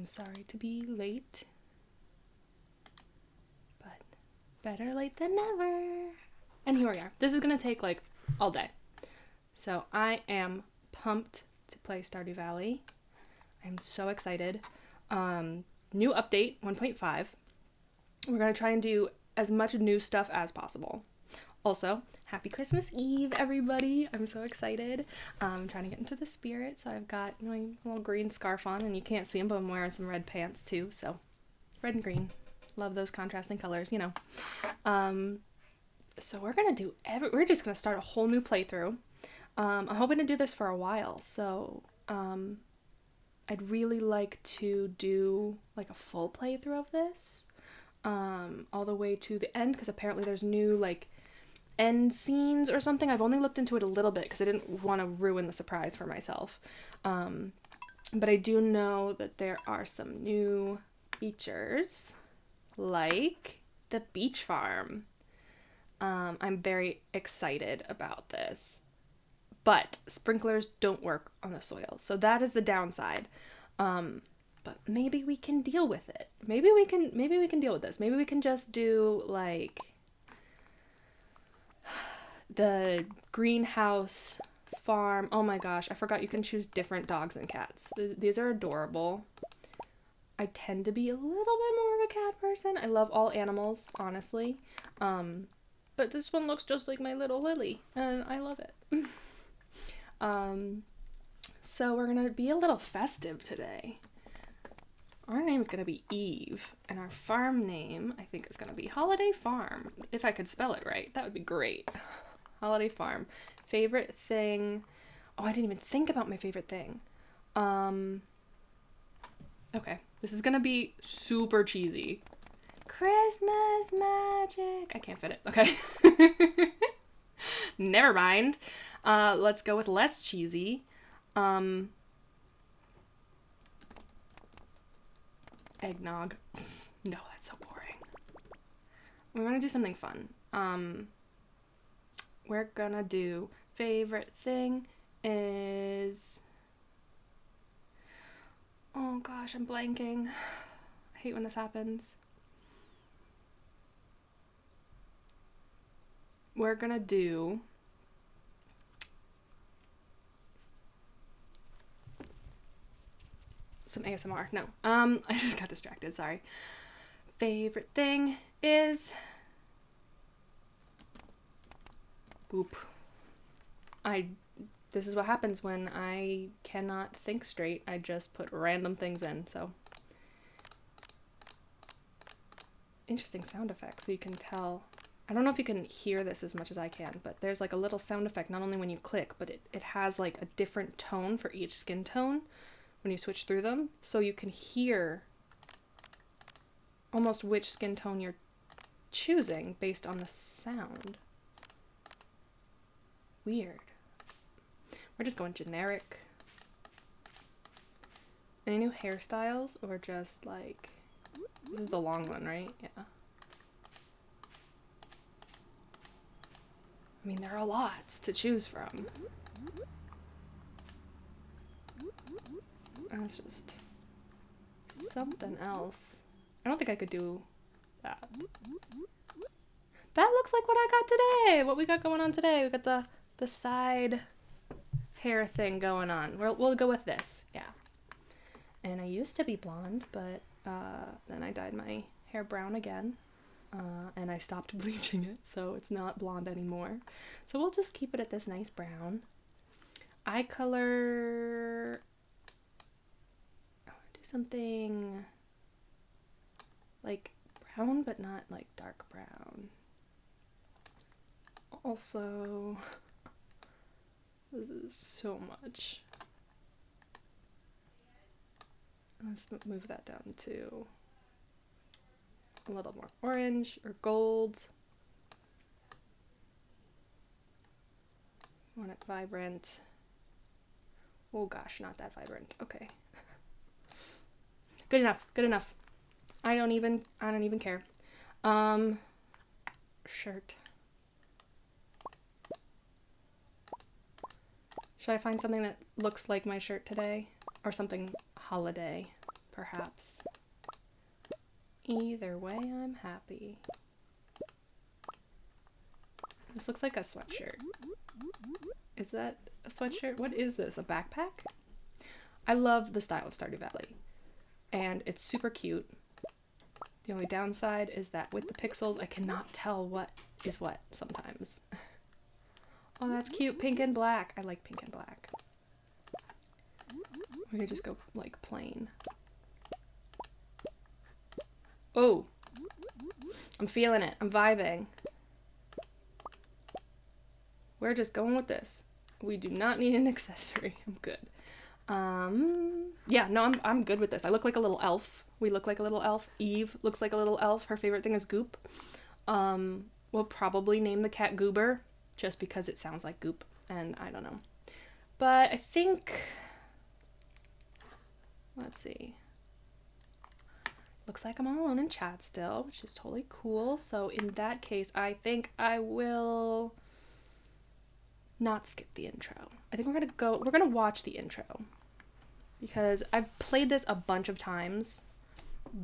I'm sorry to be late, but better late than never. And here we are. This is gonna take like all day. So I am pumped to play Stardew Valley. I'm so excited. New update 1.5. We're gonna try and do as much new stuff as possible. Also, happy Christmas Eve, everybody. I'm so excited. I'm trying to get into the spirit, so I've got my little green scarf on, and you can't see them, but I'm wearing some red pants too, so red and green. Love those contrasting colors, you know. So we're just gonna start a whole new playthrough. I'm hoping to do this for a while, so I'd really like to do like a full playthrough of this, all the way to the end, because apparently there's new like end scenes or something. I've only looked into it a little bit because I didn't want to ruin the surprise for myself. But I do know that there are some new features, like the beach farm. I'm very excited about this. But sprinklers don't work on the soil, so that is the downside. But maybe we can deal with it. Maybe we can deal with this. Maybe we can just do like the greenhouse farm. Oh my gosh, I forgot you can choose different dogs and cats. These are adorable. I tend to be a little bit more of a cat person. I love all animals, honestly. But this one looks just like my little Lily, and I love it. So we're gonna be a little festive today. Our name's gonna be Eve, and our farm name, I think, is gonna be Holiday Farm. If I could spell it right, that would be great. Holiday Farm. Favorite thing. Oh, I didn't even think about my favorite thing. Okay, this is gonna be super cheesy. Christmas magic. I can't fit it. Okay. Never mind. Let's go with less cheesy. Eggnog. No, that's so boring. We want to do something fun. We're gonna do favorite thing is... Oh gosh, I'm blanking. I hate when this happens. We're gonna do... some ASMR. No. I just got distracted, sorry. Favorite thing is... Goop. This is what happens when I cannot think straight. I just put random things in, so. Interesting sound effect, so you can tell. I don't know if you can hear this as much as I can, but there's like a little sound effect, not only when you click, but it has like a different tone for each skin tone when you switch through them, so you can hear almost which skin tone you're choosing based on the sound. Weird. We're just going generic. Any new hairstyles, or just like... This is the long one, right? Yeah. I mean, there are lots to choose from. That's just something else. I don't think I could do that. That looks like what I got today. What we got going on today. We got the side hair thing going on. We'll go with this. Yeah. And I used to be blonde, but then I dyed my hair brown again. And I stopped bleaching it, so it's not blonde anymore. So we'll just keep it at this nice brown. Eye color... I want to do something like brown, but not like dark brown. Also, this is so much. Let's move that down to a little more orange or gold. Want it vibrant. Oh gosh, not that vibrant. Okay. Good enough. Good enough. I don't even care. Shirt. Should I find something that looks like my shirt today? Or something holiday? perhaps. Either way, I'm happy. This looks like a sweatshirt. Is that a sweatshirt? What is this? A backpack? I love the style of Stardew Valley. And it's super cute. The only downside is that with the pixels, I cannot tell what is what sometimes. Oh, that's cute. Pink and black. I like pink and black. We could just go, like, plain. Oh! I'm feeling it. I'm vibing. We're just going with this. We do not need an accessory. I'm good. Yeah, no, I'm good with this. I look like a little elf. We look like a little elf. Eve looks like a little elf. Her favorite thing is goop. We'll probably name the cat Goober, just because it sounds like goop, and I don't know. But I think... Let's see. Looks like I'm all alone in chat still, which is totally cool. So in that case, I think I will not skip the intro. I think we're gonna watch the intro. Because I've played this a bunch of times,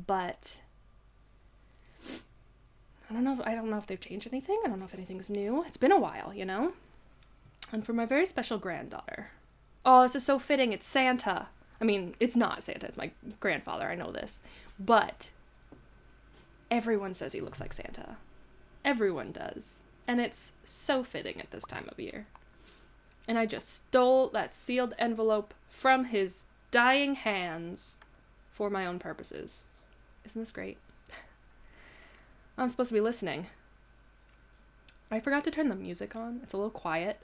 but I don't know if they've changed anything. I don't know if anything's new. It's been a while, you know? And for my very special granddaughter. Oh, this is so fitting. It's Santa. I mean, it's not Santa. It's my grandfather. I know this. But everyone says he looks like Santa. Everyone does. And it's so fitting at this time of year. And I just stole that sealed envelope from his dying hands for my own purposes. Isn't this great? I'm supposed to be listening. I forgot to turn the music on. It's a little quiet.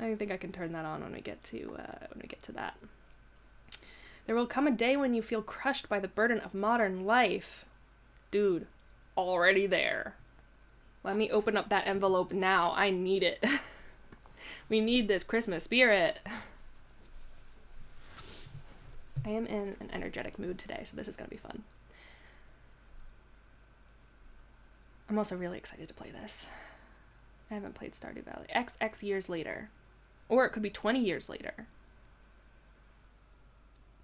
I think I can turn that on when we get to that. There will come a day when you feel crushed by the burden of modern life. Dude, already there. Let me open up that envelope now. I need it. We need this Christmas spirit. I am in an energetic mood today, so this is going to be fun. I'm also really excited to play this. I haven't played Stardew Valley. XX years later. Or it could be 20 years later.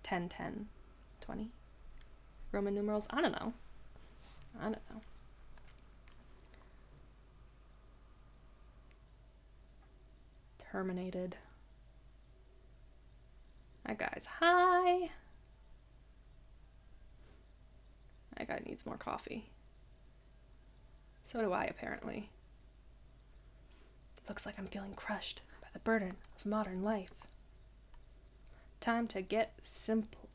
10, 10, 20? Roman numerals? I don't know. Terminated. That guy's high. That guy needs more coffee. So do I, apparently. Looks like I'm feeling crushed by the burden of modern life. Time to get simple.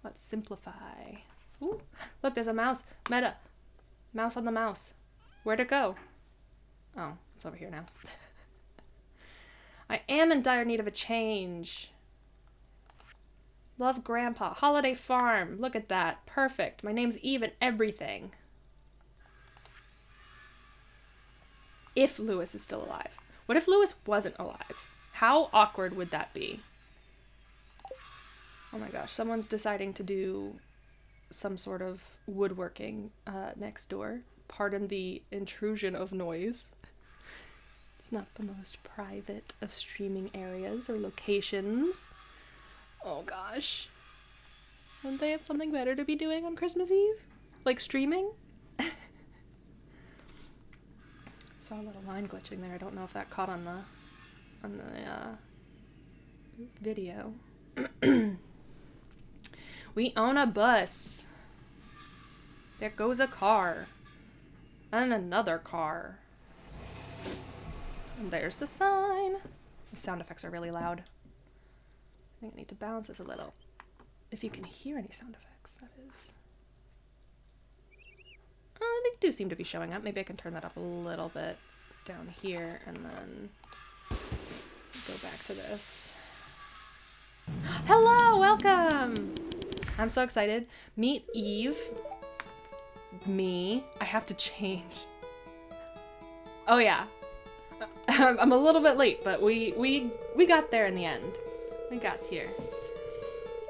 Let's simplify. Ooh, look, there's a mouse. Meta. Mouse on the mouse. Where'd it go? Oh, it's over here now. I am in dire need of a change. Love Grandpa. Holiday Farm. Look at that. Perfect. My name's Eve and everything. If Lewis is still alive. What if Lewis wasn't alive? How awkward would that be? Oh my gosh. Someone's deciding to do some sort of woodworking next door. Pardon the intrusion of noise. It's not the most private of streaming areas or locations. Oh gosh. Wouldn't they have something better to be doing on Christmas Eve? Like streaming? Saw a little line glitching there. I don't know if that caught on the video. We own a bus. There goes a car. And another car. And there's the sign. The sound effects are really loud. I think I need to balance this a little. If you can hear any sound effects, that is. They do seem to be showing up. Maybe I can turn that up a little bit down here and then go back to this. Hello, welcome! I'm so excited. Meet Eve. Me. I have to change. Oh yeah. I'm a little bit late, but we got there in the end. We got here.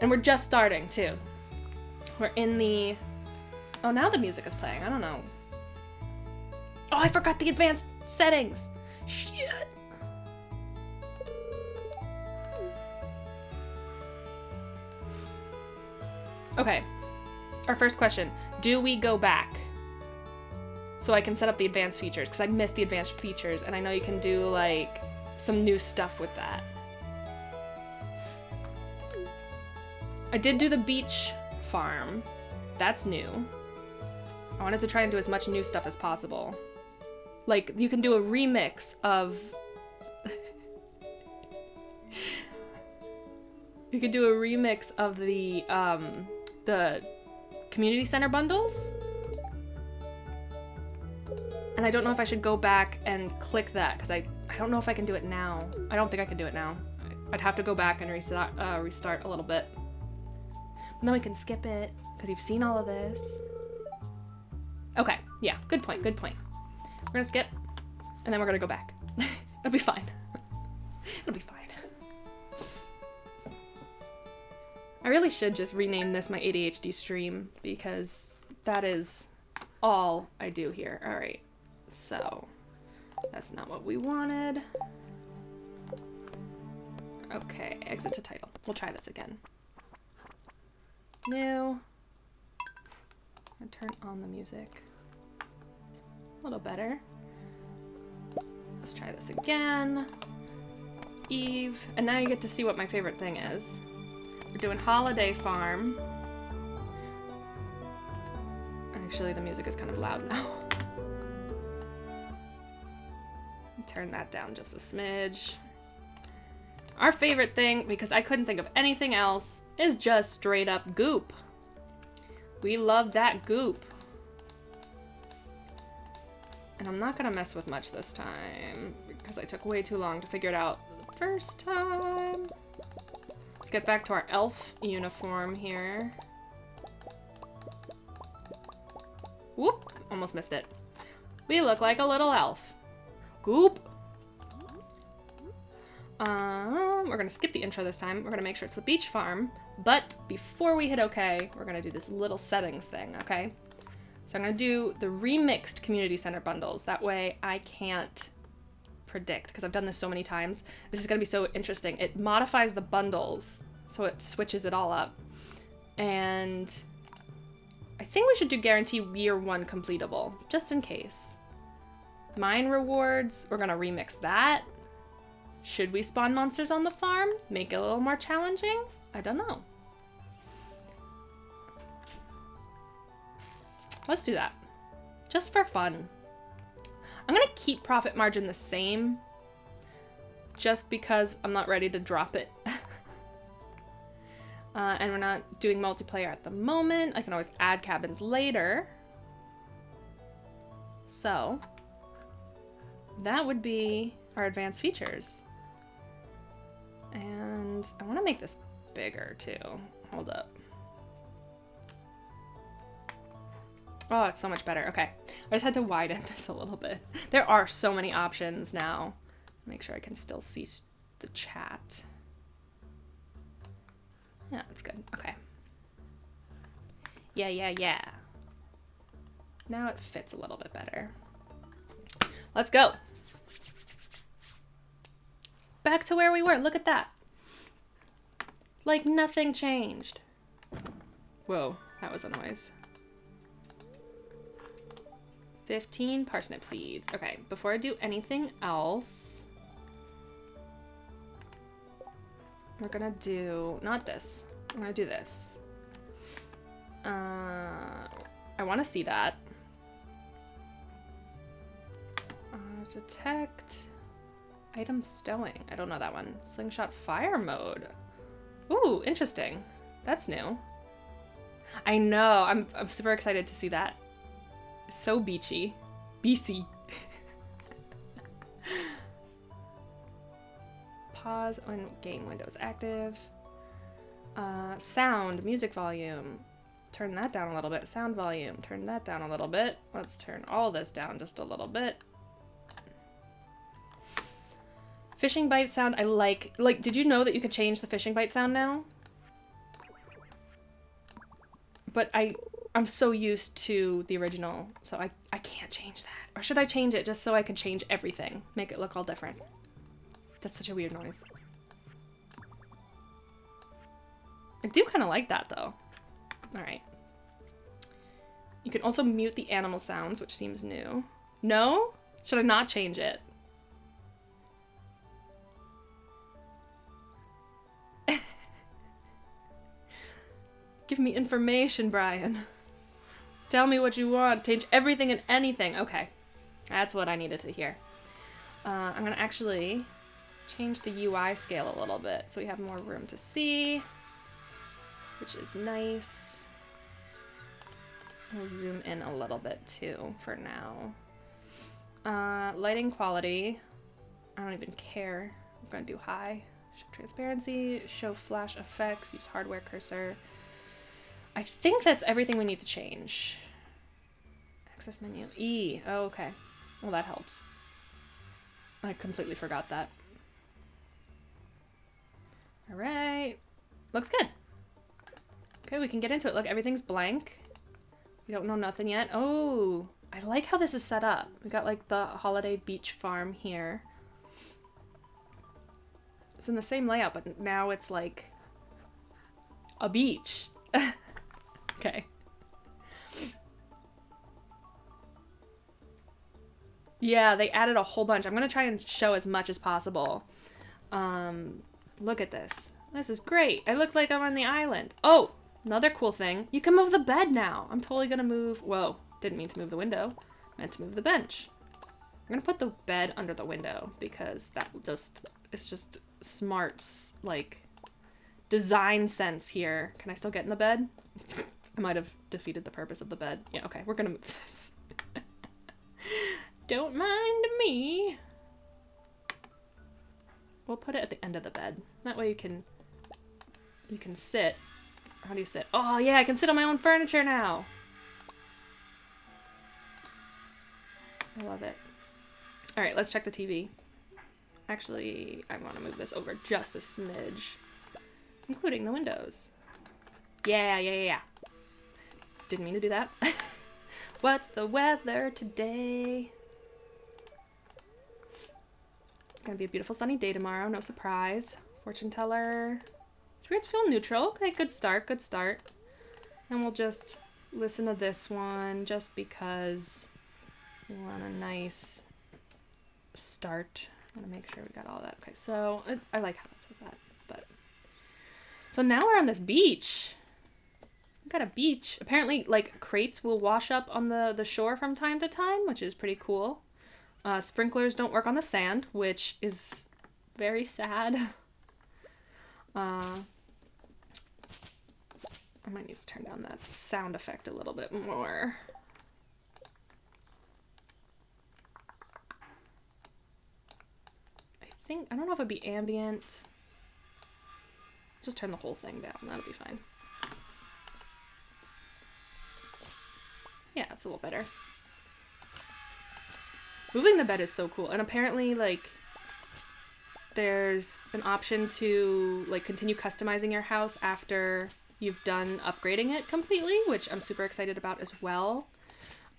And we're just starting, too. We're in the... Oh, now the music is playing. I don't know. Oh, I forgot the advanced settings. Shit. Okay. Our first question. Do we go back? So I can set up the advanced features, because I missed the advanced features, and I know you can do, like, some new stuff with that. I did do the beach farm. That's new. I wanted to try and do as much new stuff as possible. Like, you can do a remix of... You could do a remix of the community center bundles. And I don't know if I should go back and click that, because I don't know if I can do it now. I don't think I can do it now. I'd have to go back and restart a little bit. And then we can skip it, because you've seen all of this. Okay, yeah, good point, good point. We're gonna skip, and then we're gonna go back. It'll be fine. It'll be fine. I really should just rename this my ADHD stream, because that is all I do here. All right, so that's not what we wanted. Okay, exit to title. We'll try this again. New. I turn on the music. A little better. Let's try this again. Eve. And now you get to see what my favorite thing is. We're doing Holiday Farm. Actually, the music is kind of loud now. Turn that down just a smidge. Our favorite thing, because I couldn't think of anything else, is just straight up goop. We love that goop. And I'm not gonna mess with much this time, because I took way too long to figure it out the first time. Let's get back to our elf uniform here. Whoop, almost missed it. We look like a little elf. Goop. We're gonna skip the intro this time. We're gonna make sure it's the beach farm. But before we hit OK, we're gonna do this little settings thing, okay? So I'm gonna do the remixed community center bundles. That way I can't predict, because I've done this so many times. This is gonna be so interesting. It modifies the bundles, so it switches it all up. And I think we should do guarantee year 1 completable, just in case. Mine rewards, we're gonna remix that. Should we spawn monsters on the farm? Make it a little more challenging? I don't know. Let's do that. Just for fun. I'm gonna keep profit margin the same, just because I'm not ready to drop it. And we're not doing multiplayer at the moment. I can always add cabins later. So that would be our advanced features. And I want to make this bigger too. Hold up. Oh, it's so much better. Okay. I just had to widen this a little bit. There are so many options now. Make sure I can still see the chat. Yeah, that's good. Okay. Yeah. Now it fits a little bit better. Let's go. Back to where we were. Look at that. Like nothing changed. Whoa, that was a noise. 15 parsnip seeds. Okay, before I do anything else, we're gonna do, not this. I'm gonna do this. I wanna see that. Detect. Item stowing. I don't know that one. Slingshot fire mode. Ooh, interesting. That's new. I know. I'm super excited to see that. So beachy. BC. Pause when game window is active. Sound, music volume. Turn that down a little bit. Sound volume. Turn that down a little bit. Let's turn all this down just a little bit. Fishing bite sound, I like, did you know that you could change the fishing bite sound now? But I'm so used to the original, so I can't change that. Or should I change it just so I can change everything? Make it look all different. That's such a weird noise. I do kind of like that, though. All right. You can also mute the animal sounds, which seems new. No? Should I not change it? Give me information, Brian. Tell me what you want. Change everything and anything. Okay. That's what I needed to hear. I'm going to actually change the UI scale a little bit so we have more room to see, which is nice. We'll zoom in a little bit too for now. Lighting quality. I don't even care. I'm going to do high. Show transparency, show flash effects, use hardware cursor. I think that's everything we need to change. Access menu. E. Oh, okay. Well, that helps. I completely forgot that. All right. Looks good. Okay, we can get into it. Look, everything's blank. We don't know nothing yet. Oh, I like how this is set up. We got like the holiday beach farm here. It's in the same layout, but now it's like a beach. Okay. Yeah, they added a whole bunch. I'm gonna try and show as much as possible. Look at this. This is great. I look like I'm on the island. Oh, another cool thing. You can move the bed now. I'm totally gonna move. Whoa, didn't mean to move the window. Meant to move the bench. I'm gonna put the bed under the window because that it's just smart, like, design sense here. Can I still get in the bed? I might have defeated the purpose of the bed. Yeah, okay, we're gonna move this. Don't mind me. We'll put it at the end of the bed. That way you can sit. How do you sit? Oh yeah, I can sit on my own furniture now. I love it. All right, let's check the TV. Actually, I want to move this over just a smidge, including the windows. Yeah. Didn't mean to do that. What's the weather today? Gonna be a beautiful sunny day tomorrow, no surprise. Fortune teller. Spirits feel neutral. Okay, good start. And we'll just listen to this one just because we want a nice start. I want to make sure we got all that. Okay, so I like how it says that. But so now we're on this beach. We've got a beach. Apparently, like, crates will wash up on the shore from time to time, which is pretty cool. Sprinklers don't work on the sand, which is very sad. I might need to turn down that sound effect a little bit more. I don't know if it'd be ambient. Just turn the whole thing down. That'll be fine. Yeah, it's a little better. Moving the bed is so cool. And apparently, like, there's an option to, like, continue customizing your house after you've done upgrading it completely, which I'm super excited about as well.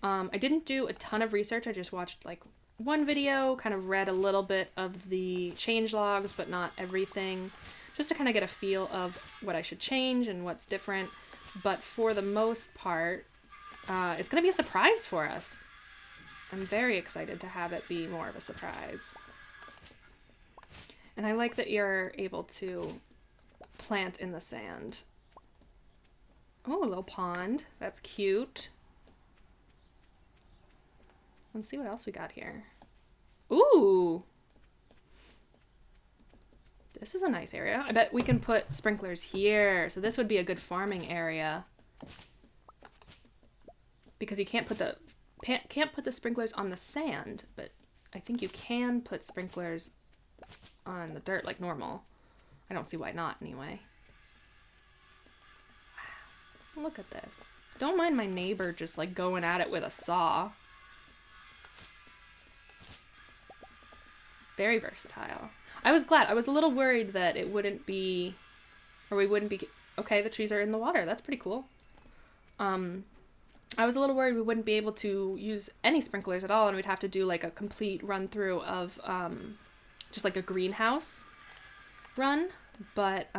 I didn't do a ton of research. I just watched, like, one video, kind of read a little bit of the change logs, but not everything, just to kind of get a feel of what I should change and what's different. But for the most part, it's going to be a surprise for us. I'm very excited to have it be more of a surprise. And I like that you're able to plant in the sand. Oh, a little pond. That's cute. Let's see what else we got here. Ooh! This is a nice area. I bet we can put sprinklers here. So this would be a good farming area. Because you can't put the sprinklers on the sand, but I think you can put sprinklers on the dirt like normal. I don't see why not anyway. Wow. Look at this. Don't mind my neighbor just like going at it with a saw. Very versatile. I was glad. I was a little worried that it wouldn't be, or we wouldn't be, okay, the trees are in the water. That's pretty cool. I was a little worried we wouldn't be able to use any sprinklers at all, and we'd have to do like a complete run through of just like a greenhouse run, but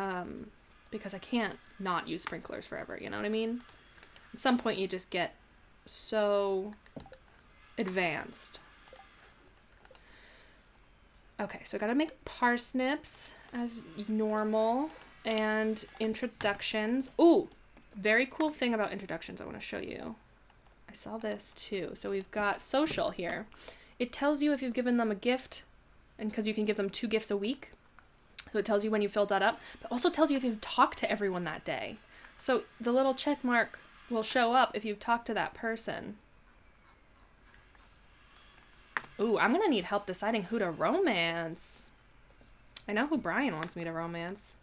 because I can't not use sprinklers forever, you know what I mean? At some point you just get so advanced. Okay, so I gotta make parsnips as normal and introductions. Ooh, very cool thing about introductions I want to show you. I saw this too. So we've got social here. It tells you if you've given them a gift, and because you can give them 2 gifts a week. So it tells you when you filled that up, but also tells you if you've talked to everyone that day. So the little check mark will show up if you've talked to that person. Ooh, I'm gonna need help deciding who to romance. I know who Brian wants me to romance.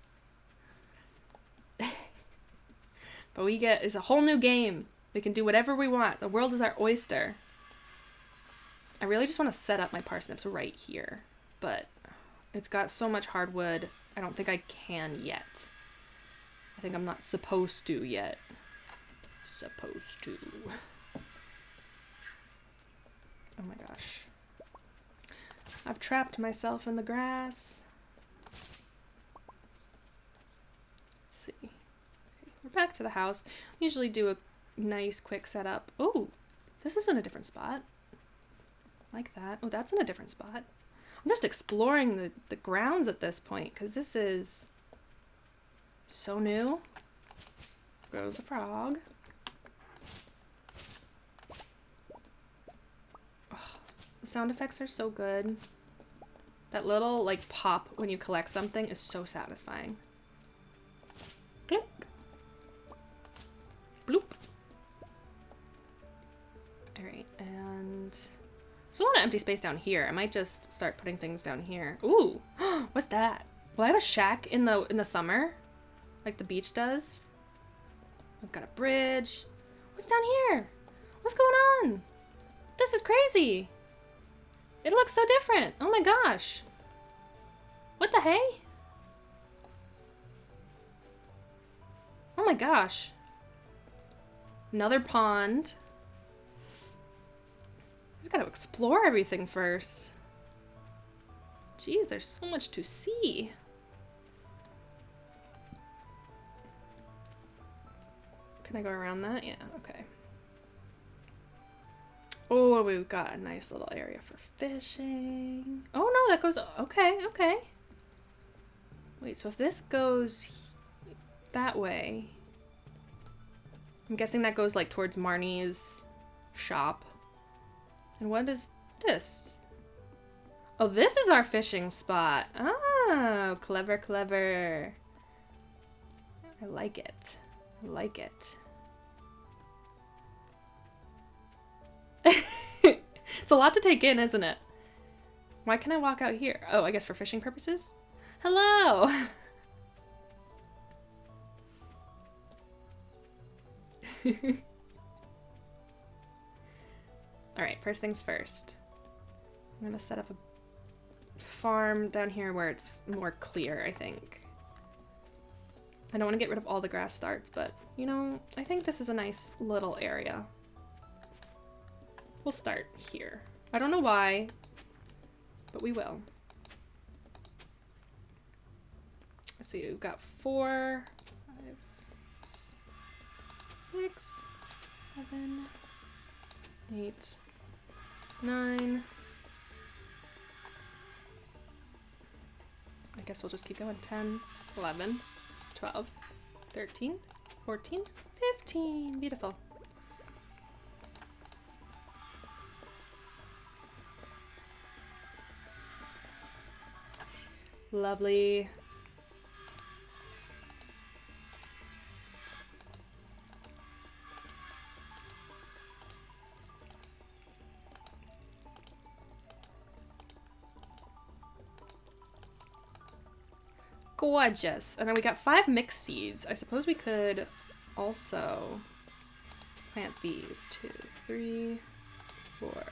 But it's a whole new game. We can do whatever we want. The world is our oyster. I really just want to set up my parsnips right here. But it's got so much hardwood, I don't think I can yet. I think I'm not supposed to yet. Supposed to. Oh my gosh. I've trapped myself in the grass. Let's see. Okay, we're back to the house. We usually do a nice quick setup. Oh, this is in a different spot. Like that. Oh, that's in a different spot. I'm just exploring the grounds at this point because this is so new. Grows a frog. The sound effects are so good. That little, like, pop when you collect something is so satisfying. Click. Bloop. Alright, and there's a lot of empty space down here. I might just start putting things down here. Ooh, what's that? Will I have a shack in the summer? Like the beach does? I've got a bridge. What's down here? What's going on? This is crazy. It looks so different. Oh my gosh. What the hey? Oh my gosh. Another pond. I've got to explore everything first. Jeez, there's so much to see. Can I go around that? Yeah, okay. Oh, we've got a nice little area for fishing. Oh no, that goes, okay, okay. Wait, so if this goes that way, I'm guessing that goes like towards Marnie's shop. And what is this? Oh, this is our fishing spot. Oh, clever, clever. I like it. I like it. It's a lot to take in, isn't it? Why can I walk out here? Oh, I guess for fishing purposes? Hello! Alright, first things first. I'm gonna set up a farm down here where it's more clear, I think. I don't want to get rid of all the grass starts, but, you know, I think this is a nice little area. We'll start here. I don't know why, but we will. Let's see, we've got 4, 5, 6, 7, 8, 9. I guess we'll just keep going. 10, 11, 12, 13, 14, 15. Beautiful. Lovely. Gorgeous. And then we got 5 mixed seeds. I suppose we could also plant these. 2, 3, 4,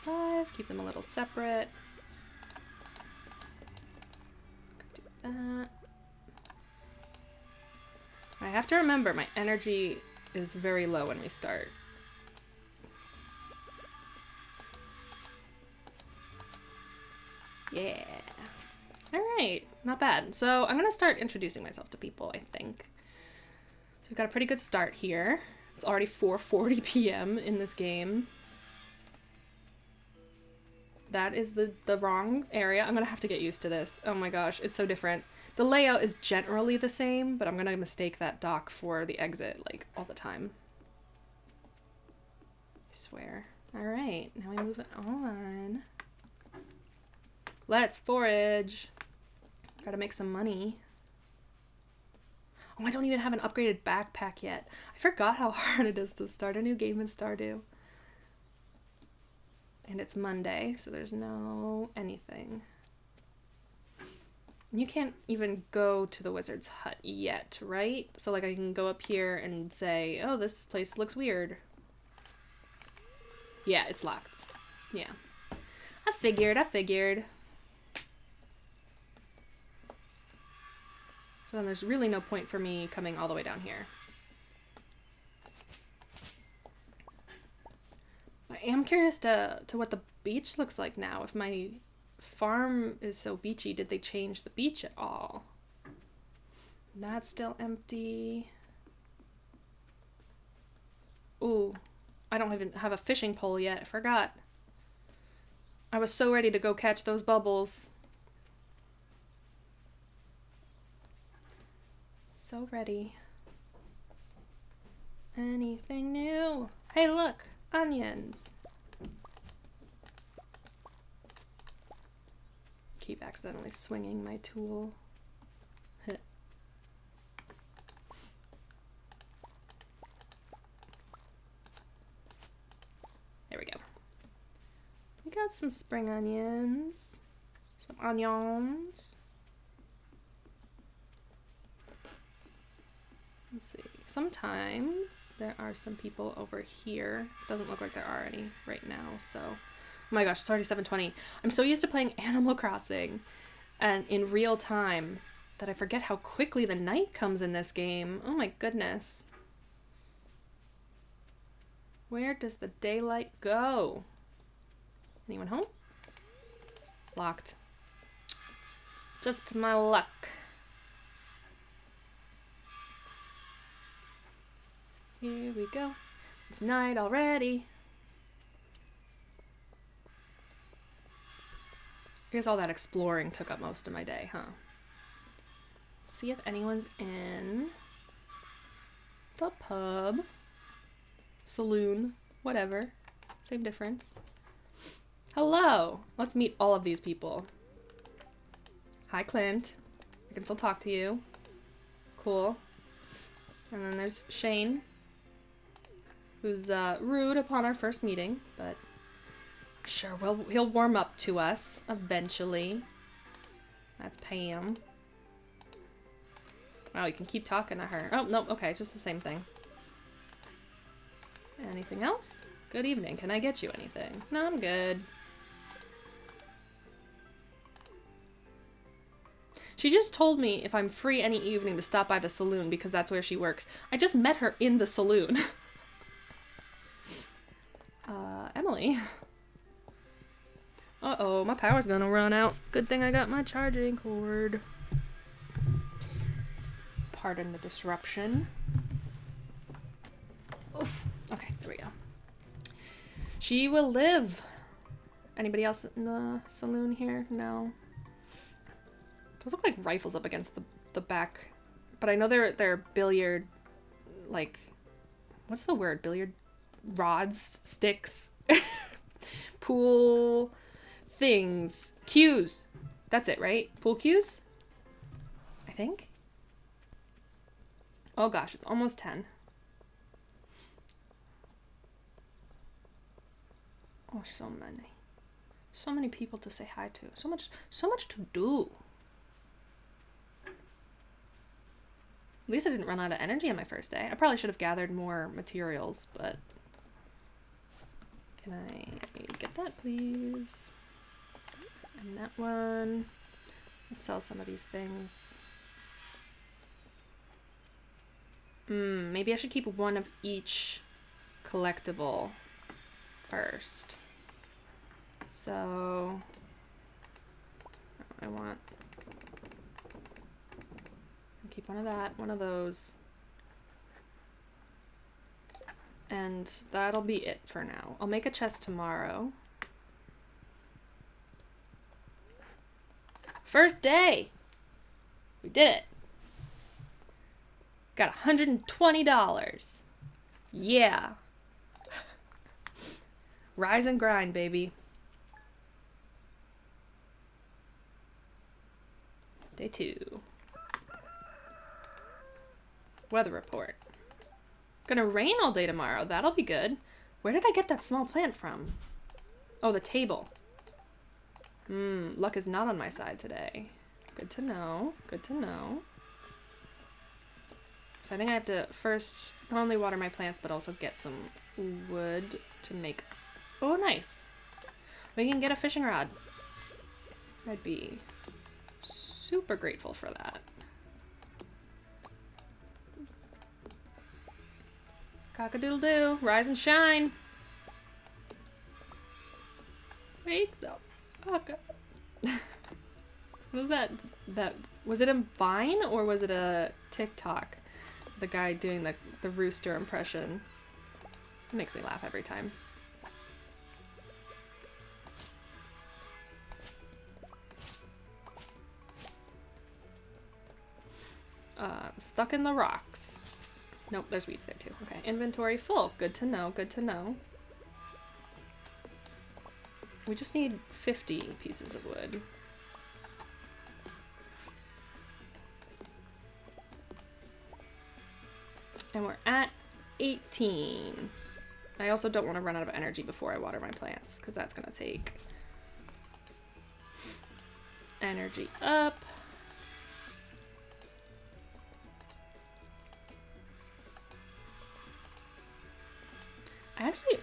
5. Keep them a little separate. Do that. I have to remember my energy is very low when we start. Yeah. All right, not bad. So I'm gonna start introducing myself to people, I think. we got a pretty good start here. It's already 4:40 p.m. in this game. That is the wrong area. I'm gonna have to get used to this. Oh my gosh, it's so different. The layout is generally the same, but I'm gonna mistake that dock for the exit, like, all the time. I swear. Alright, now we move it on. Let's forage. Gotta make some money. Oh, I don't even have an upgraded backpack yet. I forgot how hard it is to start a new game in Stardew. And it's Monday, so there's no anything. You can't even go to the wizard's hut yet, right? So like I can go up here and say, oh, this place looks weird. Yeah, it's locked. Yeah. I figured. So then there's really no point for me coming all the way down here. I am curious to what the beach looks like now. If my farm is so beachy, did they change the beach at all? That's still empty. Ooh, I don't even have a fishing pole yet. I forgot. I was so ready to go catch those bubbles. So ready. Anything new? Hey, look! Onions! Keep accidentally swinging my tool. There we go. We got some spring onions. Some onions. Let's see. Sometimes there are some people over here. Doesn't look like there are any right now, so... Oh my gosh, it's already 7:20. I'm so used to playing Animal Crossing and in real time that I forget how quickly the night comes in this game. Oh my goodness. Where does the daylight go? Anyone home? Locked. Just my luck. Here we go. It's night already. I guess all that exploring took up most of my day, huh? See if anyone's in the pub, saloon, whatever. Same difference. Hello! Let's meet all of these people. Hi, Clint. I can still talk to you. Cool. And then there's Shane, who's rude upon our first meeting, but sure, he'll warm up to us eventually. That's Pam. Wow, you can keep talking to her. Oh, no, okay, it's just the same thing. Anything else? Good evening. Can I get you anything? No, I'm good. She just told me if I'm free any evening to stop by the saloon because that's where she works. I just met her in the saloon. Emily. Uh-oh, my power's gonna run out. Good thing I got my charging cord. Pardon the disruption. Oof. Okay, there we go. She will live. Anybody else in the saloon here? No. Those look like rifles up against the back. But I know they're billiard, like, what's the word? Billiard rods? Sticks? Pool things. Cues. That's it, right? Pool cues? I think. Oh gosh, it's almost 10. Oh, so many. So many people to say hi to. So much to do. At least I didn't run out of energy on my first day. I probably should have gathered more materials, but... Can I get that, please? And that one. I'll sell some of these things. Maybe I should keep one of each collectible first. So... I want... Keep one of that, one of those. And that'll be it for now. I'll make a chest tomorrow. First day! We did it! Got $120. Yeah! Rise and grind, baby. Day 2. Weather report. Gonna rain all day tomorrow. That'll be good. Where did I get that small plant from? Oh, the table. Luck is not on my side today. Good to know. Good to know. So I think I have to first not only water my plants, but also get some wood to make... Oh, nice. We can get a fishing rod. I'd be super grateful for that. Cock-a-doodle-doo. Rise and shine. Wake the fuck up. What was that? Was it a Vine or was it a TikTok? The guy doing the rooster impression. It makes me laugh every time. Stuck in the rocks. Nope, there's weeds there too. Okay, inventory full. Good to know, good to know. We just need 50 pieces of wood. And we're at 18. I also don't want to run out of energy before I water my plants, because that's going to take energy up.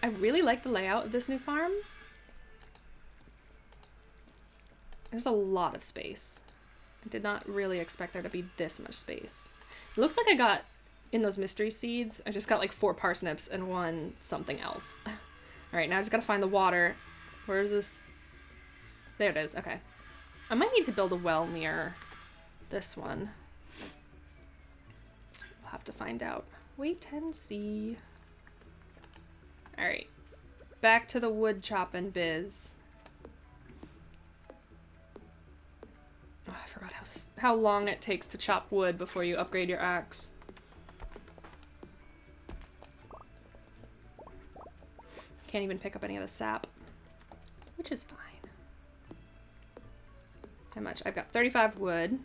I really like the layout of this new farm. There's a lot of space. I did not really expect there to be this much space. It looks like I got, in those mystery seeds, I just got like 4 parsnips and 1 something else. Alright, now I just gotta find the water. Where is this? There it is, okay. I might need to build a well near this one. We'll have to find out. Wait and see. Alright, back to the wood chopping biz. Oh, I forgot how long it takes to chop wood before you upgrade your axe. Can't even pick up any of the sap, which is fine. How much? I've got 35 wood.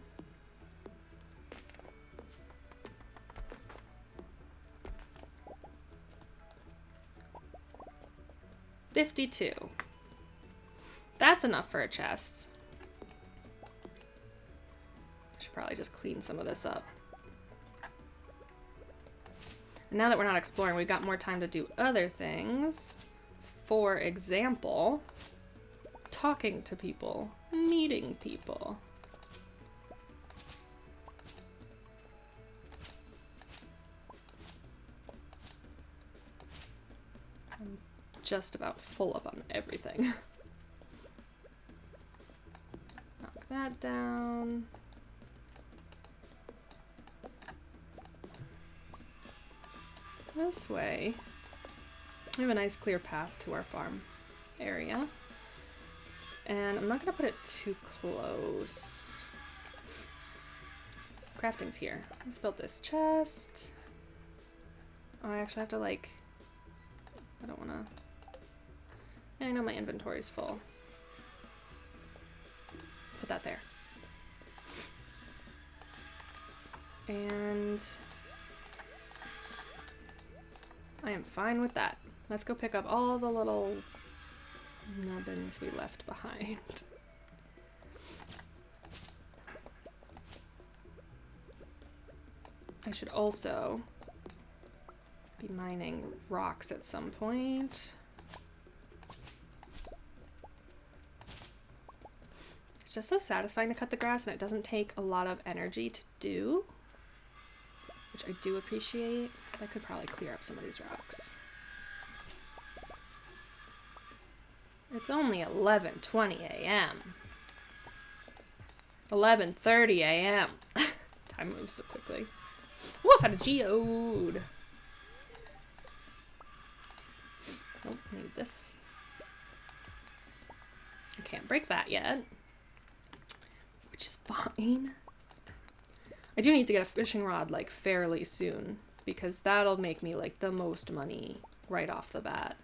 $52. That's enough for a chest. I should probably just clean some of this up. And now that we're not exploring, we've got more time to do other things. For example, talking to people, meeting people. I'm just about full up on everything. Knock that down. This way. We have a nice clear path to our farm area. And I'm not going to put it too close. Crafting's here. Let's build this chest. Oh, I actually have to like... I don't want to... Yeah, I know my inventory's full. Put that there. And... I am fine with that. Let's go pick up all the little nubbins we left behind. I should also be mining rocks at some point. It's just so satisfying to cut the grass, and it doesn't take a lot of energy to do, which I do appreciate. I could probably clear up some of these rocks. It's only 11:20 a.m. 11:30 a.m. Time moves so quickly. Woof, had a geode. Oh, need this. I can't break that yet, which is fine. I do need to get a fishing rod, like, fairly soon, because that'll make me, like, the most money right off the bat.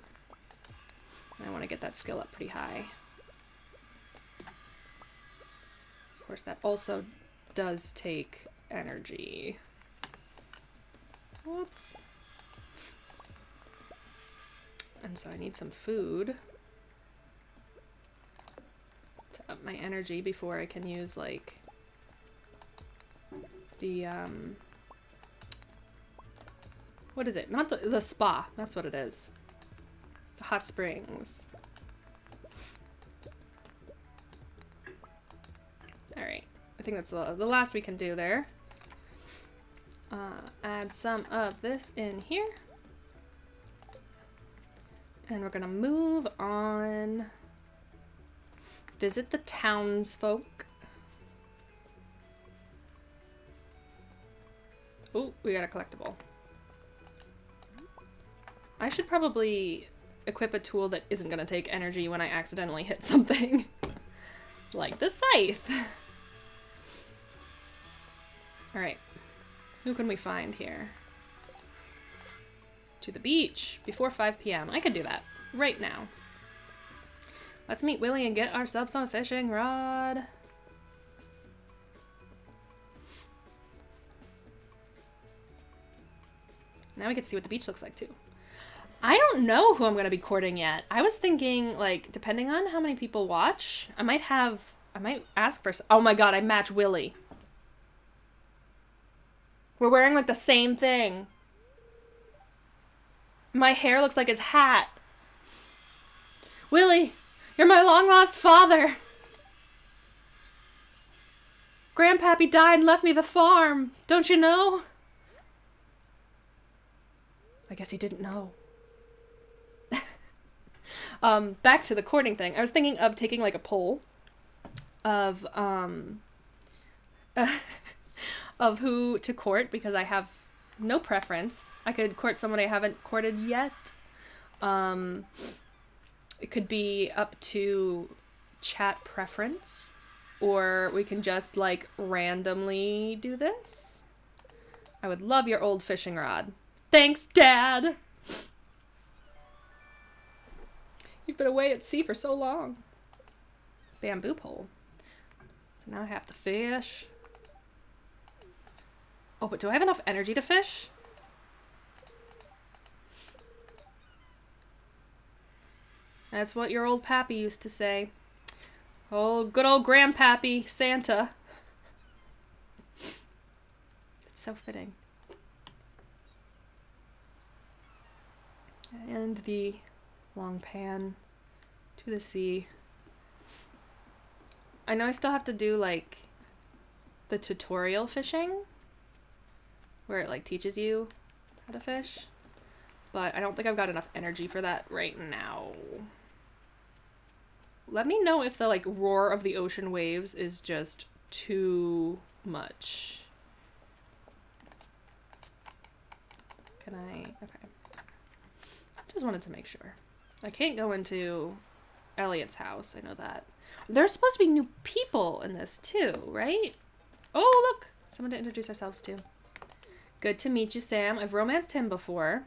And I want to get that skill up pretty high. Of course, that also does take energy. Whoops. And so I need some food to up my energy before I can use, like, the, what is it? Not the spa. That's what it is. The hot springs. Alright. I think that's the last we can do there. Add some of this in here. And we're gonna move on. Visit the townsfolk. Oh, we got a collectible. I should probably equip a tool that isn't gonna take energy when I accidentally hit something. Like the scythe. Alright. Who can we find here? To the beach before 5 p.m. I could do that right now. Let's meet Willie and get ourselves some fishing rod. Now we can see what the beach looks like too. I don't know who I'm going to be courting yet. I was thinking, like, depending on how many people watch, I might ask for... Oh my god, I match Willie. We're wearing, like, the same thing. My hair looks like his hat. Willie, you're my long-lost father. Grandpappy died and left me the farm. Don't you know? I guess he didn't know. Back to the courting thing. I was thinking of taking, like, a poll of, of who to court, because I have no preference. I could court someone I haven't courted yet. It could be up to chat preference, or we can just, like, randomly do this. I would love your old fishing rod. Thanks, Dad! You've been away at sea for so long. Bamboo pole. So now I have to fish. Oh, but do I have enough energy to fish? That's what your old pappy used to say. Oh, good old grandpappy, Santa. It's so fitting. And the long pan to the sea. I know I still have to do, like, the tutorial fishing, where it, like, teaches you how to fish, but I don't think I've got enough energy for that right now. Let me know if the, like, roar of the ocean waves is just too much. Can I? Okay. Just wanted to make sure. I can't go into Elliot's house. I know that. There's supposed to be new people in this too, right? Oh, look! Someone to introduce ourselves to. Good to meet you, Sam. I've romanced him before.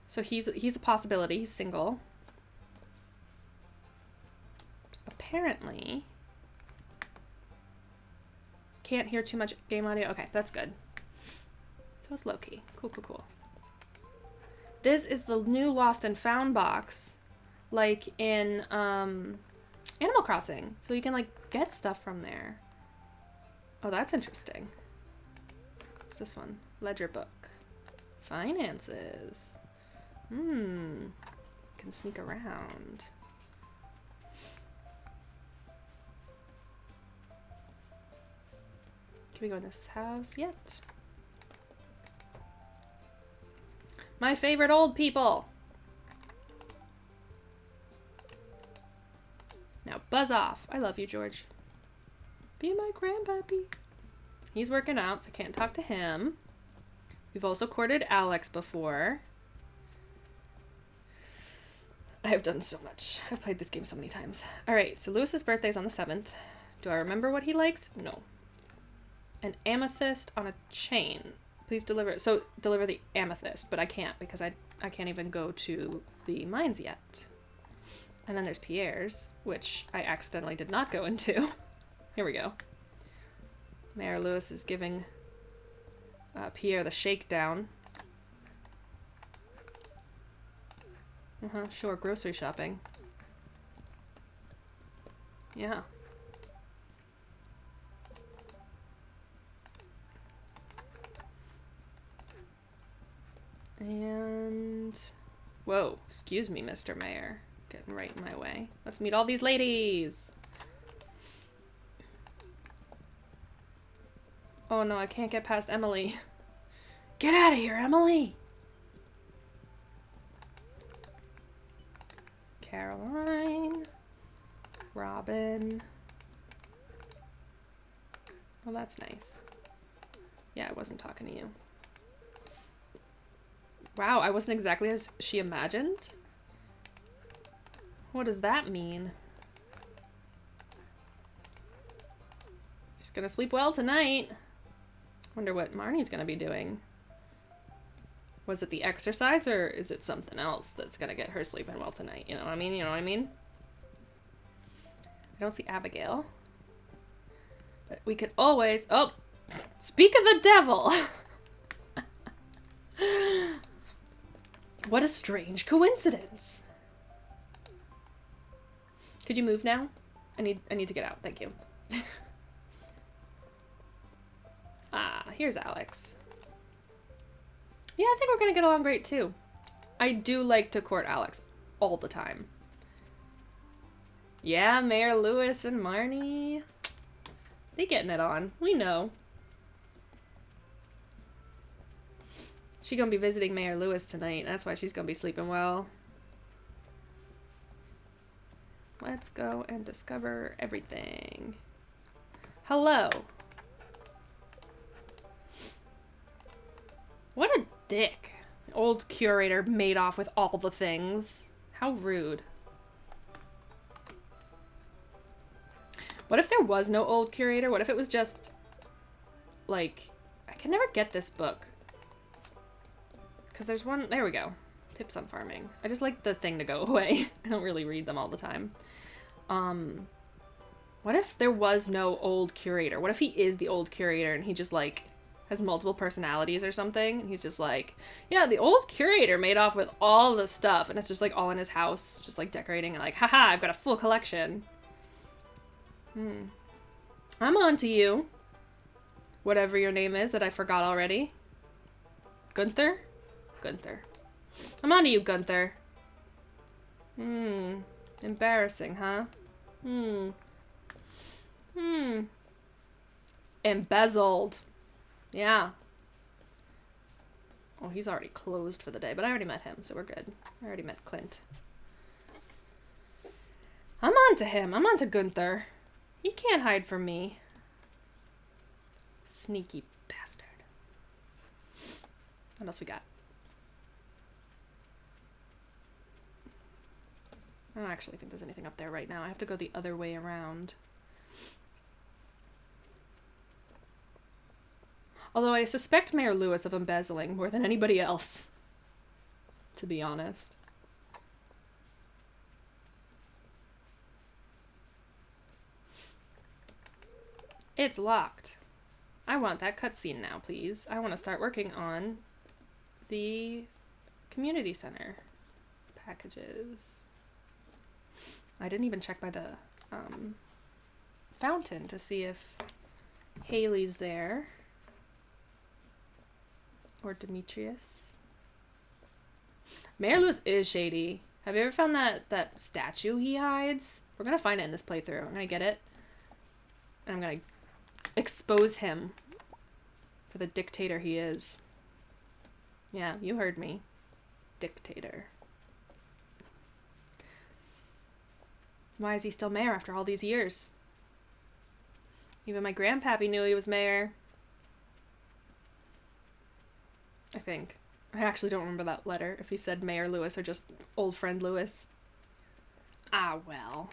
So he's a possibility. He's single. Apparently. Can't hear too much game audio. Okay, that's good. So it's low-key. Cool, cool, cool. This is the new Lost and Found box, like in Animal Crossing. So you can, like, get stuff from there. Oh, that's interesting. What's this one? Ledger book. Finances. Can sneak around. Can we go in this house yet? My favorite old people. Now buzz off. I love you, George. Be my grandpappy. He's working out, so I can't talk to him. We've also courted Alex before. I have done so much. I've played this game so many times. Alright, so Lewis's birthday's on the 7th. Do I remember what he likes? No. An amethyst on a chain. Please deliver it. So, deliver the amethyst, but I can't because I can't even go to the mines yet. And then there's Pierre's, which I accidentally did not go into. Here we go. Mayor Lewis is giving Pierre the shakedown. Sure, grocery shopping. Yeah. And... Whoa, excuse me, Mr. Mayor. Getting right in my way. Let's meet all these ladies! Oh no, I can't get past Emily. Get out of here, Emily! Caroline. Robin. Oh, that's nice. Yeah, I wasn't talking to you. Wow, I wasn't exactly as she imagined? What does that mean? She's gonna sleep well tonight. Wonder what Marnie's gonna be doing. Was it the exercise or is it something else that's gonna get her sleeping well tonight? You know what I mean? You know what I mean? I don't see Abigail. But we could always... Oh! Speak of the devil! What a strange coincidence. Could you move now? I need to get out. Thank you. Ah, here's Alex. Yeah, I think we're gonna get along great too. I do like to court Alex all the time. Yeah, Mayor Lewis and Marnie. They getting it on. We know. She gonna be visiting Mayor Lewis tonight. That's why she's gonna be sleeping well. Let's go and discover everything. Hello. What a dick. Old curator made off with all the things. How rude. What if there was no old curator? What if it was just, like, I can never get this book. Because there's one, there we go. Tips on farming. I just like the thing to go away. I don't really read them all the time. What if there was no old curator? What if he is the old curator and he just, like, has multiple personalities or something? And he's just like, yeah, the old curator made off with all the stuff. And it's just, like, all in his house, just, like, decorating and like, haha, I've got a full collection. I'm on to you. Whatever your name is that I forgot already. Gunther? Gunther. I'm on to you, Gunther. Embarrassing, huh? Embezzled. Yeah. Oh, he's already closed for the day, but I already met him, so we're good. I already met Clint. I'm on to him. I'm on to Gunther. He can't hide from me. Sneaky bastard. What else we got? I don't actually think there's anything up there right now. I have to go the other way around. Although I suspect Mayor Lewis of embezzling more than anybody else, to be honest. It's locked. I want that cutscene now, please. I want to start working on the community center packages. I didn't even check by the fountain to see if Haley's there. Or Demetrius. Mayor Lewis is shady. Have you ever found that statue he hides? We're gonna find it in this playthrough. I'm gonna get it. And I'm gonna expose him for the dictator he is. Yeah, you heard me. Dictator. Why is he still mayor after all these years? Even my grandpappy knew he was mayor. I think. I actually don't remember that letter, if he said Mayor Lewis or just old friend Lewis. Ah, well.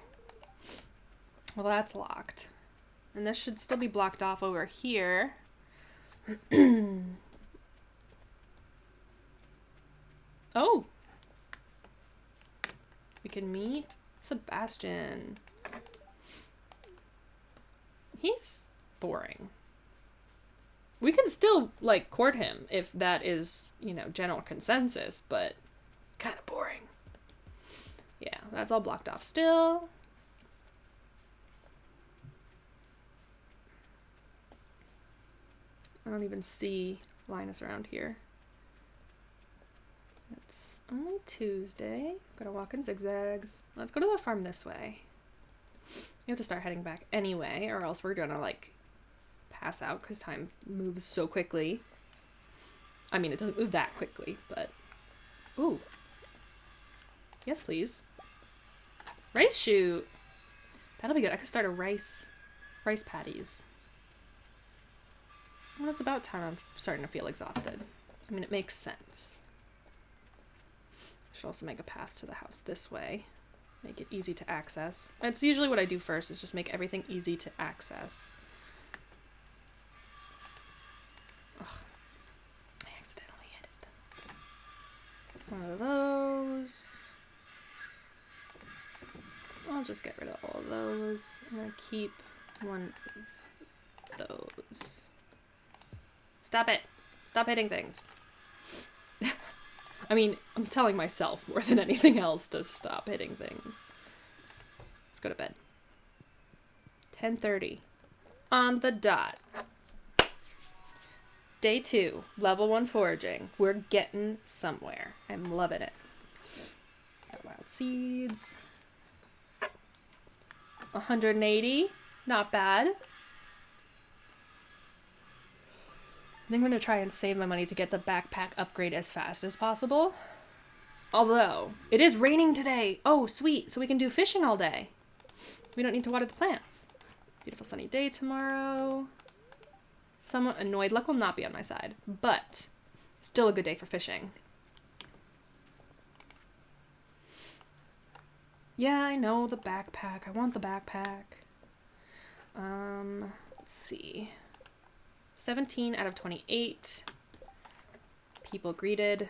Well, that's locked. And this should still be blocked off over here. Oh! We can meet Sebastian. He's boring. We can still, like, court him if that is, you know, general consensus, but kind of boring. Yeah, that's all blocked off still. I don't even see Linus around here. It's only Tuesday. Gonna walk in zigzags. Let's go to the farm this way. We have to start heading back anyway, or else we're gonna, like, pass out because time moves so quickly. I mean, it doesn't move that quickly, but... Ooh. Yes, please. Rice shoot! That'll be good. I could start a rice patties. Well, it's about time I'm starting to feel exhausted. I mean, it makes sense. I should also make a path to the house this way. Make it easy to access. That's usually what I do first, is just make everything easy to access. Ugh. I accidentally hit it. One of those. I'll just get rid of all of those. I'm gonna keep one of those. Stop it! Stop hitting things. I mean, I'm telling myself more than anything else to stop hitting things. Let's go to bed. 10:30. On the dot. Day 2. Level 1 foraging. We're getting somewhere. I'm loving it. Got wild seeds. 180. Not bad. I think I'm going to try and save my money to get the backpack upgrade as fast as possible. Although, it is raining today. Oh, sweet. So we can do fishing all day. We don't need to water the plants. Beautiful sunny day tomorrow. Somewhat annoyed. Luck will not be on my side, but still a good day for fishing. Yeah, I know, the backpack. I want the backpack. Let's see. 17 out of 28 people greeted.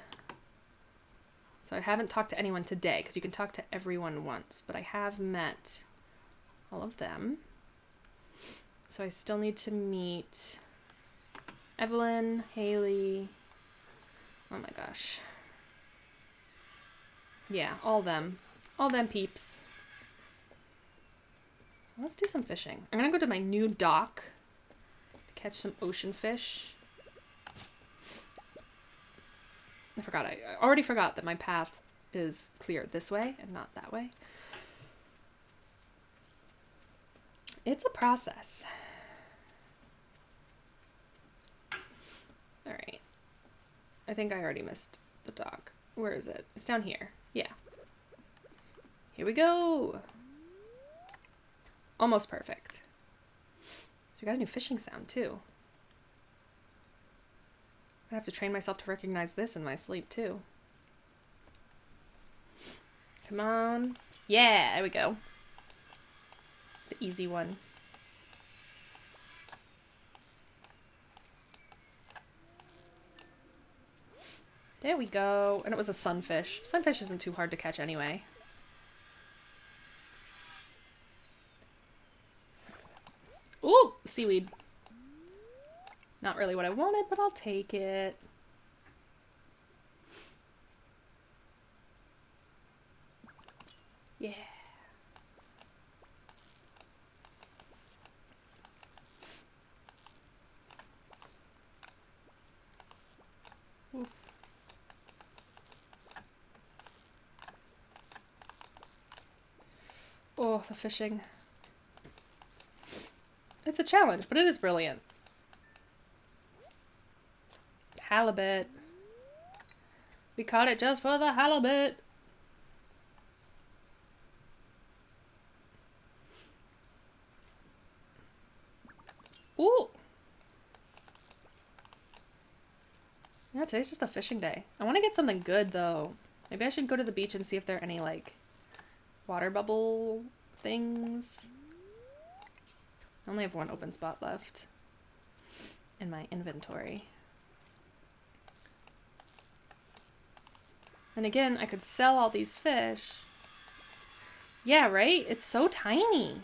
So I haven't talked to anyone today, because you can talk to everyone once, but I have met all of them. So I still need to meet Evelyn, Haley. Oh my gosh. Yeah, all them. All them peeps. Let's do some fishing. I'm gonna go to my new dock to catch some ocean fish. I already forgot that my path is clear this way and not that way. It's a process. All right. I think I already missed the dock. Where is it? It's down here. Yeah. Here we go. Almost perfect. We got a new fishing sound too. I have to train myself to recognize this in my sleep too. Come on. Yeah, there we go. The easy one. There we go. And it was a sunfish. Sunfish isn't too hard to catch anyway. Ooh, seaweed. Not really what I wanted, but I'll take it. Yeah. Oof. Oh, the fishing. It's a challenge, but it is brilliant. Halibut. We caught it just for the halibut. Ooh. Yeah, today's just a fishing day. I want to get something good, though. Maybe I should go to the beach and see if there are any, like, water bubble things. I only have one open spot left in my inventory. And again, I could sell all these fish. Yeah, right? It's so tiny.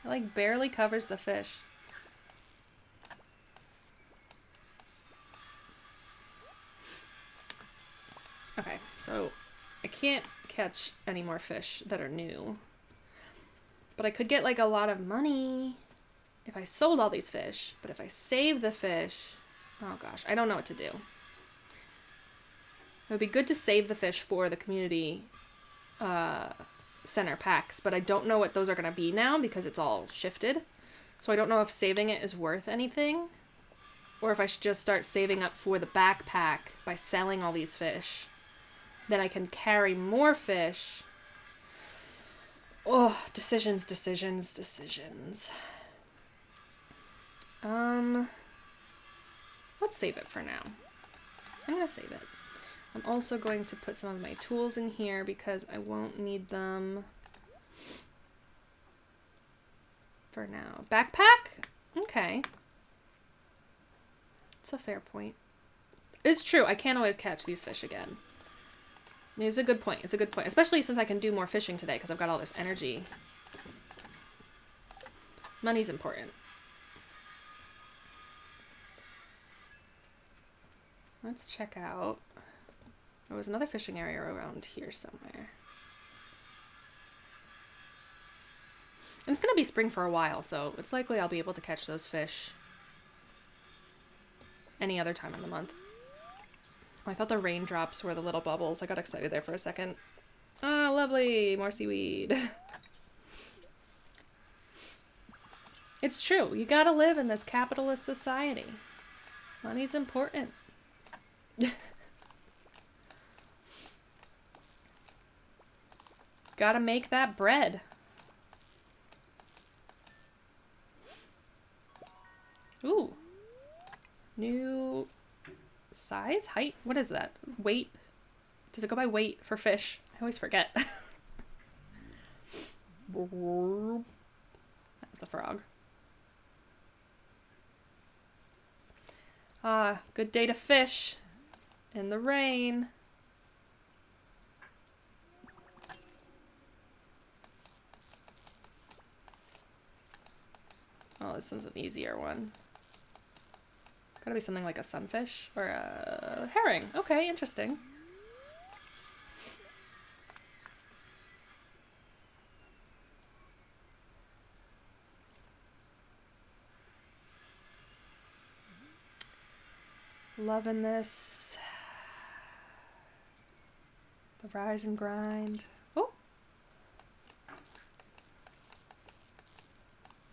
It like barely covers the fish. Okay, so I can't catch any more fish that are new. But I could get like a lot of money if I sold all these fish. But if I save the fish, oh gosh, I don't know what to do. It would be good to save the fish for the community center packs, but I don't know what those are going to be now because it's all shifted. So I don't know if saving it is worth anything or if I should just start saving up for the backpack by selling all these fish. Then I can carry more fish. Oh, decisions, decisions, decisions. Let's save it for now. I'm going to save it. I'm also going to put some of my tools in here because I won't need them for now. Backpack? Okay. It's a fair point. It's true, I can't always catch these fish again. It's a good point, it's a good point. Especially since I can do more fishing today because I've got all this energy. Money's important. Let's check out. There was another fishing area around here somewhere. And it's going to be spring for a while, so it's likely I'll be able to catch those fish any other time in the month. Oh, I thought the raindrops were the little bubbles. I got excited there for a second. Ah, lovely! More seaweed. It's true. You gotta live in this capitalist society. Money's important. Gotta make that bread. Ooh. New size? Height? What is that? Weight? Does it go by weight for fish? I always forget. That was the frog. Ah, good day to fish. In the rain. Oh, this one's an easier one. Gotta be something like a sunfish or a herring. Okay, interesting. Loving this. The rise and grind. Oh.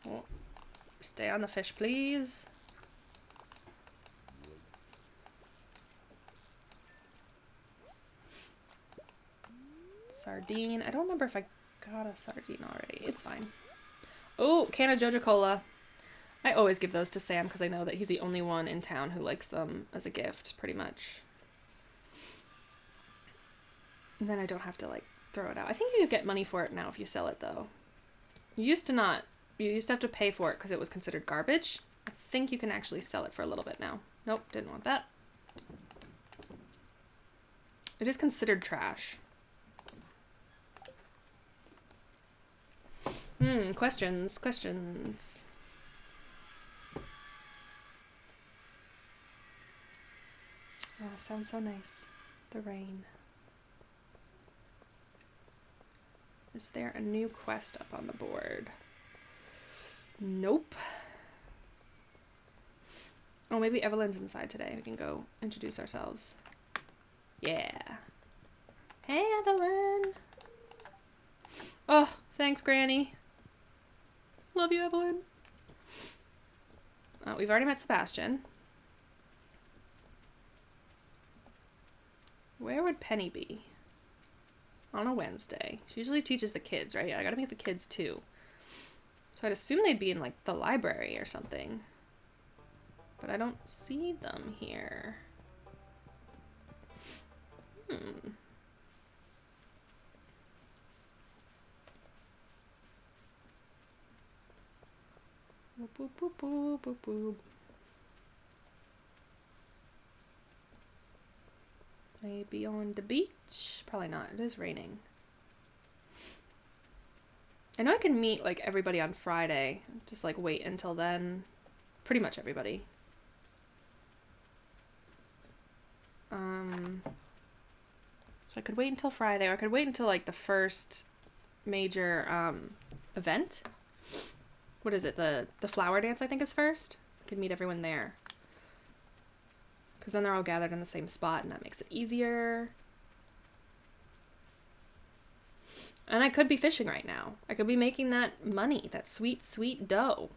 Oh. Stay on the fish, please. Sardine. I don't remember if I got a sardine already. It's fine. Oh, can of Joja Cola. I always give those to Sam because I know that he's the only one in town who likes them as a gift, pretty much. And then I don't have to, like, throw it out. I think you get money for it now if you sell it, though. You used to not. You used to have to pay for it because it was considered garbage. I think you can actually sell it for a little bit now. Nope, didn't want that. It is considered trash. Questions, questions. Oh, sounds so nice. The rain. Is there a new quest up on the board? Nope. Oh, maybe Evelyn's inside today. We can go introduce ourselves. Yeah. Hey, Evelyn. Oh, thanks, Granny. Love you, Evelyn. We've already met Sebastian. Where would Penny be? On a Wednesday. She usually teaches the kids, right? I gotta meet the kids too. So I'd assume they'd be in like the library or something. But I don't see them here. Boop, boop, boop, boop, boop. Maybe on the beach? Probably not. It is raining. I know I can meet, like, everybody on Friday. Just, like, wait until then. Pretty much everybody. So I could wait until Friday, or I could wait until, like, the first major, event. What is it? The flower dance, I think, is first. I could meet everyone there. Because then they're all gathered in the same spot, and that makes it easier. And I could be fishing right now. I could be making that money, that sweet, sweet dough.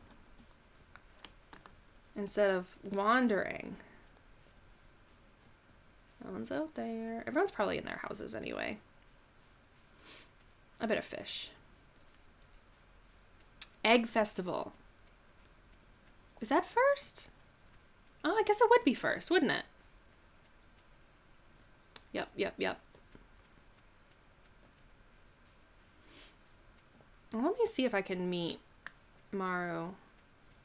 Instead of wandering. No one's out there. Everyone's probably in their houses anyway. I better fish. Egg Festival. Is that first? Oh, I guess it would be first, wouldn't it? Yep, yep, yep. Well, let me see if I can meet Maru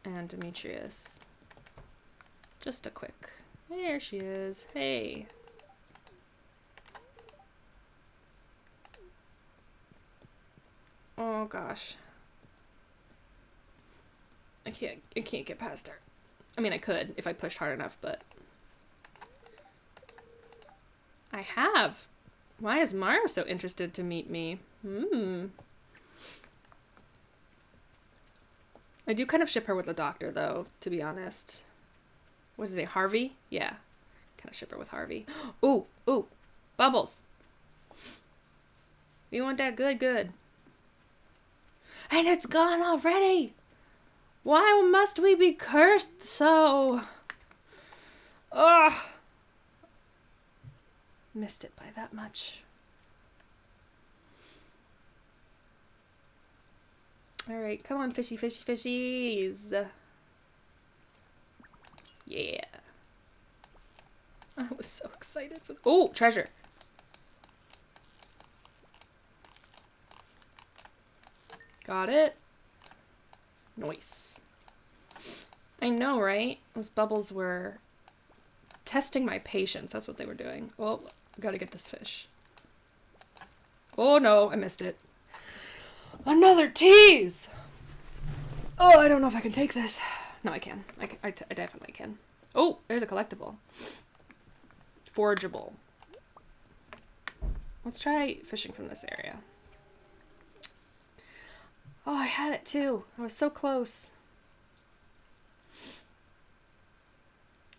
and Demetrius. Just a quick. There she is. Hey. Oh gosh. I can't get past her. I mean, I could if I pushed hard enough, but I have. Why is Maru so interested to meet me? I do kind of ship her with the doctor, though, to be honest. What is it, Harvey? Yeah. Kind of ship her with Harvey. Ooh, ooh. Bubbles. You want that good, good. And it's gone already! Why must we be cursed so? Ugh. Missed it by that much. Alright, come on, fishy, fishy, fishies. Yeah. I was so excited for... Oh, treasure. Got it. Nice. I know, right? Those bubbles were testing my patience. That's what they were doing. Oh, gotta get this fish. Oh no, I missed it. Another tease! Oh, I don't know if I can take this. No, I can. I definitely can. Oh, there's a collectible. Forageable. Let's try fishing from this area. Oh, I had it too. I was so close.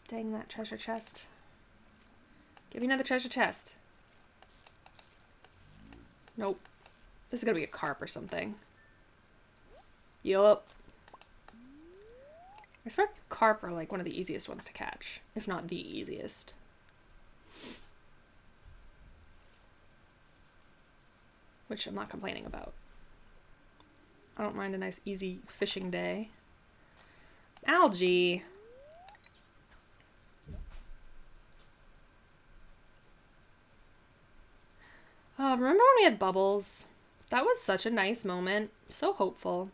Dang that treasure chest. Give me another treasure chest. Nope. This is gonna be a carp or something. Yup. I swear carp are like one of the easiest ones to catch, if not the easiest. Which I'm not complaining about. I don't mind a nice easy fishing day. Algae. Remember when we had bubbles? That was such a nice moment. So hopeful.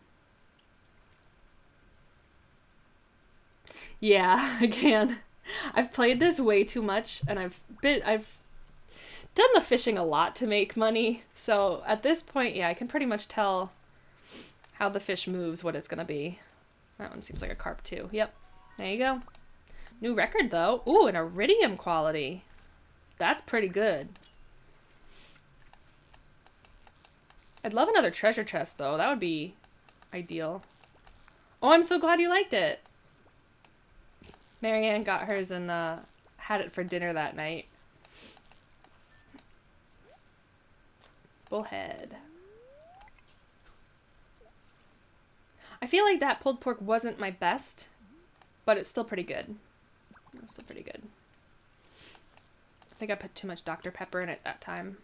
Yeah, I can. I've played this way too much, and I've done the fishing a lot to make money. So at this point, yeah, I can pretty much tell how the fish moves, what it's gonna be. That one seems like a carp too. Yep. There you go. New record though. Ooh, an iridium quality. That's pretty good. I'd love another treasure chest though. That would be ideal. Oh, I'm so glad you liked it. Marianne got hers and had it for dinner that night. Bullhead. I feel like that pulled pork wasn't my best, but it's still pretty good. It's still pretty good. I think I put too much Dr. Pepper in it that time.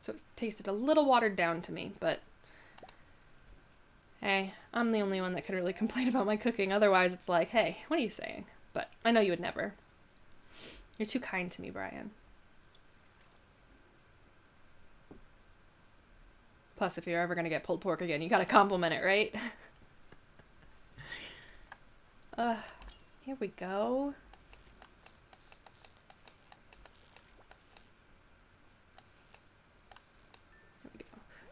So it tasted a little watered down to me, but hey, I'm the only one that could really complain about my cooking. Otherwise, it's like, hey, what are you saying? But I know you would never. You're too kind to me, Brian. Plus, if you're ever gonna get pulled pork again, you gotta compliment it, right? Here we go. There we go.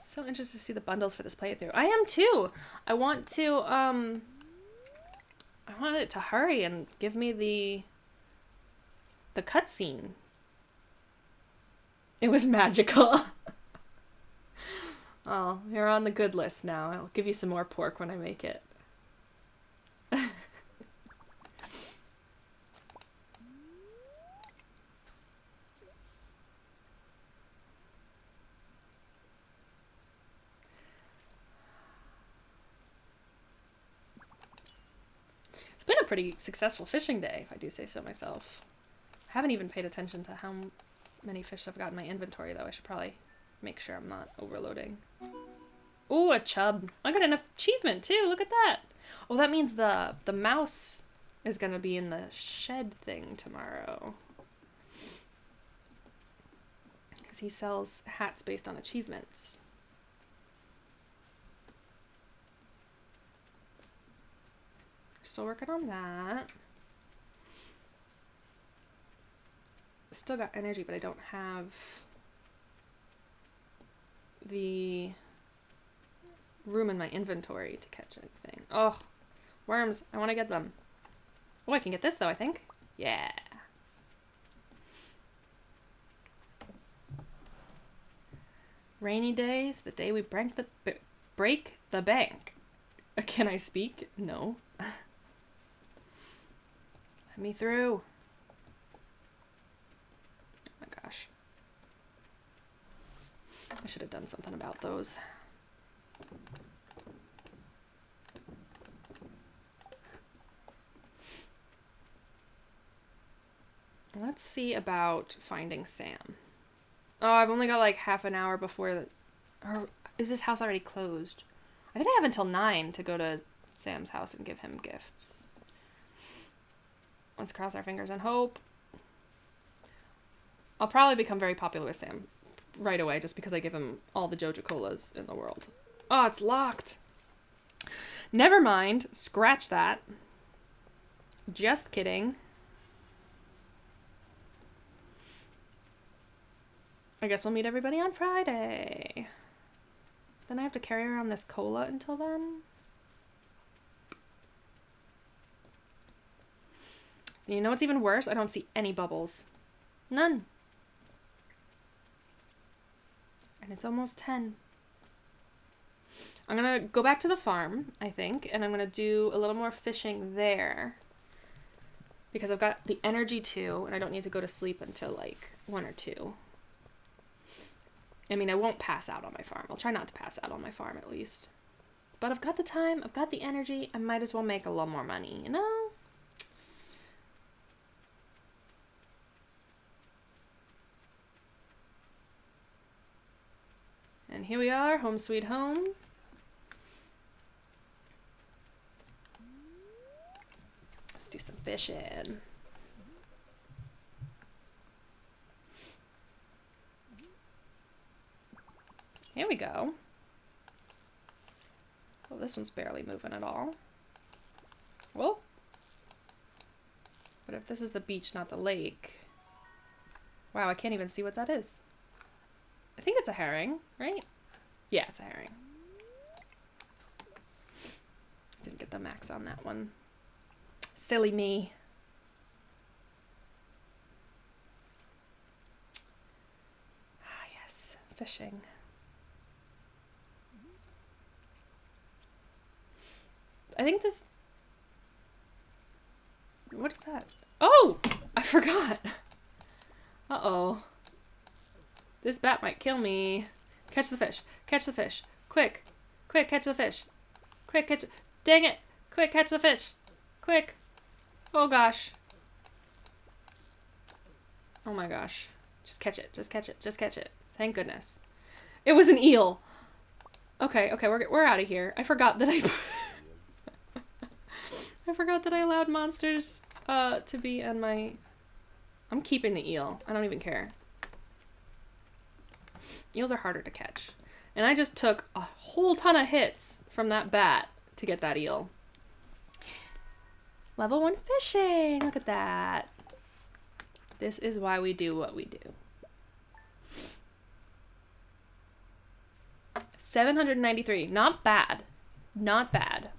So interested to see the bundles for this playthrough. I am too! I want to, I want it to hurry and give me the cutscene. It was magical. Oh, you're on the good list now. I'll give you some more pork when I make it. It's been a pretty successful fishing day, if I do say so myself. I haven't even paid attention to how many fish I've got in my inventory, though. I should probably make sure I'm not overloading. Ooh, a chub. I got an achievement, too. Look at that. Oh, that means the mouse is going to be in the shed thing tomorrow. Because he sells hats based on achievements. Still working on that. Still got energy, but I don't have the room in my inventory to catch anything. Oh, worms. I want to get them. Oh, I can get this, though, I think. Yeah. Rainy days, the day we break the bank. Can I speak? No. Let me through. Oh my gosh. I should have done something about those. Let's see about finding Sam. Oh, I've only got like half an hour before the... Or is this house already closed? I think I have until 9 to go to Sam's house and give him gifts. Let's cross our fingers and hope. I'll probably become very popular with Sam right away just because I give him all the Joja Colas in the world. Oh, it's locked. Never mind. Scratch that. Just kidding. I guess we'll meet everybody on Friday. Then I have to carry around this cola until then. You know what's even worse? I don't see any bubbles. None. And it's almost 10. I'm gonna go back to the farm, I think, and I'm gonna do a little more fishing there. Because I've got the energy too, and I don't need to go to sleep until like 1 or 2. I mean, I won't pass out on my farm. I'll try not to pass out on my farm at least. But I've got the time, I've got the energy, I might as well make a little more money, you know? And here we are, home sweet home. Let's do some fishing. Here we go. Well, this one's barely moving at all. Whoa. But if this is the beach, not the lake... Wow, I can't even see what that is. I think it's a herring, right? Yeah, it's a herring. Didn't get the max on that one. Silly me. Ah, yes. Fishing. I think this... What is that? Oh! I forgot! Uh-oh. This bat might kill me. Catch the fish. Catch the fish. Quick. Quick, catch the fish. Quick, catch... Dang it! Quick, catch the fish. Quick. Oh, gosh. Oh, my gosh. Just catch it. Just catch it. Just catch it. Thank goodness. It was an eel. Okay, okay, we're out of here. I forgot that I forgot that I allowed monsters to be on my... I'm keeping the eel. I don't even care. Eels are harder to catch. And I just took a whole ton of hits from that bat to get that eel. Level 1 fishing! Look at that. This is why we do what we do. 793. Not bad. Not bad.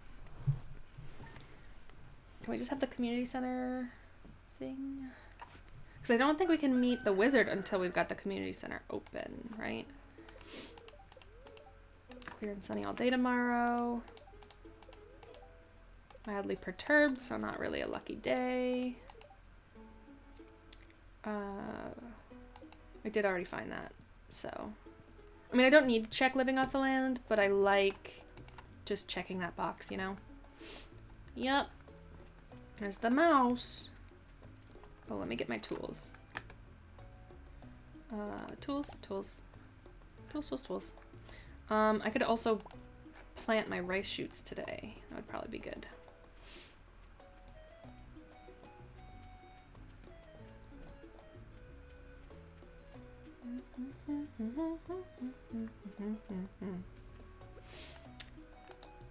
Can we just have the community center thing? Because I don't think we can meet the wizard until we've got the community center open, right? Clear and sunny all day tomorrow. Mildly perturbed, so not really a lucky day. I did already find that, so. I mean, I don't need to check living off the land, but I like just checking that box, you know? Yep. There's the mouse. Oh, let me get my tools. Tools. I could also plant my rice shoots today. That would probably be good.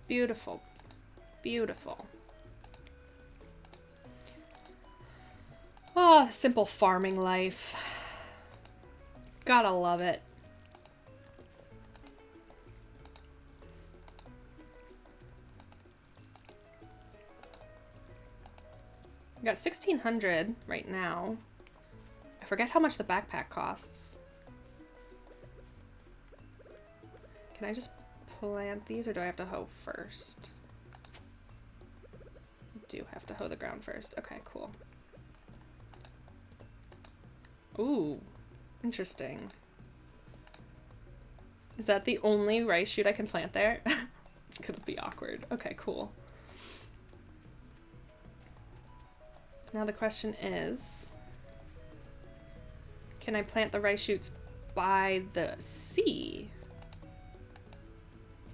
Beautiful. Beautiful. Oh, simple farming life. Gotta love it. We got 1,600 right now. I forget how much the backpack costs. Can I just plant these, or do I have to hoe first? I do have to hoe the ground first. Okay, cool. Ooh, interesting. Is that the only rice shoot I can plant there? It's gonna be awkward. Okay, cool. Now the question is, can I plant the rice shoots by the sea?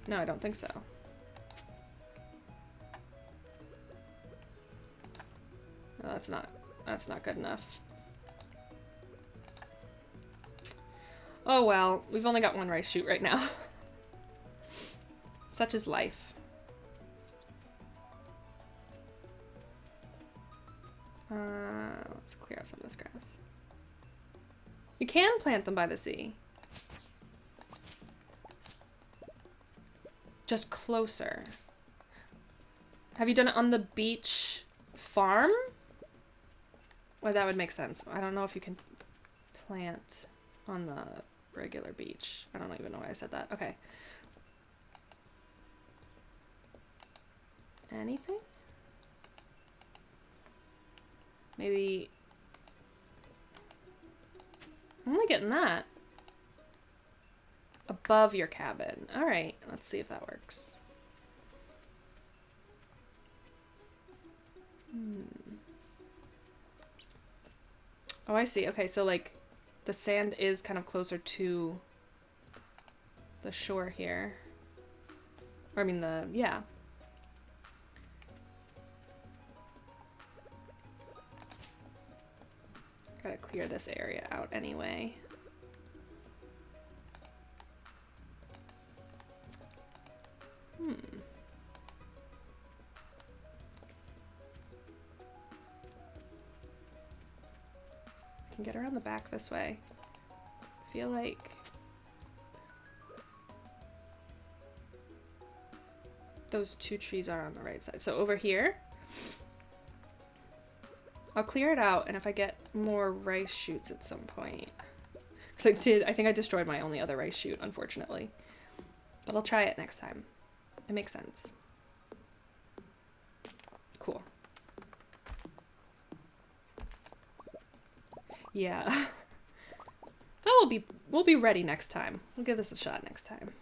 No, I don't think so. No, that's not good enough. Oh well, we've only got one rice shoot right now. Such is life. Let's clear out some of this grass. You can plant them by the sea. Just closer. Have you done it on the beach farm? Well, that would make sense. I don't know if you can plant on the regular beach. I don't even know why I said that. Okay. Anything? Maybe. I'm only getting that. Above your cabin. Alright, let's see if that works. Oh, I see. Okay, so like the sand is kind of closer to the shore here. Or I mean yeah. Gotta clear this area out anyway. I can get around the back this way. I feel like those two trees are on the right side. So over here, I'll clear it out, and if I get more rice shoots at some point, because I think I destroyed my only other rice shoot, unfortunately. But I'll try it next time. It makes sense. Cool. Yeah. We'll be ready next time. We'll give this a shot next time.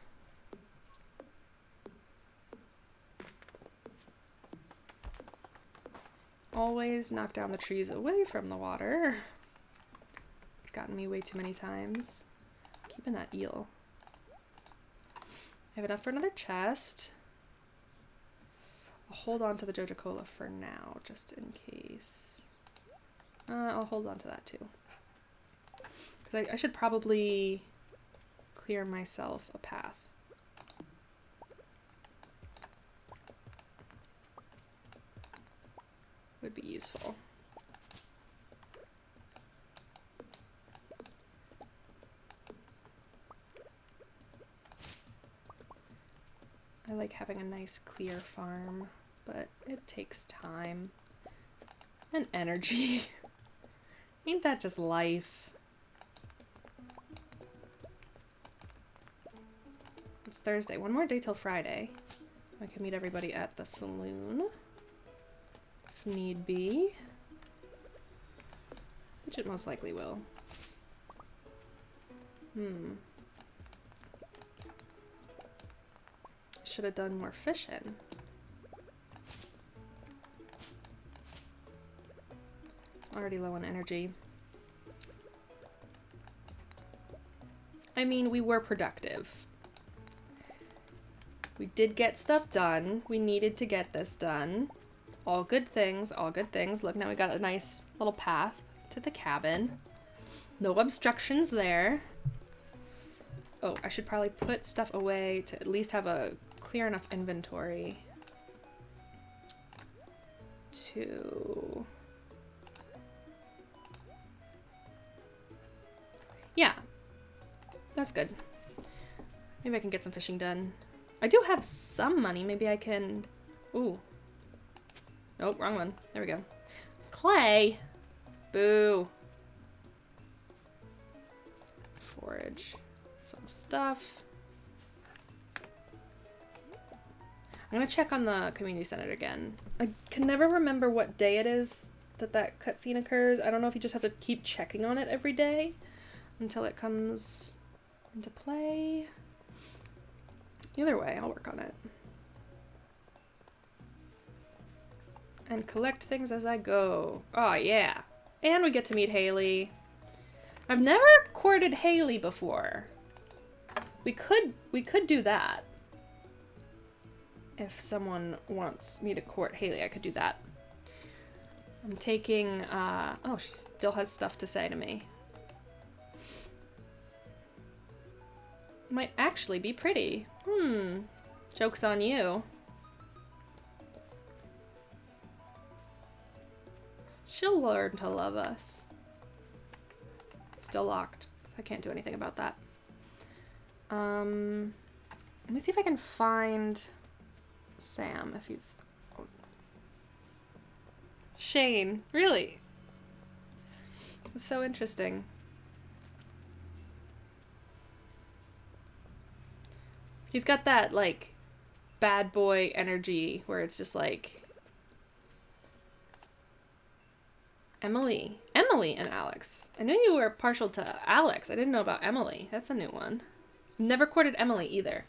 Always knock down the trees away from the water. It's gotten me way too many times. Keeping that eel. I have enough for another chest. I'll hold on to the Joja Cola for now, just in case. I'll hold on to that too. Because I should probably clear myself a path. Would be useful. I like having a nice clear farm, but it takes time and energy. Ain't that just life? It's Thursday. One more day till Friday. I can meet everybody at the saloon if need be, which it most likely will. Should have done more fishing. Already low on energy. I mean, we were productive. We did get stuff done. We needed to get this done. All good things, all good things. Look, now we got a nice little path to the cabin. No obstructions there. Oh, I should probably put stuff away to at least have a clear enough inventory to... Yeah, that's good. Maybe I can get some fishing done. I do have some money. Maybe I can... Ooh. Nope, wrong one. There we go. Clay! Boo. Forage some stuff. I'm gonna check on the community center again. I can never remember what day it is that that cutscene occurs. I don't know if you just have to keep checking on it every day until it comes into play. Either way, I'll work on it. And collect things as I go. Oh yeah. And we get to meet Haley. I've never courted Haley before. We could do that. If someone wants me to court Haley, I could do that. I'm taking, oh, she still has stuff to say to me. Might actually be pretty. Joke's on you. She'll learn to love us. Still locked. I can't do anything about that. Let me see if I can find Sam, if he's... Oh. Shane, really? It's so interesting. He's got that, like, bad boy energy where it's just like... Emily and Alex. I knew you were partial to Alex. I didn't know about Emily. That's a new one. Never courted Emily either.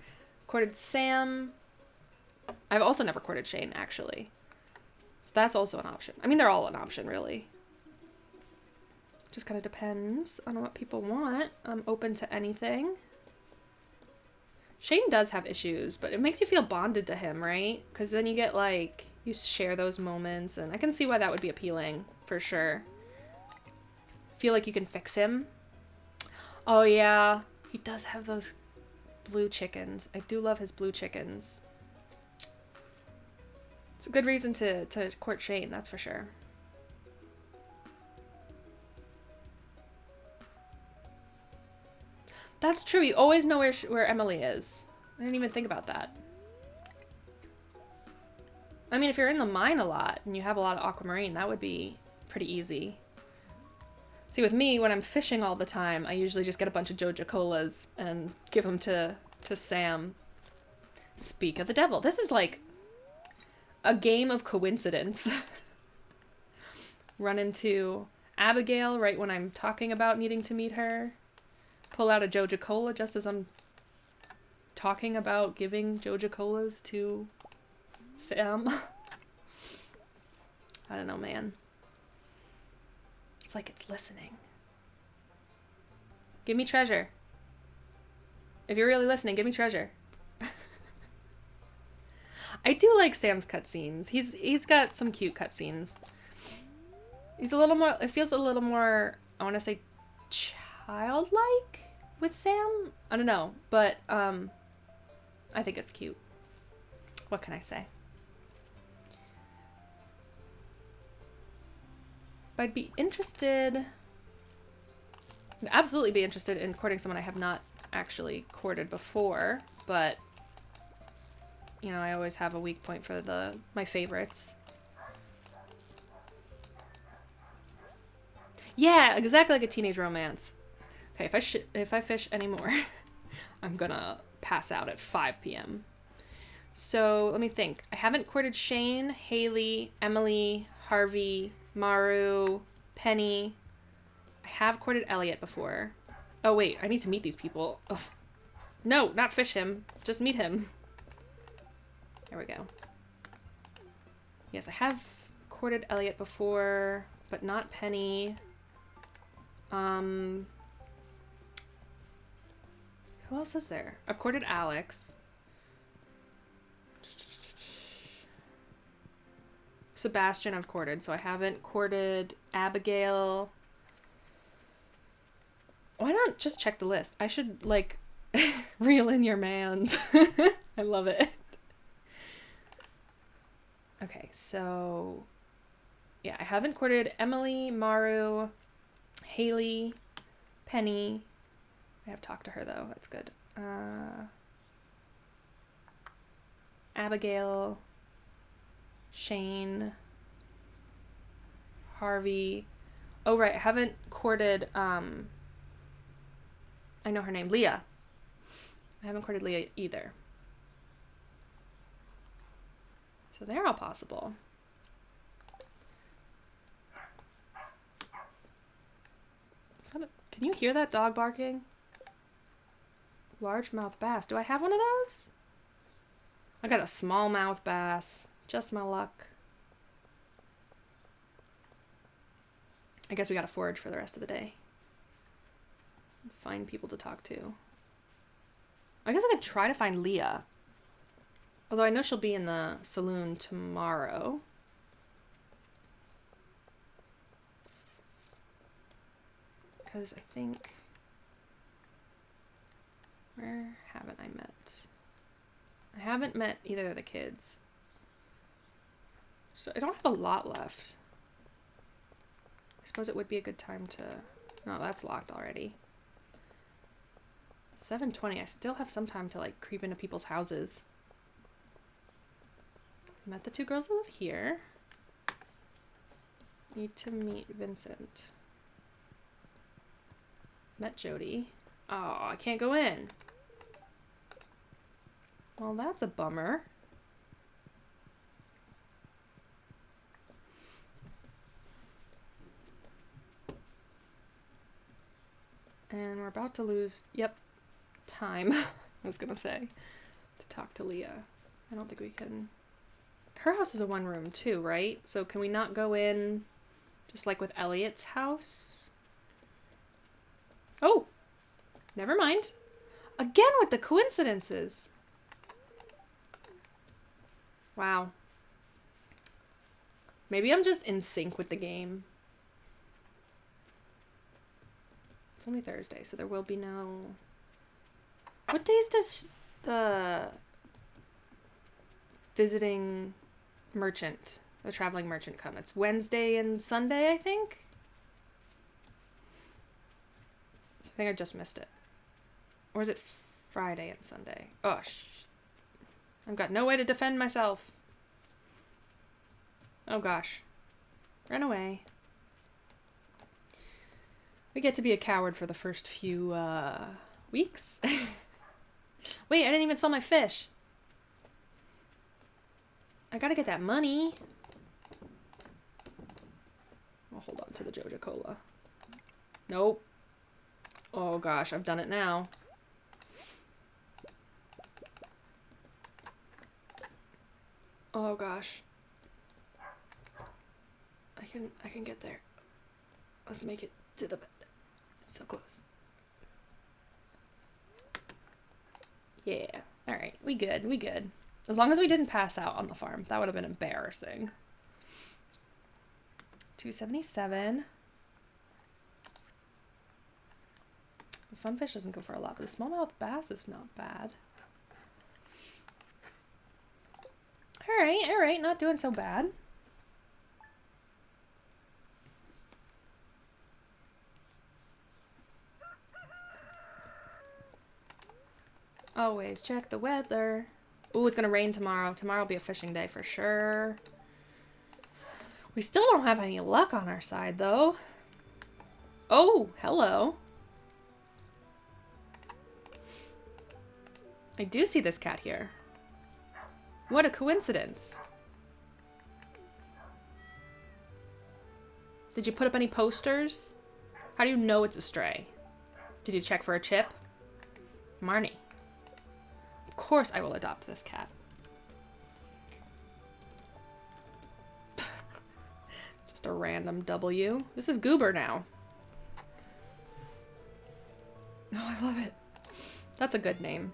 Courted Sam. I've also never courted Shane, actually. So that's also an option. I mean, they're all an option, really. Just kind of depends on what people want. I'm open to anything. Shane does have issues, but it makes you feel bonded to him, right? Because then you get, like, you share those moments, and I can see why that would be appealing, for sure. Feel like you can fix him. Oh, yeah. He does have those blue chickens. I do love his blue chickens. It's a good reason to court Shane, that's for sure. That's true. You always know where Emily is. I didn't even think about that. I mean, if you're in the mine a lot and you have a lot of aquamarine, that would be pretty easy. See, with me, when I'm fishing all the time, I usually just get a bunch of Joja Colas and give them to Sam. Speak of the devil. This is like a game of coincidence. Run into Abigail right when I'm talking about needing to meet her. Pull out a Joja Cola just as I'm talking about giving Joja Colas to Sam. I don't know, man. It's like it's listening. Give me treasure. If you're really listening, give me treasure. I do like Sam's cutscenes. He's got some cute cutscenes. He's a little more, it feels a little more, I want to say childlike, with Sam. I don't know, but I think it's cute. What can I say? But I'd be interested, I'd absolutely be interested in courting someone I have not actually courted before, but you know, I always have a weak point for my favorites. Yeah, exactly like a teenage romance. Okay, if I fish anymore, I'm gonna pass out at 5 p.m. So let me think. I haven't courted Shane, Haley, Emily, Harvey, Maru, Penny. I have courted Elliot before. Oh wait, I need to meet these people. Ugh. No, not fish him. Just meet him. There we go. Yes, I have courted Elliot before, but not Penny. Who else is there? I've courted Alex. Sebastian I've courted, so I haven't courted Abigail. Why not just check the list? I should, like, reel in your mans. I love it. Okay, so yeah, I haven't courted Emily, Maru, Haley, Penny. I have talked to her though, that's good. Abigail, Shane, Harvey. Oh right, I haven't courted, I know her name, Leah. I haven't courted Leah either. So they're all possible. Can you hear that dog barking? Largemouth bass. Do I have one of those? I got a smallmouth bass. Just my luck. I guess we gotta forage for the rest of the day. Find people to talk to. I guess I could try to find Leah. Although I know she'll be in the saloon tomorrow. Because I think... Where haven't I met? I haven't met either of the kids. So I don't have a lot left. I suppose it would be a good time to... No, that's locked already. 7:20. I still have some time to, like, creep into people's houses. Met the two girls that live here. Need to meet Vincent. Met Jody. Oh, I can't go in. Well, that's a bummer. And we're about to lose, yep, time, I was gonna say, to talk to Leah. I don't think we can... Her house is a one room too, right? So can we not go in just like with Elliot's house? Oh, never mind. Again with the coincidences. Wow. Maybe I'm just in sync with the game. It's only Thursday, so there will be no... What days does the visiting merchant, the traveling merchant come? It's Wednesday and Sunday, I think? So I think I just missed it. Or is it Friday and Sunday? Oh, I've got no way to defend myself. Oh gosh. Run away. We get to be a coward for the first few weeks. Wait, I didn't even sell my fish. I gotta get that money. I'll hold on to the Joja Cola. Nope. Oh gosh, I've done it now. Oh gosh. I can get there. Let's make it to the bed. It's so close. Yeah. Alright, we good, we good. As long as we didn't pass out on the farm. That would have been embarrassing. 277. The sunfish doesn't go for a lot, but the smallmouth bass is not bad. Alright, not doing so bad. Always check the weather. Ooh, it's gonna rain tomorrow. Tomorrow will be a fishing day for sure. We still don't have any luck on our side, though. Oh, hello. I do see this cat here. What a coincidence. Did you put up any posters? How do you know it's a stray? Did you check for a chip? Marnie. Of course I will adopt this cat. Just a random W. This is Goober now. Oh, I love it. That's a good name.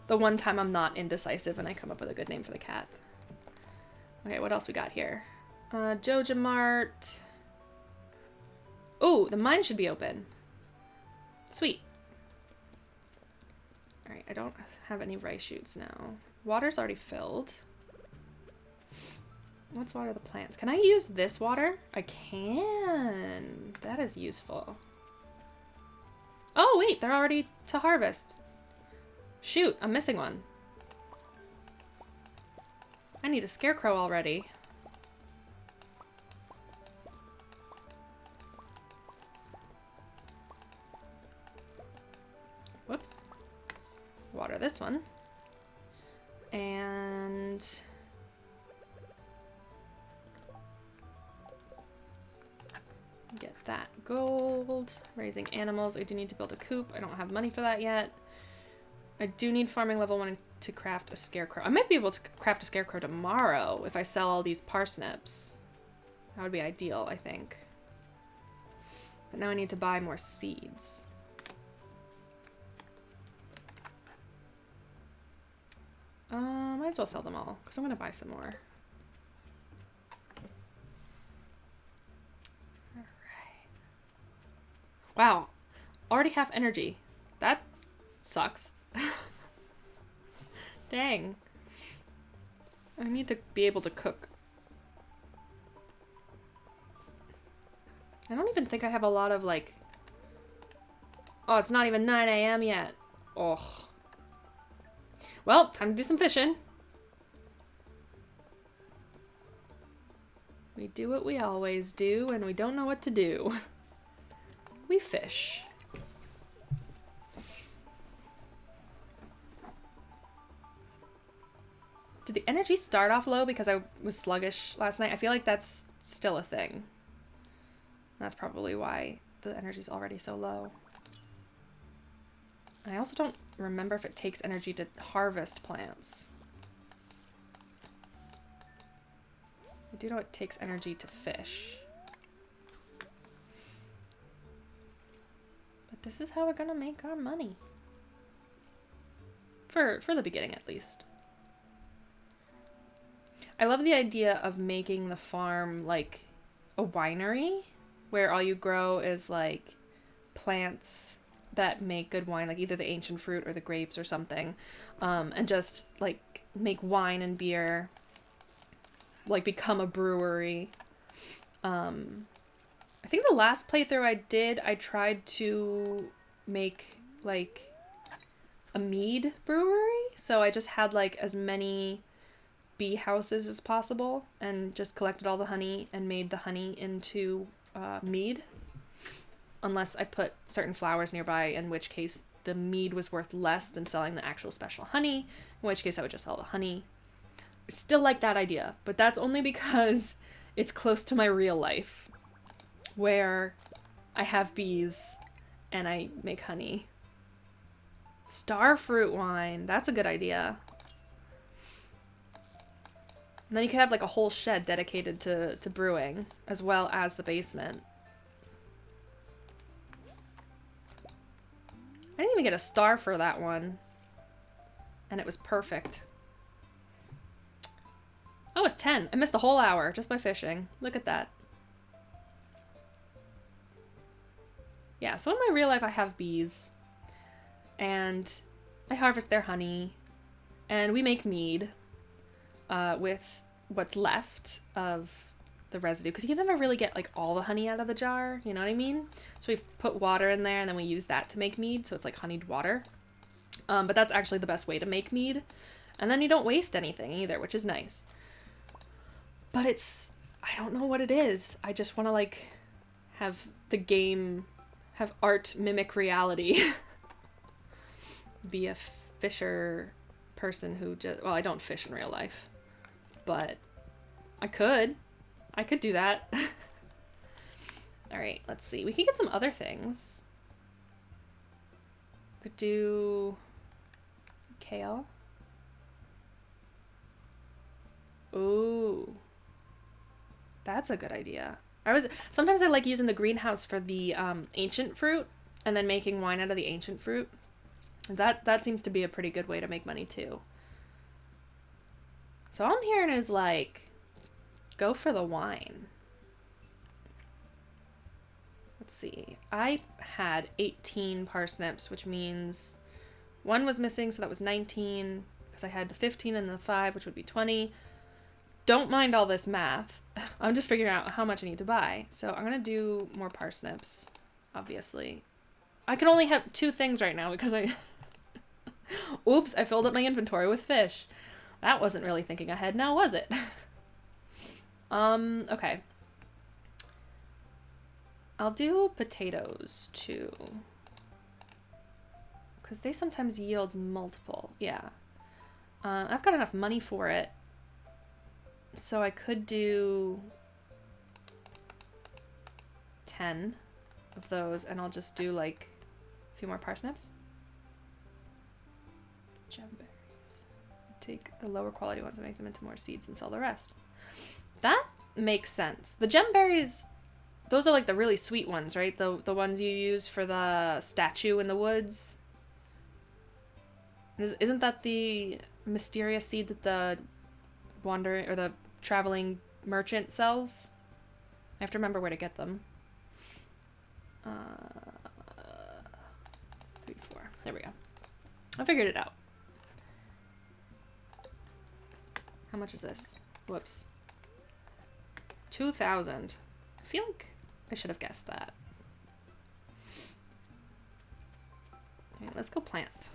The one time I'm not indecisive and I come up with a good name for the cat. Okay, what else we got here? Joja Mart. Oh, the mine should be open. Sweet. Alright, I don't have any rice shoots now. Water's already filled. Let's water the plants. Can I use this water? I can. That is useful. Oh, wait, they're already to harvest. Shoot, I'm missing one. I need a scarecrow already. Whoops. Water this one. And get that gold. Raising animals. I do need to build a coop. I don't have money for that yet. I do need farming level 1 to craft a scarecrow. I might be able to craft a scarecrow tomorrow if I sell all these parsnips. That would be ideal, I think. But now I need to buy more seeds. Might as well sell them all, because I'm going to buy some more. Alright. Wow. Already half energy. That sucks. Dang. I need to be able to cook. I don't even think I have a lot of, like... Oh, it's not even 9 a.m. yet. Oh. Well, time to do some fishing. We do what we always do, and we don't know what to do. We fish. Did the energy start off low because I was sluggish last night? I feel like that's still a thing. That's probably why the energy's already so low. I also don't remember if it takes energy to harvest plants. I do know it takes energy to fish. But this is how we're gonna make our money. For the beginning, at least. I love the idea of making the farm like a winery where all you grow is like plants that make good wine, like either the ancient fruit or the grapes or something, and just like make wine and beer, like become a brewery. I think the last playthrough I did, I tried to make like a mead brewery, so I just had like as many bee houses as possible and just collected all the honey and made the honey into mead, unless I put certain flowers nearby, in which case the mead was worth less than selling the actual special honey, in which case I would just sell the honey. Still like that idea, but that's only because it's close to my real life where I have bees and I make honey. Starfruit wine, that's a good idea. And then you could have like a whole shed dedicated to brewing, as well as the basement. I didn't even get a star for that one. And it was perfect. Oh, it's 10. I missed a whole hour just by fishing. Look at that. Yeah, so in my real life I have bees. And I harvest their honey. And we make mead with what's left of the residue, because you can never really get like all the honey out of the jar, you know what I mean? So we put water in there and then we use that to make mead, so it's like honeyed water. But that's actually the best way to make mead. And then you don't waste anything either, which is nice. But I don't know what it is. I just want to like have the game, have art mimic reality. Be a fisher person who just, well, I don't fish in real life, but I could do that. All right, let's see. We could get some other things. Could do kale. Ooh, that's a good idea. Sometimes I like using the greenhouse for the ancient fruit and then making wine out of the ancient fruit. That seems to be a pretty good way to make money too. So all I'm hearing is like, go for the wine. Let's see. I had 18 parsnips, which means one was missing, so that was 19, because I had the 15 and the 5, which would be 20. Don't mind all this math. I'm just figuring out how much I need to buy. So I'm going to do more parsnips, obviously. I can only have 2 things right now because Oops, I filled up my inventory with fish. That wasn't really thinking ahead now, was it? Okay. I'll do potatoes too, because they sometimes yield multiple. Yeah. I've got enough money for it, so I could do 10 of those, and I'll just do like a few more parsnips. Gemberries. Take the lower quality ones and make them into more seeds and sell the rest. That makes sense. The gemberries, those are like the really sweet ones, right? The ones you use for the statue in the woods. Isn't that the mysterious seed that the wandering or the traveling merchant sells? I have to remember where to get them. 3, 4. There we go. I figured it out. How much is this? Whoops. 2,000. I feel like I should have guessed that. Okay, let's go plant.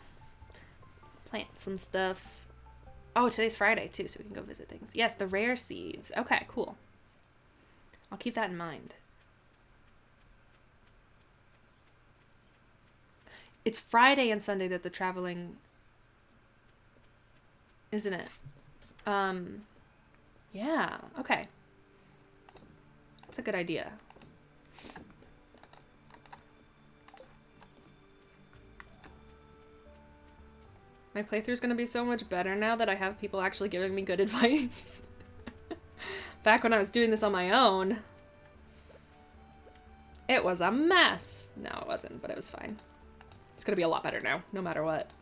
Plant some stuff. Oh, today's Friday too, so we can go visit things. Yes, the rare seeds. Okay, cool. I'll keep that in mind. It's Friday and Sunday that the traveling, isn't it? Yeah, okay. That's a good idea. My playthrough's gonna be so much better now that I have people actually giving me good advice. Back when I was doing this on my own, it was a mess. No, it wasn't, but it was fine. It's gonna be a lot better now, no matter what.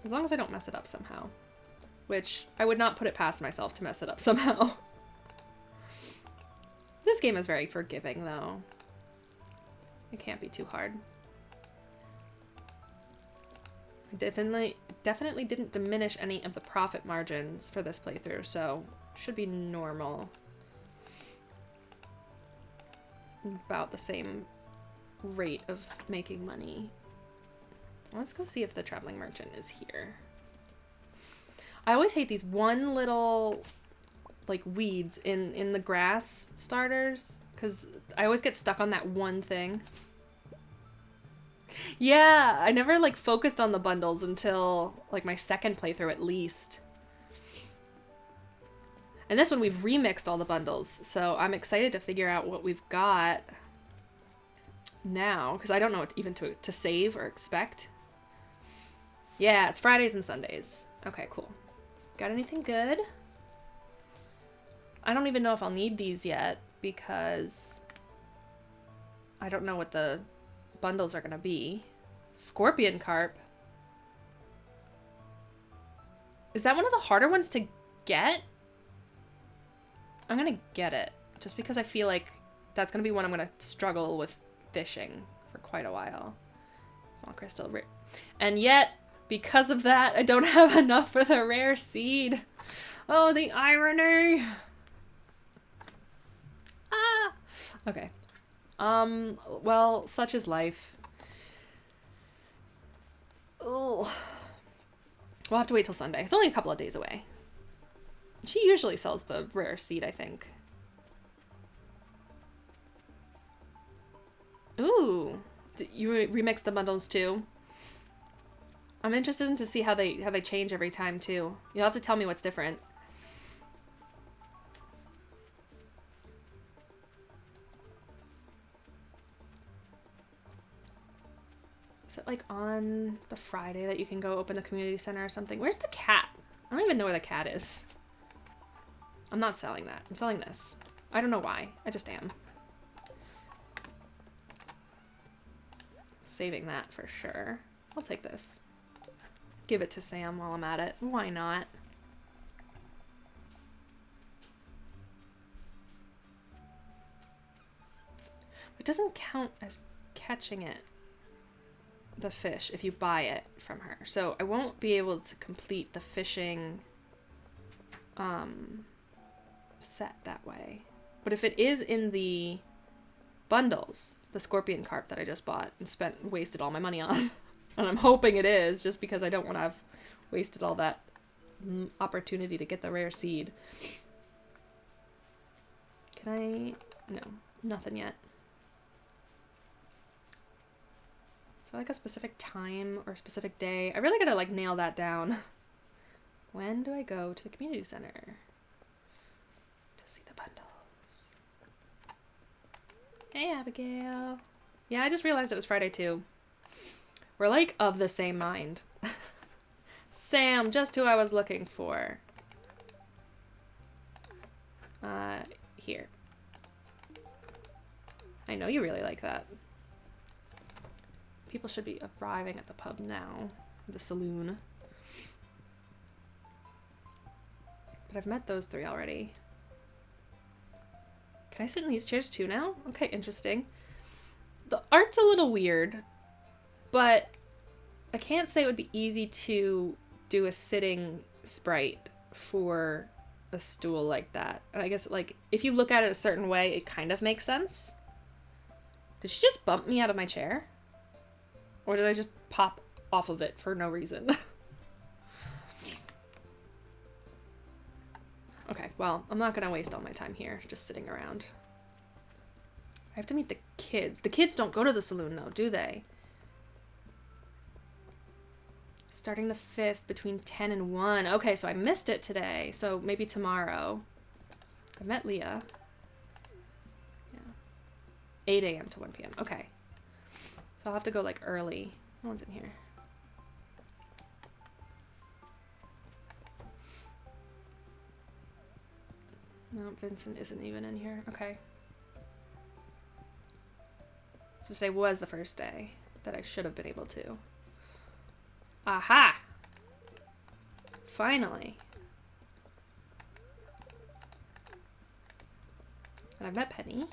As long as I don't mess it up somehow. Which, I would not put it past myself to mess it up somehow. This game is very forgiving, though. It can't be too hard. I definitely didn't diminish any of the profit margins for this playthrough, so should be normal. About the same rate of making money. Let's go see if the traveling merchant is here. I always hate these one little like weeds in the grass starters, because I always get stuck on that one thing. Yeah, I never like focused on the bundles until like my second playthrough at least. And this one we've remixed all the bundles, so I'm excited to figure out what we've got now, because I don't know what even to save or expect. Yeah, it's Fridays and Sundays. Okay, cool. Got anything good? I don't even know if I'll need these yet, because I don't know what the bundles are gonna be. Scorpion carp. Is that one of the harder ones to get? I'm gonna get it, just because I feel like that's going to be one I'm going to struggle with fishing for quite a while. Small crystal. And yet, because of that, I don't have enough for the rare seed. Oh, the irony. Ah. Okay. Well, such is life. Ugh. We'll have to wait till Sunday. It's only a couple of days away. She usually sells the rare seed, I think. Ooh. You remix the bundles too? I'm interested to see how they change every time too. You'll have to tell me what's different. Is it like on the Friday that you can go open the community center or something? Where's the cat? I don't even know where the cat is. I'm not selling that. I'm selling this. I don't know why. I just am. Saving that for sure. I'll take this. Give it to Sam while I'm at it. Why not? It doesn't count as catching it, the fish, if you buy it from her. So I won't be able to complete the fishing set that way. But if it is in the bundles, the scorpion carp that I just bought and wasted all my money on, and I'm hoping it is, just because I don't want to have wasted all that opportunity to get the rare seed. Can I? No, nothing yet. So like a specific time or a specific day. I really gotta like nail that down. When do I go to the community center to see the bundles? Hey, Abigail. Yeah, I just realized it was Friday too. We're like of the same mind. Sam, just who I was looking for. Here. I know you really like that. People should be arriving at the pub now. The saloon. But I've met those three already. Can I sit in these chairs too now? Okay, interesting. The art's a little weird, but I can't say it would be easy to do a sitting sprite for a stool like that. And I guess, like, if you look at it a certain way, it kind of makes sense. Did she just bump me out of my chair? Or did I just pop off of it for no reason? Okay, well, I'm not gonna waste all my time here just sitting around. I have to meet the kids. The kids don't go to the saloon, though, do they? Starting the 5th between 10 and 1. Okay, so I missed it today. So maybe tomorrow. I met Leah. Yeah. 8 a.m. to 1 p.m. Okay. So I'll have to go, like, early. No one's in here. No, Vincent isn't even in here. Okay. So today was the first day that I should have been able to. Aha! Finally. And I've met Penny.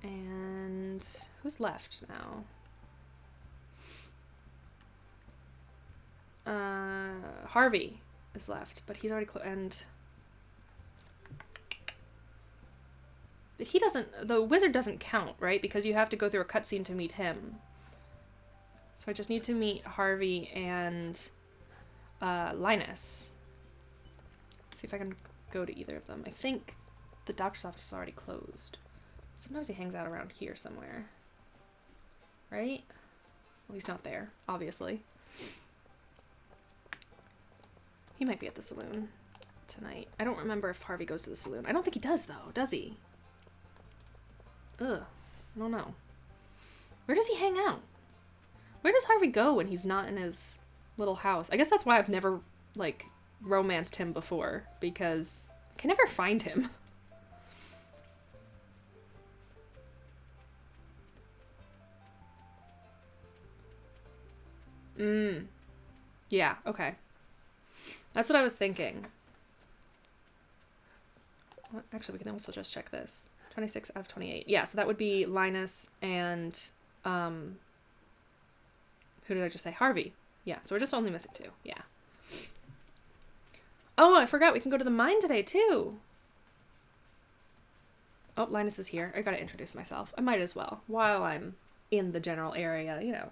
And who's left now? Harvey is left, but he's already and but he doesn't. The wizard doesn't count, right? Because you have to go through a cutscene to meet him. So I just need to meet Harvey and Linus. See if I can go to either of them. I think the doctor's office is already closed. Sometimes he hangs out around here somewhere. Right? Well, he's not there, obviously. He might be at the saloon tonight. I don't remember if Harvey goes to the saloon. I don't think he does, though. Does he? Ugh. I don't know. Where does he hang out? Where does Harvey go when he's not in his little house? I guess that's why I've never, like, romanced him before. Because I can never find him. Yeah, okay. That's what I was thinking. Well, actually, we can also just check this. 26 out of 28. Yeah, so that would be Linus and, who did I just say? Harvey. Yeah, so we're just only missing 2. Yeah. Oh, I forgot we can go to the mine today, too. Oh, Linus is here. I gotta introduce myself. I might as well, while I'm in the general area, you know.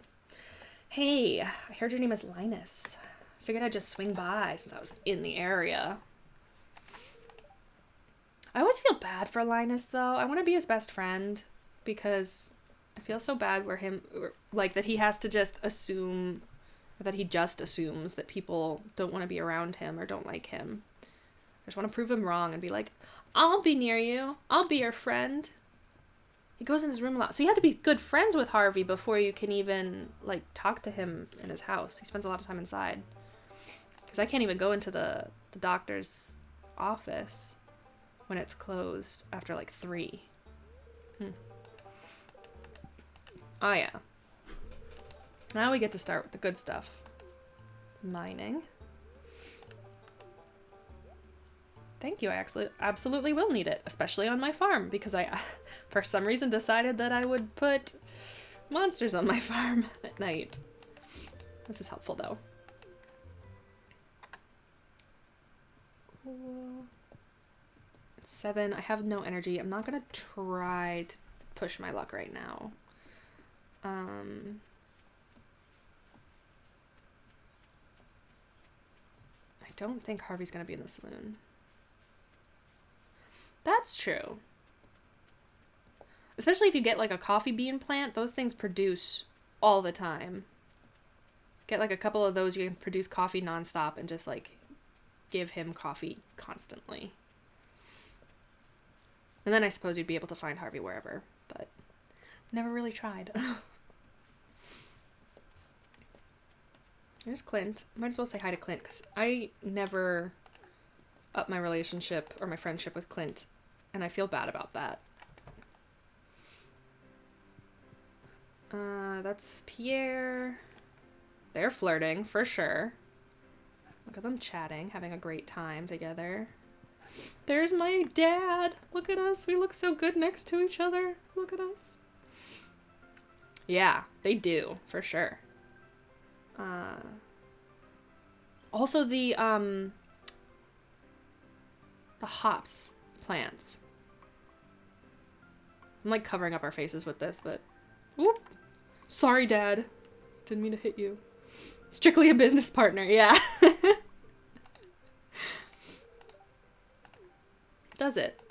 Hey, I heard your name is Linus. Figured I'd just swing by since I was in the area. I always feel bad for Linus, though. I want to be his best friend because I feel so bad for him, like, that he has to just assume, or that he just assumes that people don't want to be around him or don't like him. I just want to prove him wrong and be like, I'll be near you. I'll be your friend. He goes in his room a lot. So you have to be good friends with Harvey before you can even, like, talk to him in his house. He spends a lot of time inside. Because I can't even go into the doctor's office when it's closed after, like, 3. Oh, yeah. Now we get to start with the good stuff. Mining. Thank you, I actually absolutely will need it, especially on my farm, because I, for some reason, decided that I would put monsters on my farm at night. This is helpful, though. Cool. 7, I have no energy. I'm not gonna try to push my luck right now. I don't think Harvey's gonna be in the saloon. That's true. Especially if you get like a coffee bean plant, those things produce all the time. Get like a couple of those, you can produce coffee nonstop and just like give him coffee constantly. And then I suppose you'd be able to find Harvey wherever, but never really tried. There's Clint. Might as well say hi to Clint because I never up my relationship or my friendship with Clint, and I feel bad about that. That's Pierre. They're flirting, for sure. Look at them chatting, having a great time together. There's my dad. Look at us. We look so good next to each other. Look at us. Yeah, they do, for sure. Also the hops plants. I'm like covering up our faces with this, but whoop. Sorry, Dad. Didn't mean to hit you. Strictly a business partner, yeah. Does it?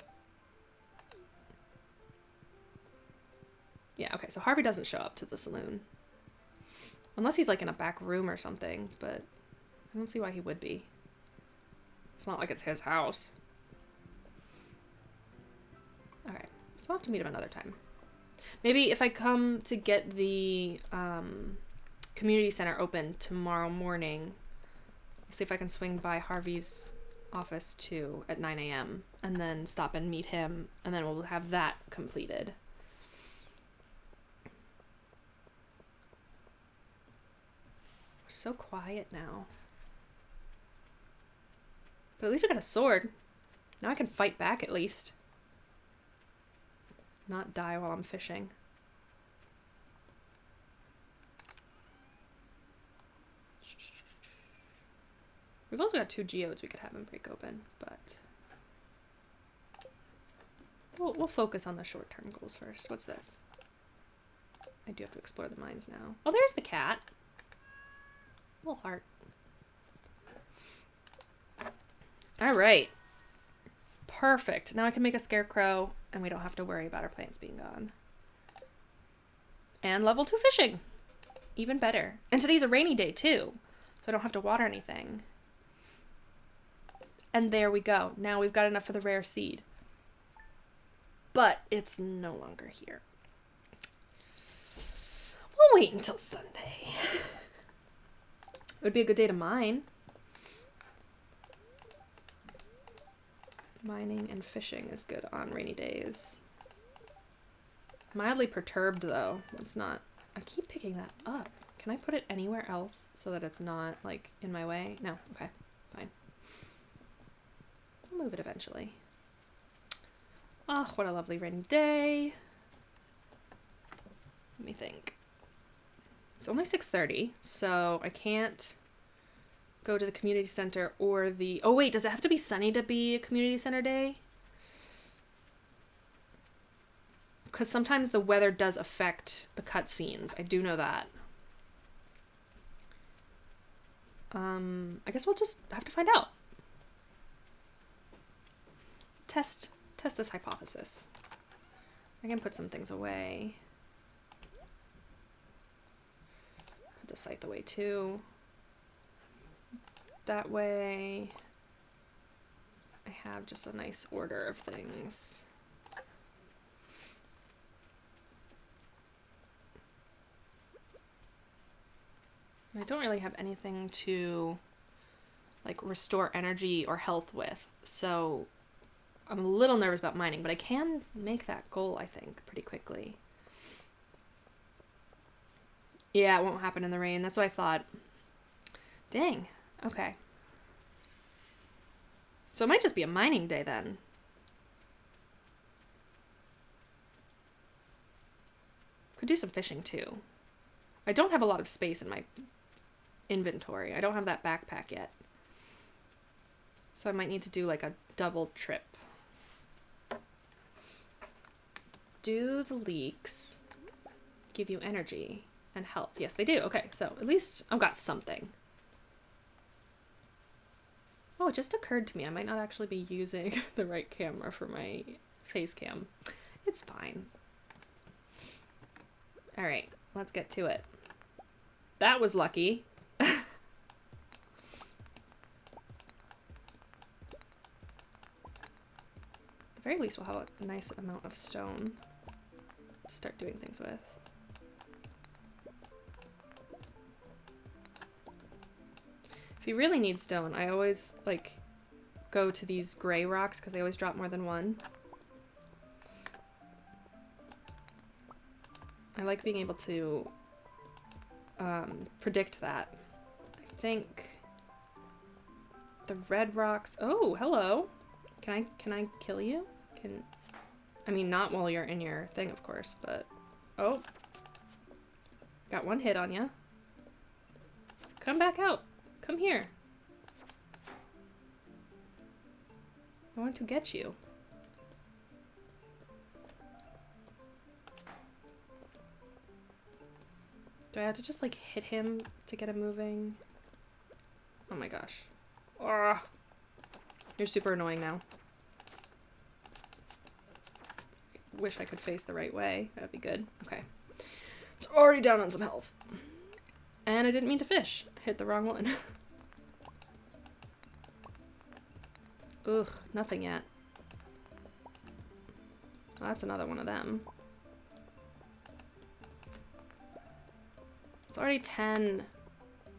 Yeah, okay, so Harvey doesn't show up to the saloon. Unless he's like in a back room or something, but I don't see why he would be. It's not like it's his house. Okay, so I'll have to meet him another time. Maybe if I come to get the community center open tomorrow morning, I'll see if I can swing by Harvey's office too at 9 a.m. and then stop and meet him, and then we'll have that completed. We're so quiet now. But at least we got a sword. Now I can fight back at least. Not die while I'm fishing. We've also got 2 geodes we could have him break open, but we'll focus on the short-term goals first. What's this? I do have to explore the mines now. Oh, there's the cat. Little heart. All right. Perfect. Now I can make a scarecrow and we don't have to worry about our plants being gone. And level 2 fishing. Even better. And today's a rainy day too, so I don't have to water anything. And there we go. Now we've got enough for the rare seed. But it's no longer here. We'll wait until Sunday. It would be a good day to mine. Mining and fishing is good on rainy days. Mildly perturbed though. It's not. I keep picking that up. Can I put it anywhere else so that it's not like in my way? No. Okay. Fine. I'll move it eventually. Oh, what a lovely rainy day. Let me think. It's only 6:30, so I can't go to the community center or the... Oh, wait, does it have to be sunny to be a community center day? Because sometimes the weather does affect the cutscenes. I do know that. I guess we'll just have to find out. Test this hypothesis. I can put some things away. Put the scythe away too. That way I have just a nice order of things. I don't really have anything to like restore energy or health with, so I'm a little nervous about mining, but I can make that goal, I think, pretty quickly. Yeah, it won't happen in the rain. That's what I thought. Dang. Okay. So it might just be a mining day then. Could do some fishing too. I don't have a lot of space in my inventory. I don't have that backpack yet. So I might need to do like a double trip. Do the leeks give you energy and health? Yes, they do. Okay, so at least I've got something. Oh, it just occurred to me I might not actually be using the right camera for my face cam. It's fine. All right, let's get to it. That was lucky. At the very least, we'll have a nice amount of stone to start doing things with. If you really need stone, I always like go to these gray rocks because they always drop more than one. I like being able to predict that. I think the red rocks. Oh, hello. Can I kill you? I mean, not while you're in your thing, of course, but oh, got one hit on you. Come back out. Come here. I want to get you. Do I have to just like hit him to get him moving? Oh my gosh. Oh, you're super annoying now. Wish I could face the right way. That'd be good. Okay. It's already down on some health. And I didn't mean to fish. I hit the wrong one. Ugh, nothing yet. Well, that's another one of them. It's already 10.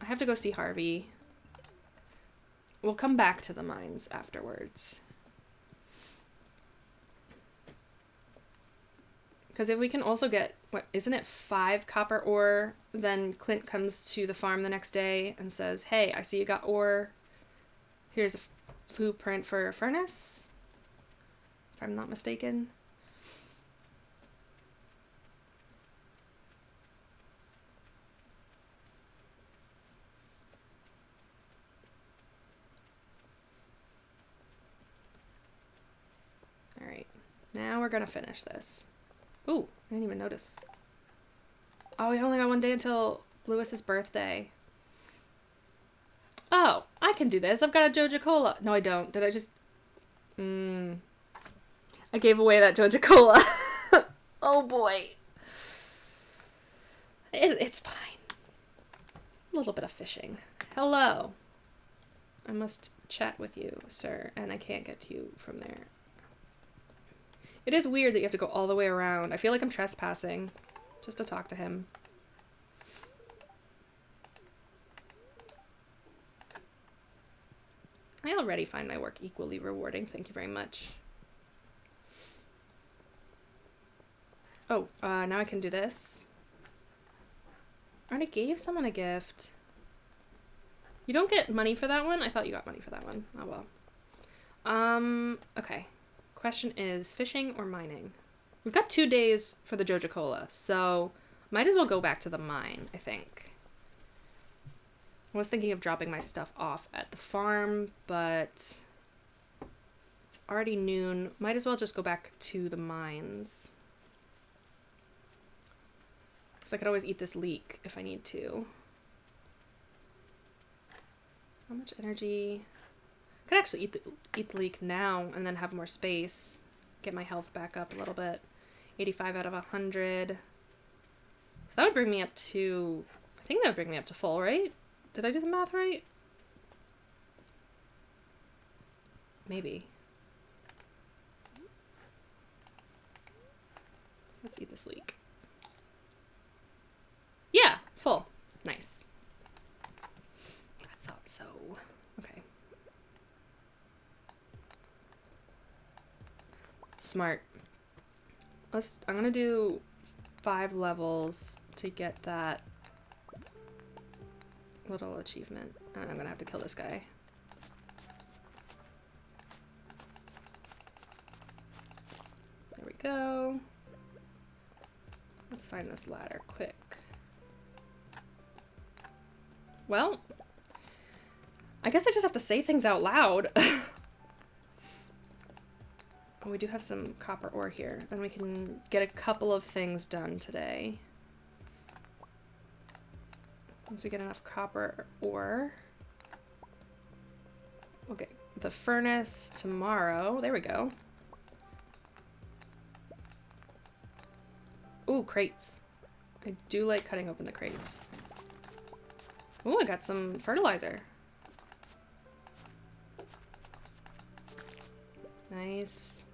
I have to go see Harvey. We'll come back to the mines afterwards. Because if we can also get, what, isn't it 5 copper ore? Then Clint comes to the farm the next day and says, hey, I see you got ore. Here's a blueprint for a furnace, if I'm not mistaken. All right, now we're gonna finish this. Ooh, I didn't even notice. Oh, we only got one day until Lewis's birthday. Oh, I can do this. I've got a Joja Cola. No, I don't. Did I just... I gave away that Joja Cola. Oh, boy. It's fine. A little bit of fishing. Hello. I must chat with you, sir, and I can't get to you from there. It is weird that you have to go all the way around. I feel like I'm trespassing just to talk to him. I already find my work equally rewarding. Thank you very much. Oh, now I can do this. I already gave someone a gift. You don't get money for that one? I thought you got money for that one. Oh well. Okay. Question is fishing or mining? We've got 2 days for the Joja Cola, so might as well go back to the mine, I think. I was thinking of dropping my stuff off at the farm, but it's already noon. Might as well just go back to the mines. Because I could always eat this leek if I need to. How much energy? I could actually eat the leek now and then have more space. Get my health back up a little bit. 85 out of 100. So that would bring me up to... I think that would bring me up to full, right? Did I do the math right? Maybe. Let's eat this leek. Yeah, full. Nice. I thought so. Okay. Smart. I'm gonna do 5 levels to get that little achievement. And I'm gonna have to kill this guy. There we go. Let's find this ladder quick. Well, I guess I just have to say things out loud. Oh, we do have some copper ore here, and we can get a couple of things done today. Once we get enough copper ore. Okay, the furnace tomorrow. There we go. Ooh, crates. I do like cutting open the crates. Ooh, I got some fertilizer. Nice.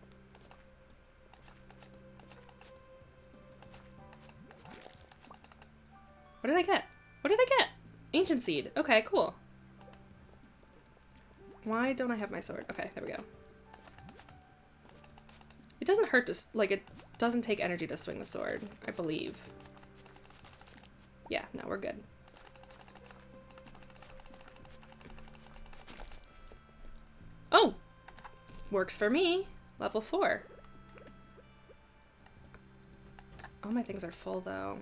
What did I get? What did I get? Ancient seed. Okay, cool. Why don't I have my sword? Okay, there we go. It doesn't hurt to, like, it doesn't take energy to swing the sword, I believe. Yeah, no, we're good. Oh! Works for me. Level 4. All my things are full, though.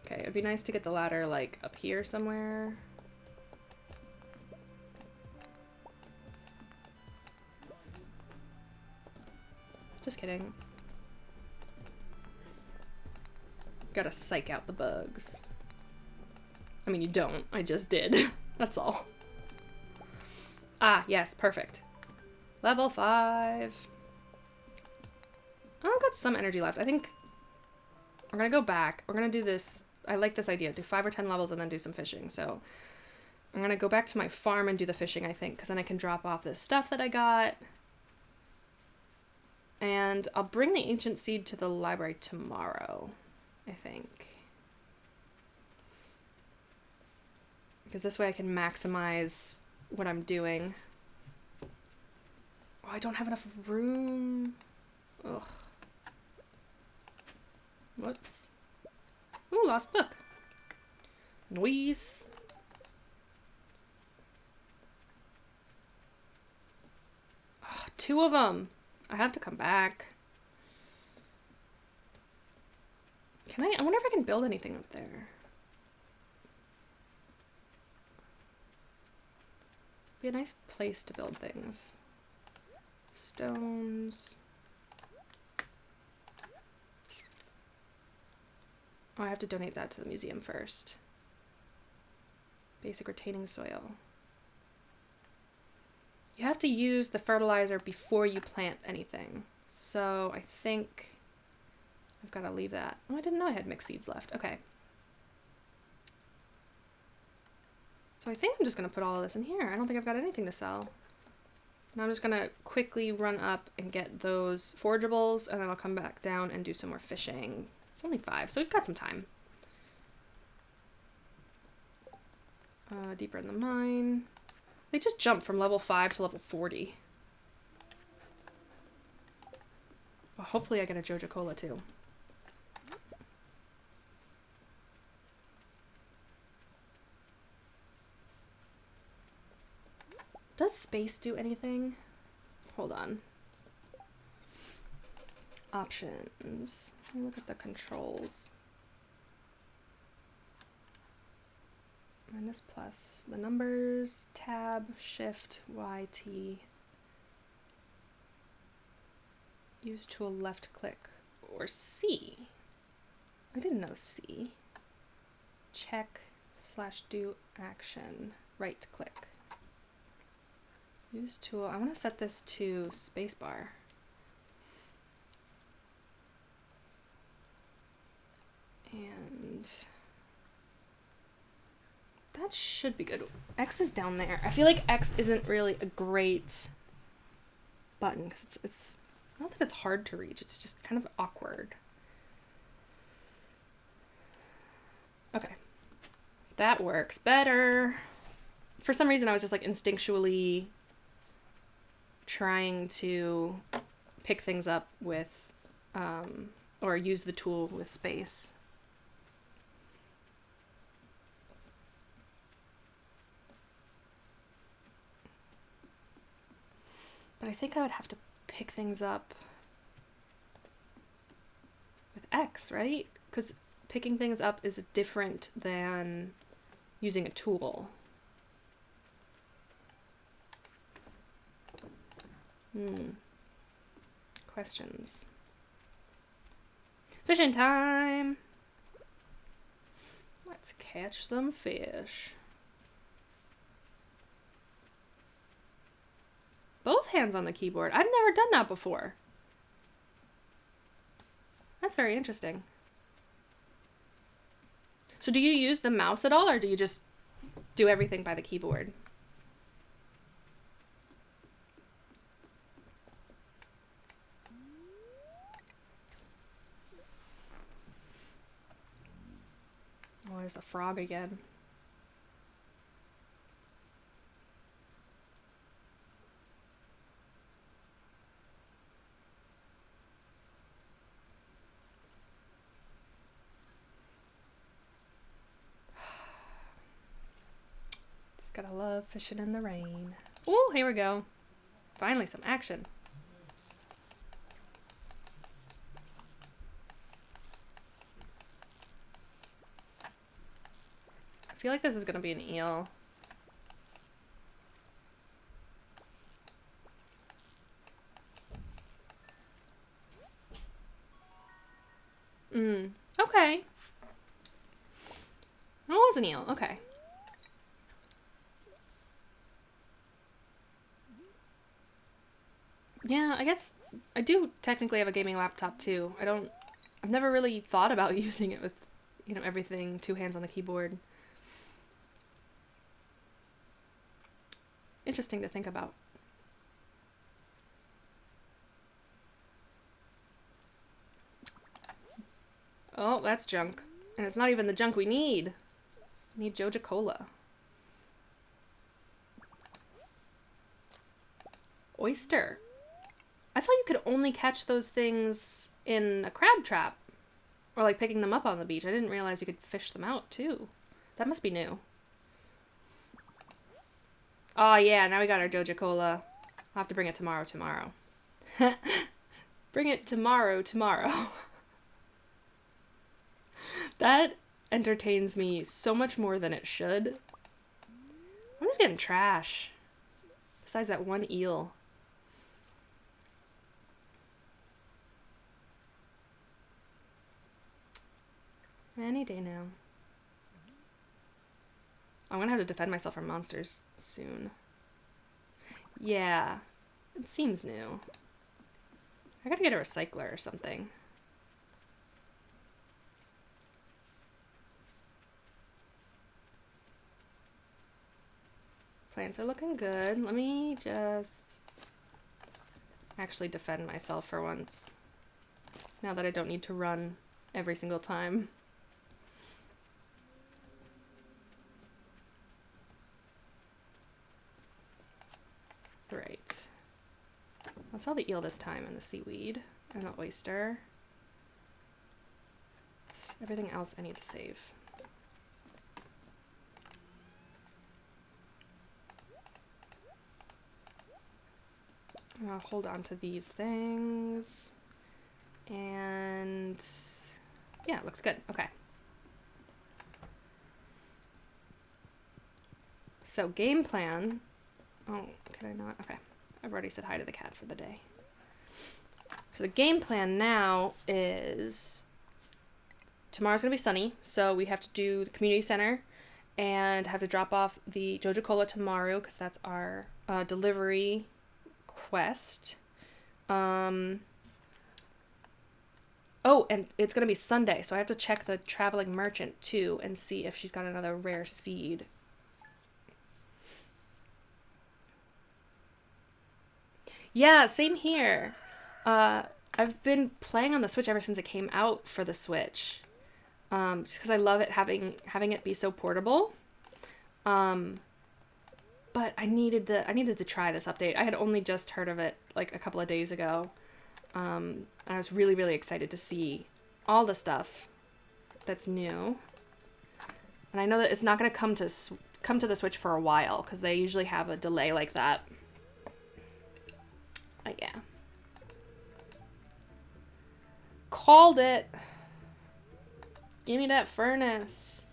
Okay, it'd be nice to get the ladder, like, up here somewhere. Just kidding. Gotta psych out the bugs. I mean, you don't. I just did. That's all. Ah, yes, perfect. Level 5. I've got some energy left. I think we're gonna go back. We're gonna do this. I like this idea. Do 5 or 10 levels and then do some fishing. So I'm gonna go back to my farm and do the fishing, I think, because then I can drop off this stuff that I got. And I'll bring the ancient seed to the library tomorrow, I think. Because this way I can maximize what I'm doing. Oh, I don't have enough room. Ugh. Whoops. Ooh, lost book. Nice. Oh, 2 of them. I have to come back. Can I wonder if I can build anything up there. Be a nice place to build things. Stones. Oh, I have to donate that to the museum first. Basic retaining soil. You have to use the fertilizer before you plant anything. So I think I've got to leave that. Oh, I didn't know I had mixed seeds left. Okay. So I think I'm just going to put all of this in here. I don't think I've got anything to sell. Now I'm just going to quickly run up and get those forageables, and then I'll come back down and do some more fishing. It's only 5, so we've got some time. Deeper in the mine. They just jumped from level 5 to level 40. Well, hopefully I get a Joja Cola too. Does space do anything? Hold on. Options. Let me look at the controls. Minus plus. The numbers, tab, shift, Y, T. Use tool left click. Or C. I didn't know C. Check / do action. Right click. Use tool. I want to set this to spacebar. And that should be good. X is down there. I feel like X isn't really a great button because it's not that it's hard to reach. It's just kind of awkward. Okay. That works better. For some reason, I was just like instinctually trying to pick things up with, or use the tool with space. But I think I would have to pick things up with X, right? Because picking things up is different than using a tool. Questions. Fishing time! Let's catch some fish. Both hands on the keyboard. I've never done that before. That's very interesting. So do you use the mouse at all, or do you just do everything by the keyboard? Oh, there's a frog again. Just gotta love fishing in the rain. Oh, here we go. Finally some action. I feel like this is gonna be an eel. Okay. Oh, it was an eel. Okay. Yeah, I guess I do technically have a gaming laptop too. I've never really thought about using it with, you know, everything, two hands on the keyboard. Interesting to think about. Oh, that's junk. And it's not even the junk we need. We need Joja Cola. Oyster. I thought you could only catch those things in a crab trap. Or like picking them up on the beach. I didn't realize you could fish them out too. That must be new. Oh yeah, now we got our Joja Cola. I'll have to bring it tomorrow. Bring it tomorrow. That entertains me so much more than it should. I'm just getting trash. Besides that one eel. Any day now. I'm gonna have to defend myself from monsters soon. Yeah, it seems new. I gotta get a recycler or something. Plants are looking good. Let me just actually defend myself for once. Now that I don't need to run every single time. Right. I saw the eel this time and the seaweed and the oyster. Everything else I need to save. I'll hold on to these things. And yeah, it looks good. Okay. So game plan. Oh, can I not? Okay. I've already said hi to the cat for the day. So the game plan now is tomorrow's going to be sunny. So we have to do the community center and have to drop off the Jojo Cola tomorrow because that's our delivery quest. Oh, and it's going to be Sunday, so I have to check the traveling merchant, too, and see if she's got another rare seed. Yeah, same here. I've been playing on the Switch ever since it came out for the Switch. Just because I love it having it be so portable. But I needed to try this update. I had only just heard of it like a couple of days ago. And I was really, really excited to see all the stuff that's new. And I know that it's not going to come to the Switch for a while because they usually have a delay like that. But yeah. Called it. Give me that furnace.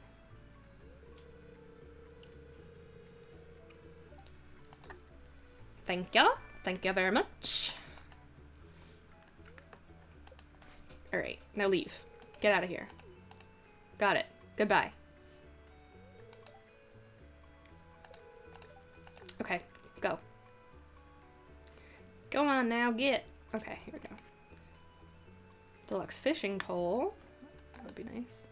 Thank you. Thank you very much. Alright, now leave. Get out of here. Got it. Goodbye. Okay, go. Go on now, get. Okay, here we go. Deluxe fishing pole. That would be nice.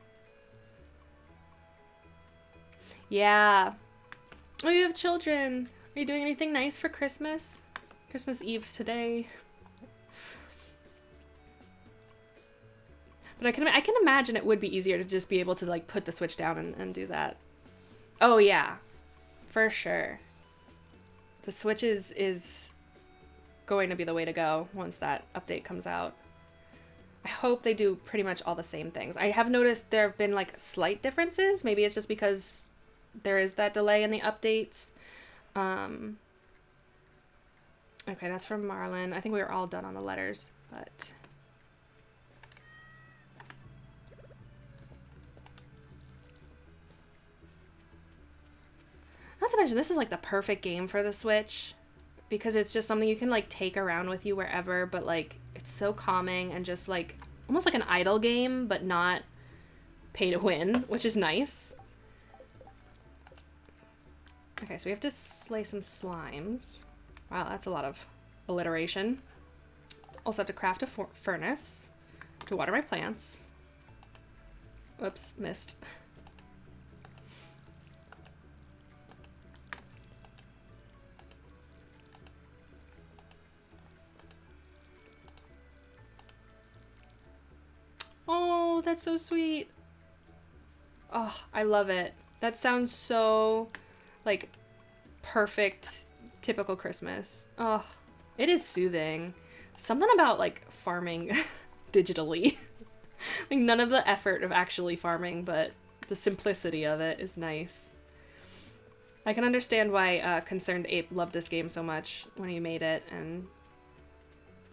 Yeah. Oh, you have children. Are you doing anything nice for Christmas? Christmas Eve's today. But I can imagine it would be easier to just be able to like put the Switch down and do that. Oh yeah, for sure. The Switch is going to be the way to go once that update comes out. I hope they do pretty much all the same things. I have noticed there have been like slight differences. Maybe it's just because there is that delay in the updates. Okay, that's from Marlon. I think we were all done on the letters, but... Not to mention, this is like the perfect game for the Switch because it's just something you can like take around with you wherever, but like it's so calming and just like almost like an idle game, but not pay to win, which is nice. Okay, so we have to slay some slimes. Wow, that's a lot of alliteration. Also have to craft a furnace to water my plants. Whoops, missed. Oh, that's so sweet. Oh, I love it. That sounds so, like, perfect, typical Christmas. Oh, it is soothing. Something about, like, farming digitally. Like, none of the effort of actually farming, but the simplicity of it is nice. I can understand why Concerned Ape loved this game so much when he made it and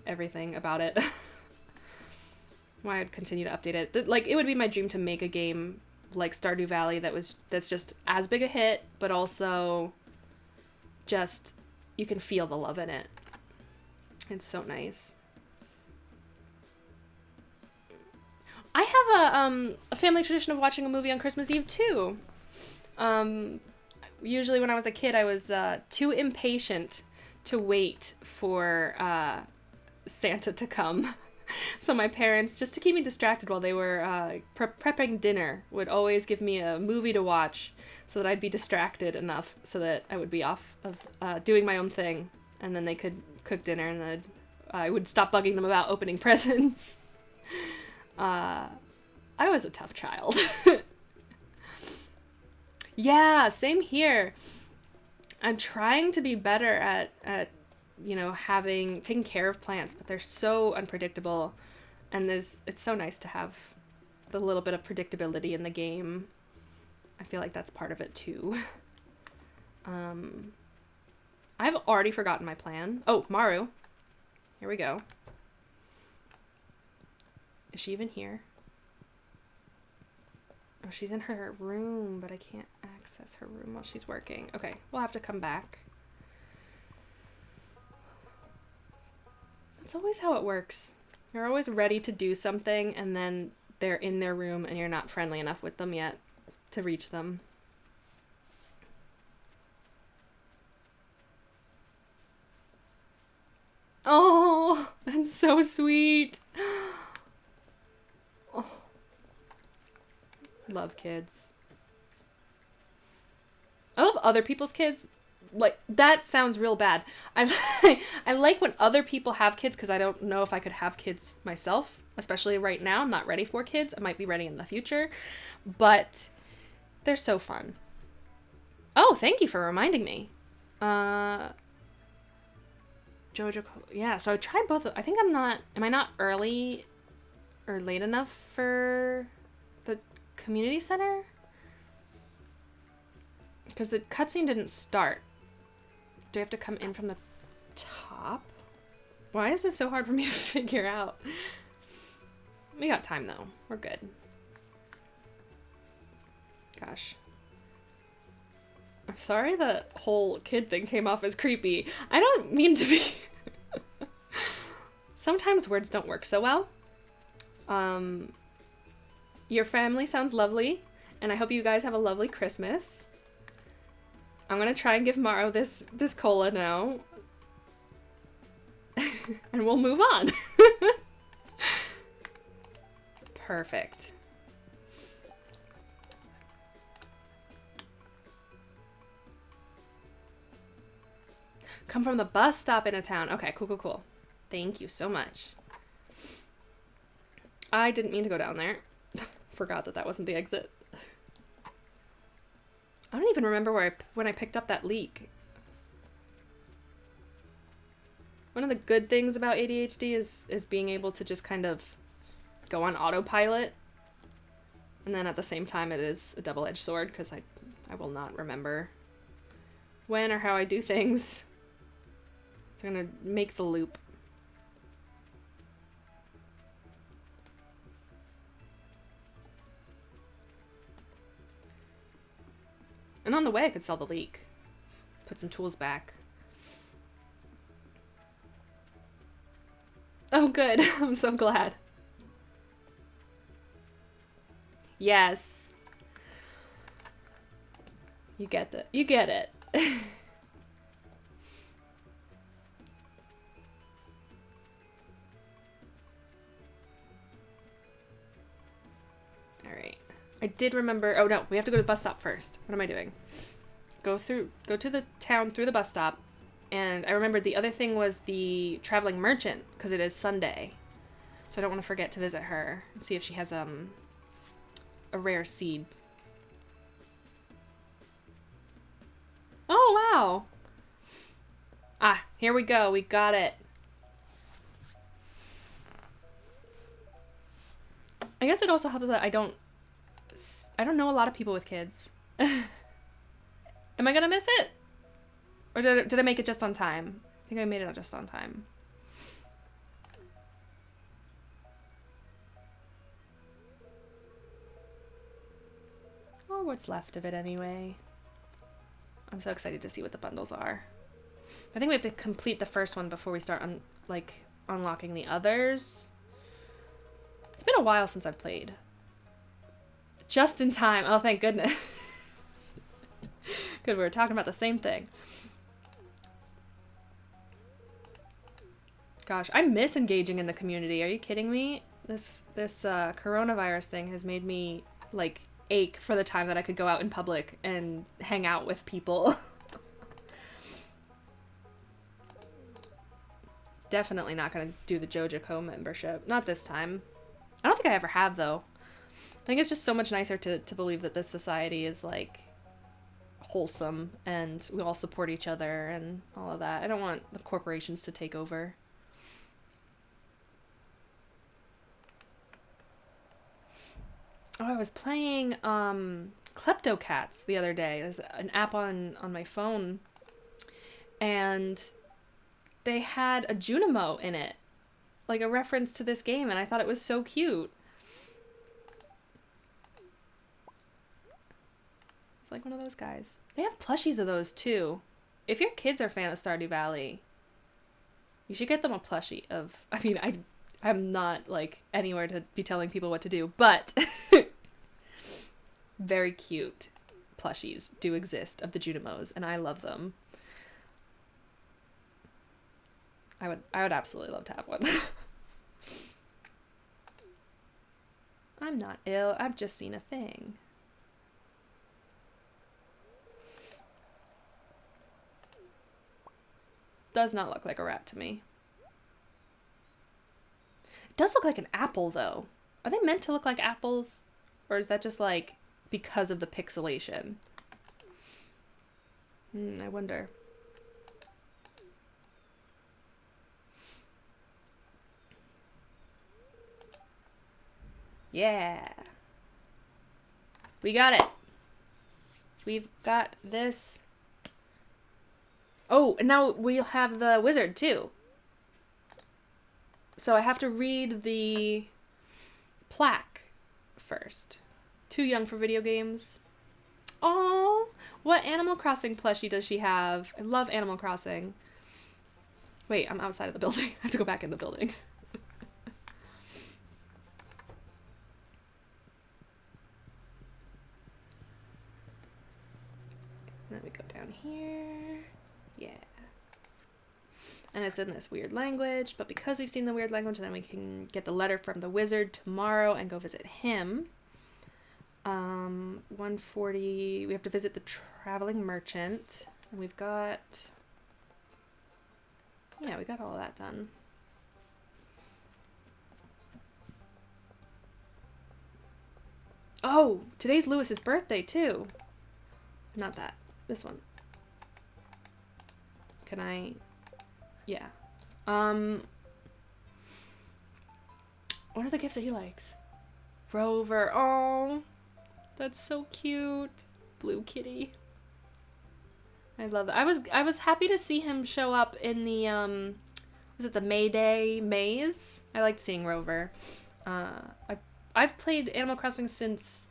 everything about it. Why I'd continue to update it. Like, it would be my dream to make a game like Stardew Valley that's just as big a hit, but also just, you can feel the love in it. It's so nice. I have a family tradition of watching a movie on Christmas Eve, too. Usually when I was a kid, I was too impatient to wait for Santa to come. So my parents, just to keep me distracted while they were prepping dinner, would always give me a movie to watch so that I'd be distracted enough so that I would be off of doing my own thing. And then they could cook dinner and then I would stop bugging them about opening presents. I was a tough child. Yeah, same here. I'm trying to be better at you know, taking care of plants, but they're so unpredictable, and it's so nice to have the little bit of predictability in the game. I feel like that's part of it too. I've already forgotten my plan. Oh, Maru. Here we go. Is she even here? Oh, she's in her room, but I can't access her room while she's working. Okay, we'll have to come back. That's always how it works. You're always ready to do something, and then they're in their room, and you're not friendly enough with them yet to reach them. Oh, that's so sweet. Oh. Love kids. I love other people's kids. Like, that sounds real bad. I like when other people have kids because I don't know if I could have kids myself, especially right now. I'm not ready for kids. I might be ready in the future, but they're so fun. Oh, thank you for reminding me. Jojo, yeah, so I tried both. I think am I not early or late enough for the community center? Because the cutscene didn't start. Do I have to come in from the top? Why is this so hard for me to figure out? We got time though. We're good. Gosh. I'm sorry the whole kid thing came off as creepy. I don't mean to be. Sometimes words don't work so well. Your family sounds lovely, and I hope you guys have a lovely Christmas. I'm gonna try and give Maro this cola now. And we'll move on. Perfect. Come from the bus stop in a town. Okay, cool, cool, cool. Thank you so much. I didn't mean to go down there. Forgot that wasn't the exit. I don't even remember when I picked up that leak. One of the good things about ADHD is being able to just kind of go on autopilot. And then at the same time it is a double-edged sword because I will not remember when or how I do things. So I'm gonna make the loop. And on the way I could sell the leak. Put some tools back. Oh good, I'm so glad. Yes. You get it. You get it. Alright. I did remember. Oh no, we have to go to the bus stop first. What am I doing? Go to the town through the bus stop. And I remembered the other thing was the traveling merchant, because it is Sunday. So I don't want to forget to visit her and see if she has a rare seed. Oh wow. Ah, here we go. We got it. I guess it also helps that I don't know a lot of people with kids. Am I gonna miss it? Or did I make it just on time? I think I made it just on time. Or what's left of it anyway. I'm so excited to see what the bundles are. I think we have to complete the first one before we start unlocking the others. It's been a while since I've played. Just in time. Oh, thank goodness. Good, we were talking about the same thing. Gosh, I miss engaging in the community. Are you kidding me? This coronavirus thing has made me, like, ache for the time that I could go out in public and hang out with people. Definitely not gonna do the JoJo membership. Not this time. I don't think I ever have, though. I think it's just so much nicer to believe that this society is, like, wholesome and we all support each other and all of that. I don't want the corporations to take over. Oh, I was playing Kleptocats the other day. There's an app on my phone, and they had a Junimo in it, like a reference to this game, and I thought it was so cute. It's like one of those guys. They have plushies of those too. If your kids are a fan of Stardew Valley, you should get them a plushie of, I mean, I'm not like anywhere to be telling people what to do, but very cute plushies do exist of the Junimos, and I love them. I would absolutely love to have one. I'm not ill. I've just seen a thing. Does not look like a rat to me. It does look like an apple, though. Are they meant to look like apples? Or is that just, like, because of the pixelation? I wonder. Yeah. We got it. We've got this. Oh, and now we'll have the wizard, too. So I have to read the plaque first. Too young for video games. Oh, what Animal Crossing plushie does she have? I love Animal Crossing. Wait, I'm outside of the building. I have to go back in the building. And then we go down here. Yeah. And it's in this weird language, but because we've seen the weird language, then we can get the letter from the wizard tomorrow and go visit him. 140, we have to visit the traveling merchant. And we've got, yeah, we got all of that done. Oh, today's Lewis's birthday too. Not that, this one. Can I, yeah. What are the gifts that he likes? Rover, oh. That's so cute. Blue kitty. I love that. I was happy to see him show up in the was it the Mayday maze? I liked seeing Rover. I've played Animal Crossing since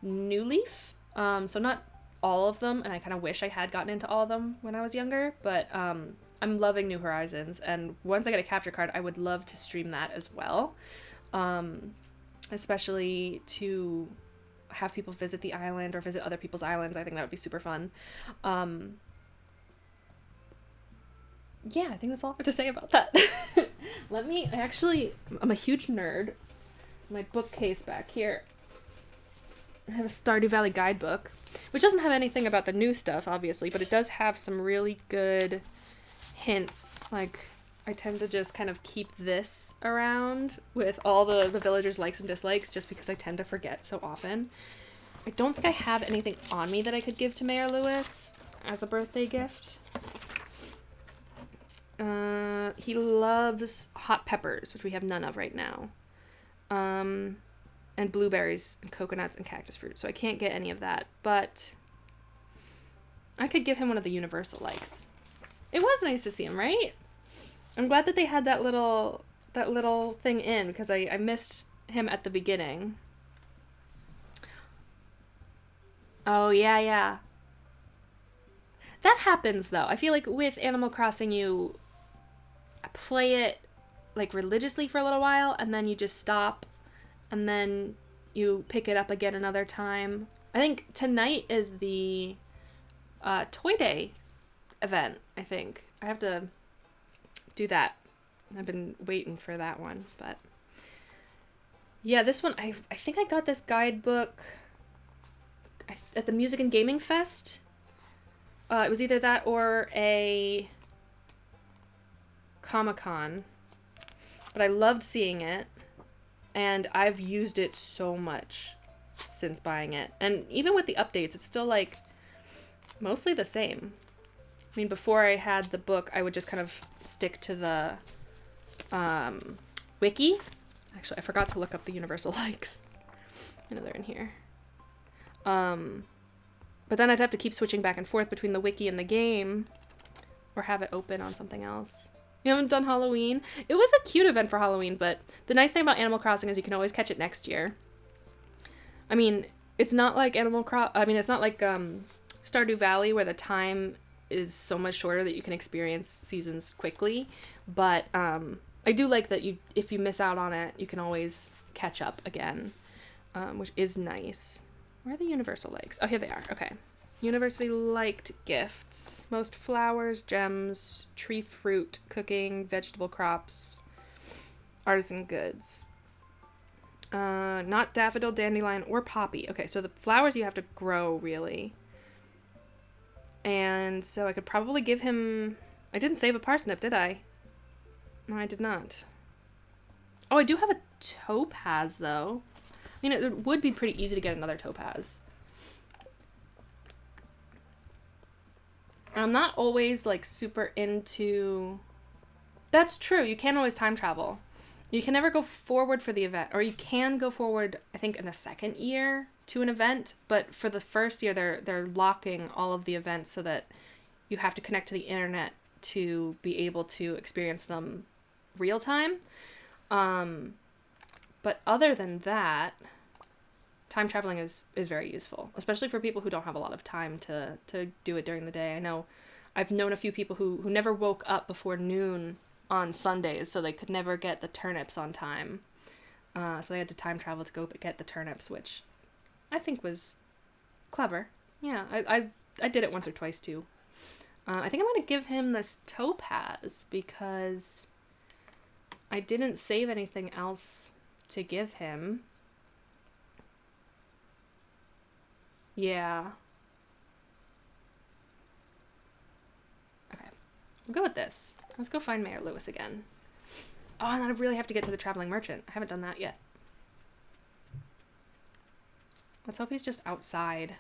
New Leaf. So not all of them, and I kind of wish I had gotten into all of them when I was younger, but I'm loving New Horizons, and once I get a capture card, I would love to stream that as well. Especially to have people visit the island or visit other people's islands. I think that would be super fun. Yeah, I think that's all I have to say about that. I'm a huge nerd. My bookcase back here. I have a Stardew Valley guidebook, which doesn't have anything about the new stuff, obviously, but it does have some really good hints. Like, I tend to just kind of keep this around with all the villagers' likes and dislikes just because I tend to forget so often. I don't think I have anything on me that I could give to Mayor Lewis as a birthday gift. He loves hot peppers, which we have none of right now. And blueberries and coconuts and cactus fruit. So I can't get any of that, but I could give him one of the universal likes. It was nice to see him, right? I'm glad that they had that little thing in, because I missed him at the beginning. Oh, yeah. That happens, though. I feel like with Animal Crossing, you play it, like, religiously for a little while, and then you just stop, and then you pick it up again another time. I think tonight is the Toy Day event, I think. I have to do that. I've been waiting for that one, but yeah, this one, I think I got this guidebook at the Music and Gaming Fest. It was either that or a Comic-Con, but I loved seeing it, and I've used it so much since buying it. And even with the updates, it's still, like, mostly the same. I mean, before I had the book, I would just kind of stick to the wiki. Actually, I forgot to look up the universal likes. I know they're in here. But then I'd have to keep switching back and forth between the wiki and the game, or have it open on something else. You haven't done Halloween? It was a cute event for Halloween, but the nice thing about Animal Crossing is you can always catch it next year. I mean, it's not like it's not like Stardew Valley where the time is so much shorter that you can experience seasons quickly, but I do like that if you miss out on it, you can always catch up again, which is nice. Where are the Universal Lakes? Oh, here they are. Okay. University liked gifts. Most flowers, gems, tree fruit, cooking, vegetable crops, artisan goods. Not daffodil, dandelion, or poppy. Okay, so the flowers you have to grow, really. And so I could probably give him... I didn't save a parsnip, did I? No, I did not. Oh, I do have a topaz, though. I mean, it would be pretty easy to get another topaz. And I'm not always, like, super into... That's true. You can't always time travel. You can never go forward for the event. Or you can go forward, I think, in the second year to an event. But for the first year, they're locking all of the events so that you have to connect to the internet to be able to experience them real time. But other than that... time traveling is very useful, especially for people who don't have a lot of time to do it during the day. I know I've known a few people who never woke up before noon on Sundays, so they could never get the turnips on time. So they had to time travel to go get the turnips, which I think was clever. Yeah, I did it once or twice too. I think I'm going to give him this topaz because I didn't save anything else to give him. Yeah. Okay. We'll go with this. Let's go find Mayor Lewis again. Oh, and then I really have to get to the traveling merchant. I haven't done that yet. Let's hope he's just outside.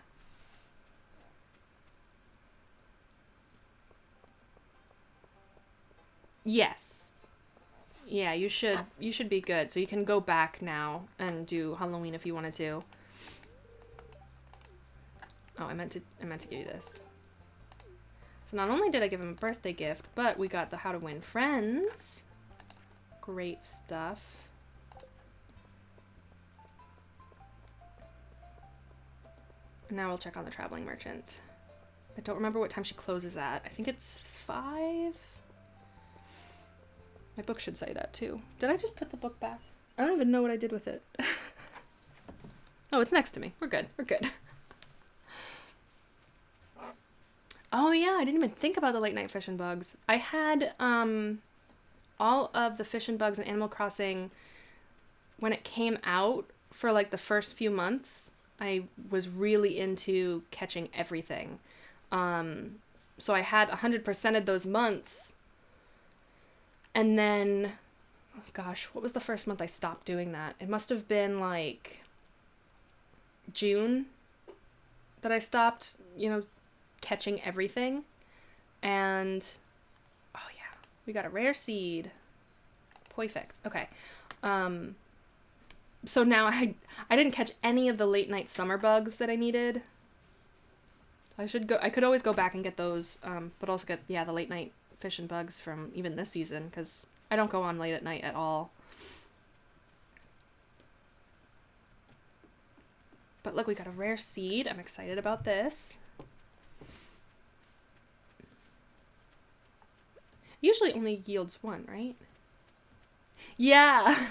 Yes. Yeah, you should be good. So you can go back now and do Halloween if you wanted to. Oh, I meant to give you this. So not only did I give him a birthday gift, but we got the How to Win Friends. Great stuff. Now we'll check on the traveling merchant. I don't remember what time she closes at. I think it's 5. My book should say that too. Did I just put the book back? I don't even know what I did with it. Oh, it's next to me. We're good. We're good. Oh yeah, I didn't even think about the late night fish and bugs. I had all of the fish and bugs in Animal Crossing when it came out for like the first few months. I was really into catching everything. So I had 100%ed those months. And then, oh gosh, what was the first month I stopped doing that? It must have been like June that I stopped, catching everything. And oh yeah, we got a rare seed. Perfect. Okay. So now I didn't catch any of the late night summer bugs that I needed. I could always go back and get those, but also get the late night fish and bugs from even this season, because I don't go on late at night at all. But look, we got a rare seed. I'm excited about this. Usually only yields 1, right? Yeah.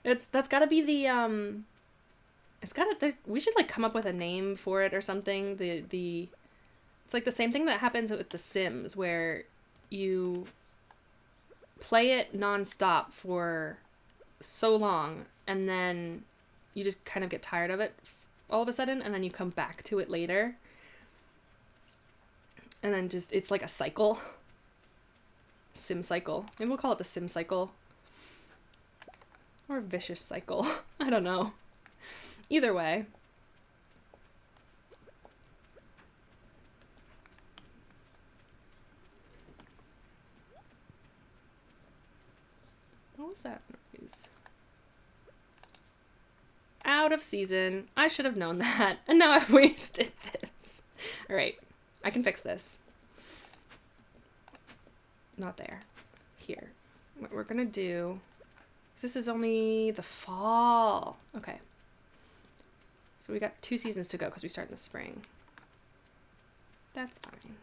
That's gotta be the, we should like come up with a name for it or something. It's like the same thing that happens with The Sims, where you play it nonstop for so long, and then you just kind of get tired of it all of a sudden, and then you come back to it later. And then it's like a cycle. Sim cycle. Maybe we'll call it the Sim cycle. Or vicious cycle. I don't know. Either way. What was that noise? Out of season. I should have known that. And now I've wasted this. Alright. I can fix this. Not there. here. What we're gonna do, this is only the fall. Okay. So we got 2 seasons to go because we start in the spring. That's fine.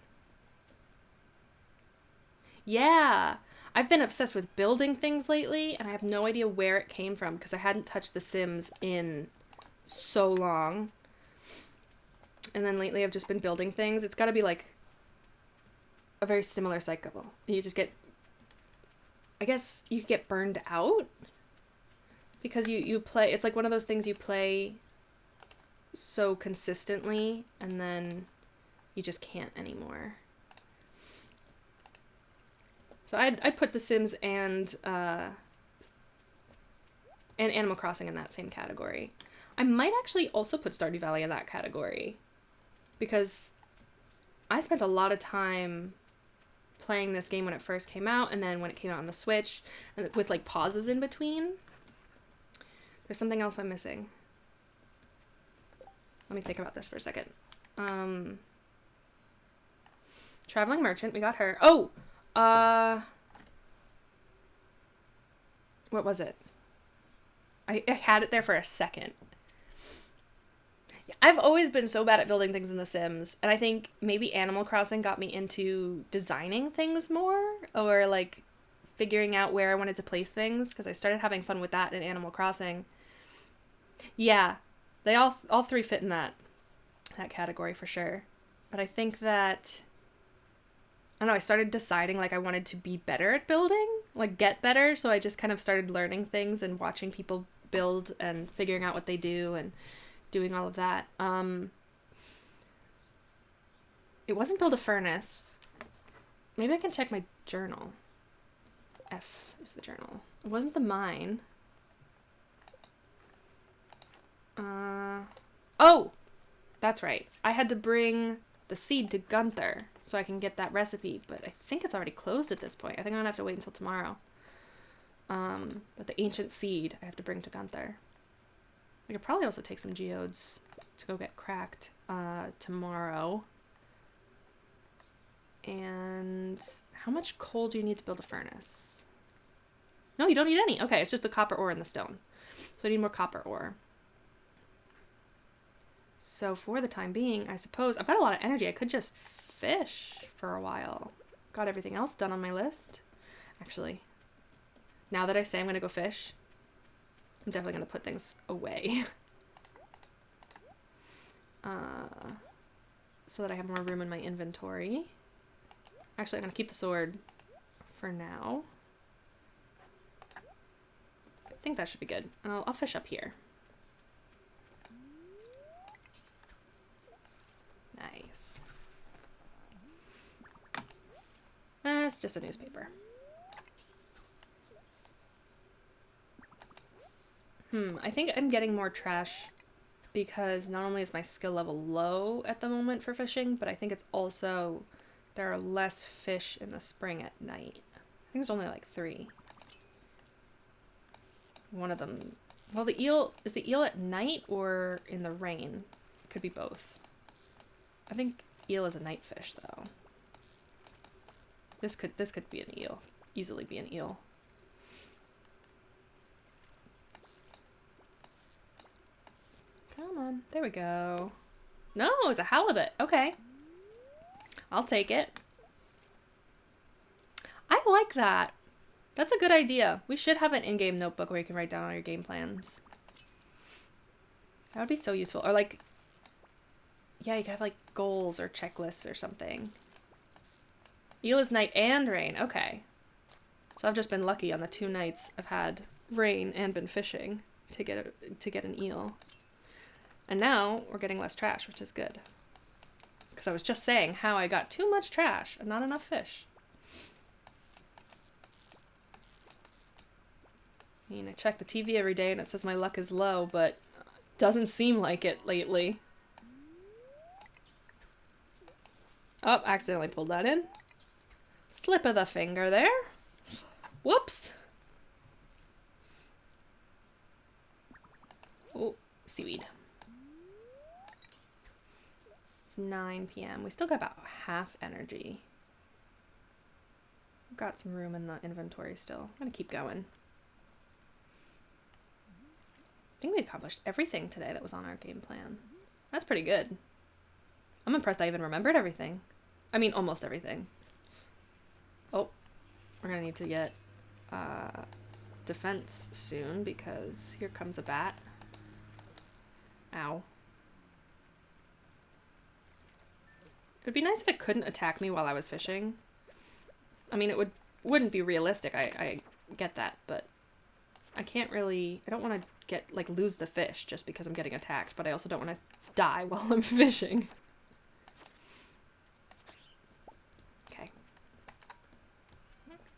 Yeah, I've been obsessed with building things lately, and I have no idea where it came from because I hadn't touched The Sims in so long. And then lately I've just been building things. It's got to be like a very similar cycle. You just get, I guess you get burned out because you play, it's like one of those things you play so consistently and then you just can't anymore. So I'd put The Sims and Animal Crossing in that same category. I might actually also put Stardew Valley in that category because I spent a lot of time playing this game when it first came out and then when it came out on the Switch and with like pauses in between. There's something else I'm missing. Let me think about this for a second. Traveling Merchant, we got her. Oh! What was it? I had it there for a second. I've always been so bad at building things in The Sims, and I think maybe Animal Crossing got me into designing things more, or like figuring out where I wanted to place things, because I started having fun with that in Animal Crossing. Yeah, they all 3 fit in that category for sure. But I think that I don't know, I started deciding like I wanted to be better at building, like get better, so I just kind of started learning things and watching people build and figuring out what they do and doing all of that. It wasn't build a furnace. Maybe I can check my journal. F is the journal. It wasn't the mine. Oh! That's right. I had to bring the seed to Gunther so I can get that recipe, but I think it's already closed at this point. I think I'm gonna have to wait until tomorrow. But the ancient seed I have to bring to Gunther. I could probably also take some geodes to go get cracked tomorrow. And how much coal do you need to build a furnace? No, you don't need any. Okay, it's just the copper ore and the stone. So I need more copper ore. So for the time being, I suppose, I've got a lot of energy. I could just fish for a while. Got everything else done on my list. Actually, now that I say I'm going to go fish, I'm definitely going to put things away. So that I have more room in my inventory. Actually, I'm going to keep the sword for now. I think that should be good. And I'll fish up here. Nice. It's just a newspaper. I think I'm getting more trash because not only is my skill level low at the moment for fishing, but I think it's also there are less fish in the spring at night. I think there's only like 3. One of them, well, the eel, is the eel at night or in the rain? Could be both. I think eel is a night fish though. This could be an eel. Easily be an eel. Come on. There we go. No, it's a halibut. Okay. I'll take it. I like that. That's a good idea. We should have an in-game notebook where you can write down all your game plans. That would be so useful. Or like, yeah, you could have like goals or checklists or something. Eel is night and rain. Okay. So I've just been lucky on the 2 nights I've had rain and been fishing to get an eel. And now we're getting less trash, which is good. Because I was just saying how I got too much trash and not enough fish. I mean, I check the TV every day and it says my luck is low, but doesn't seem like it lately. Oh, accidentally pulled that in. Slip of the finger there. Whoops. Oh, seaweed. It's 9 p.m. We still got about half energy. I've got some room in the inventory still. I'm gonna keep going. I think we accomplished everything today that was on our game plan. That's pretty good. I'm impressed I even remembered everything. I mean, almost everything. Oh, we're gonna need to get defense soon because here comes a bat. Ow. It'd be nice if it couldn't attack me while I was fishing. I mean, wouldn't be realistic, I get that, but I can't really, I don't want to lose the fish just because I'm getting attacked, but I also don't want to die while I'm fishing. Okay.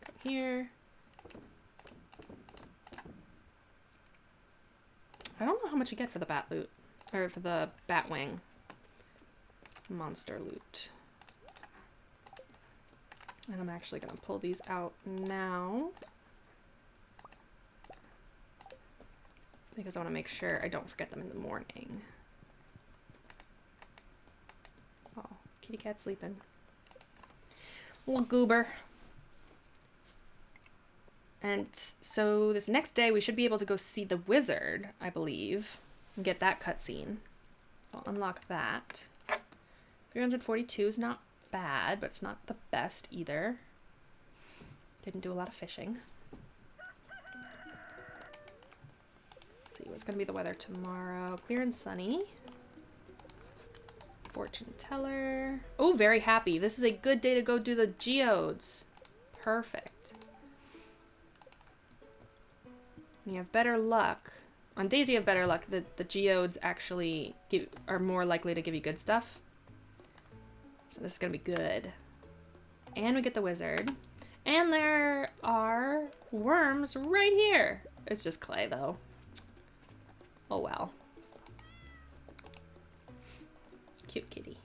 Come here. I don't know how much you get for the bat loot, or for the bat wing. Monster loot. And I'm actually gonna pull these out now because I want to make sure I don't forget them in the morning. Oh, kitty cat sleeping. Little goober. And so this next day we should be able to go see the wizard, I believe, and get that cutscene. I'll unlock that. 342 is not bad, but it's not the best either. Didn't do a lot of fishing. Let's see what's gonna be the weather tomorrow. Clear and sunny. Fortune teller. Oh, very happy. This is a good day to go do the geodes. Perfect. You have better luck. On days you have better luck, the geodes actually are more likely to give you good stuff. So this is gonna be good. And we get the wizard. And there are worms right here. It's just clay though. Oh well. Cute kitty.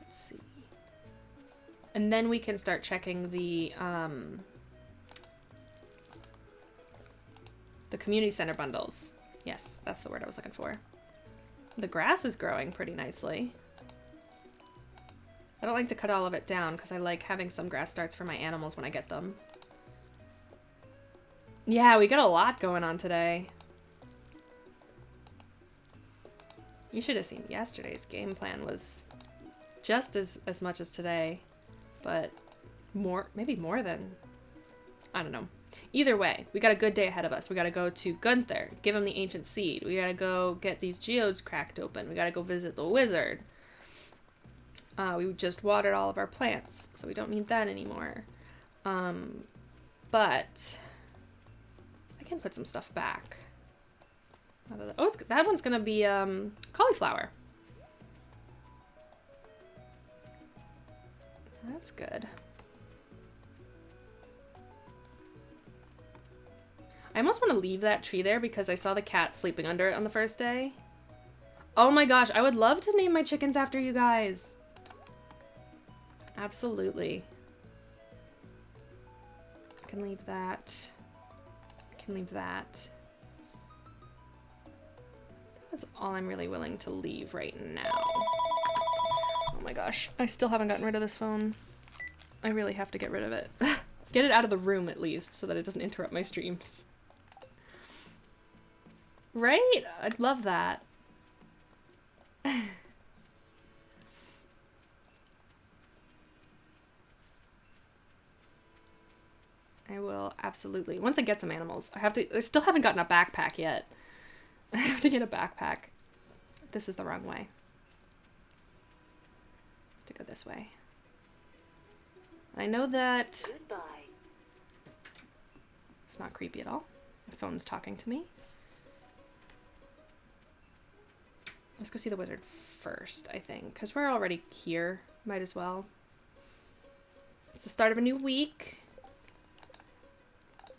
Let's see. And then we can start checking the community center bundles. Yes, that's the word I was looking for. The grass is growing pretty nicely. I don't like to cut all of it down because I like having some grass starts for my animals when I get them. Yeah, we got a lot going on today. You should have seen yesterday's game plan was just as much as today, but maybe more than, I don't know. Either way, we got a good day ahead of us. We got to go to Gunther, give him the ancient seed. We got to go get these geodes cracked open. We got to go visit the wizard. We just watered all of our plants, so we don't need that anymore. But I can put some stuff back. Oh, that one's gonna be cauliflower. That's good. I almost want to leave that tree there because I saw the cat sleeping under it on the first day. Oh my gosh, I would love to name my chickens after you guys. Absolutely. I can leave that. I can leave that. That's all I'm really willing to leave right now. Oh my gosh, I still haven't gotten rid of this phone. I really have to get rid of it. Get it out of the room at least so that it doesn't interrupt my streams. Right? I'd love that. I will absolutely. Once I get some animals, I still haven't gotten a backpack yet. I have to get a backpack. This is the wrong way. To go this way. I know that Goodbye. It's not creepy at all. My phone's talking to me. Let's go see the wizard first, I think, because we're already here. Might as well. It's the start of a new week.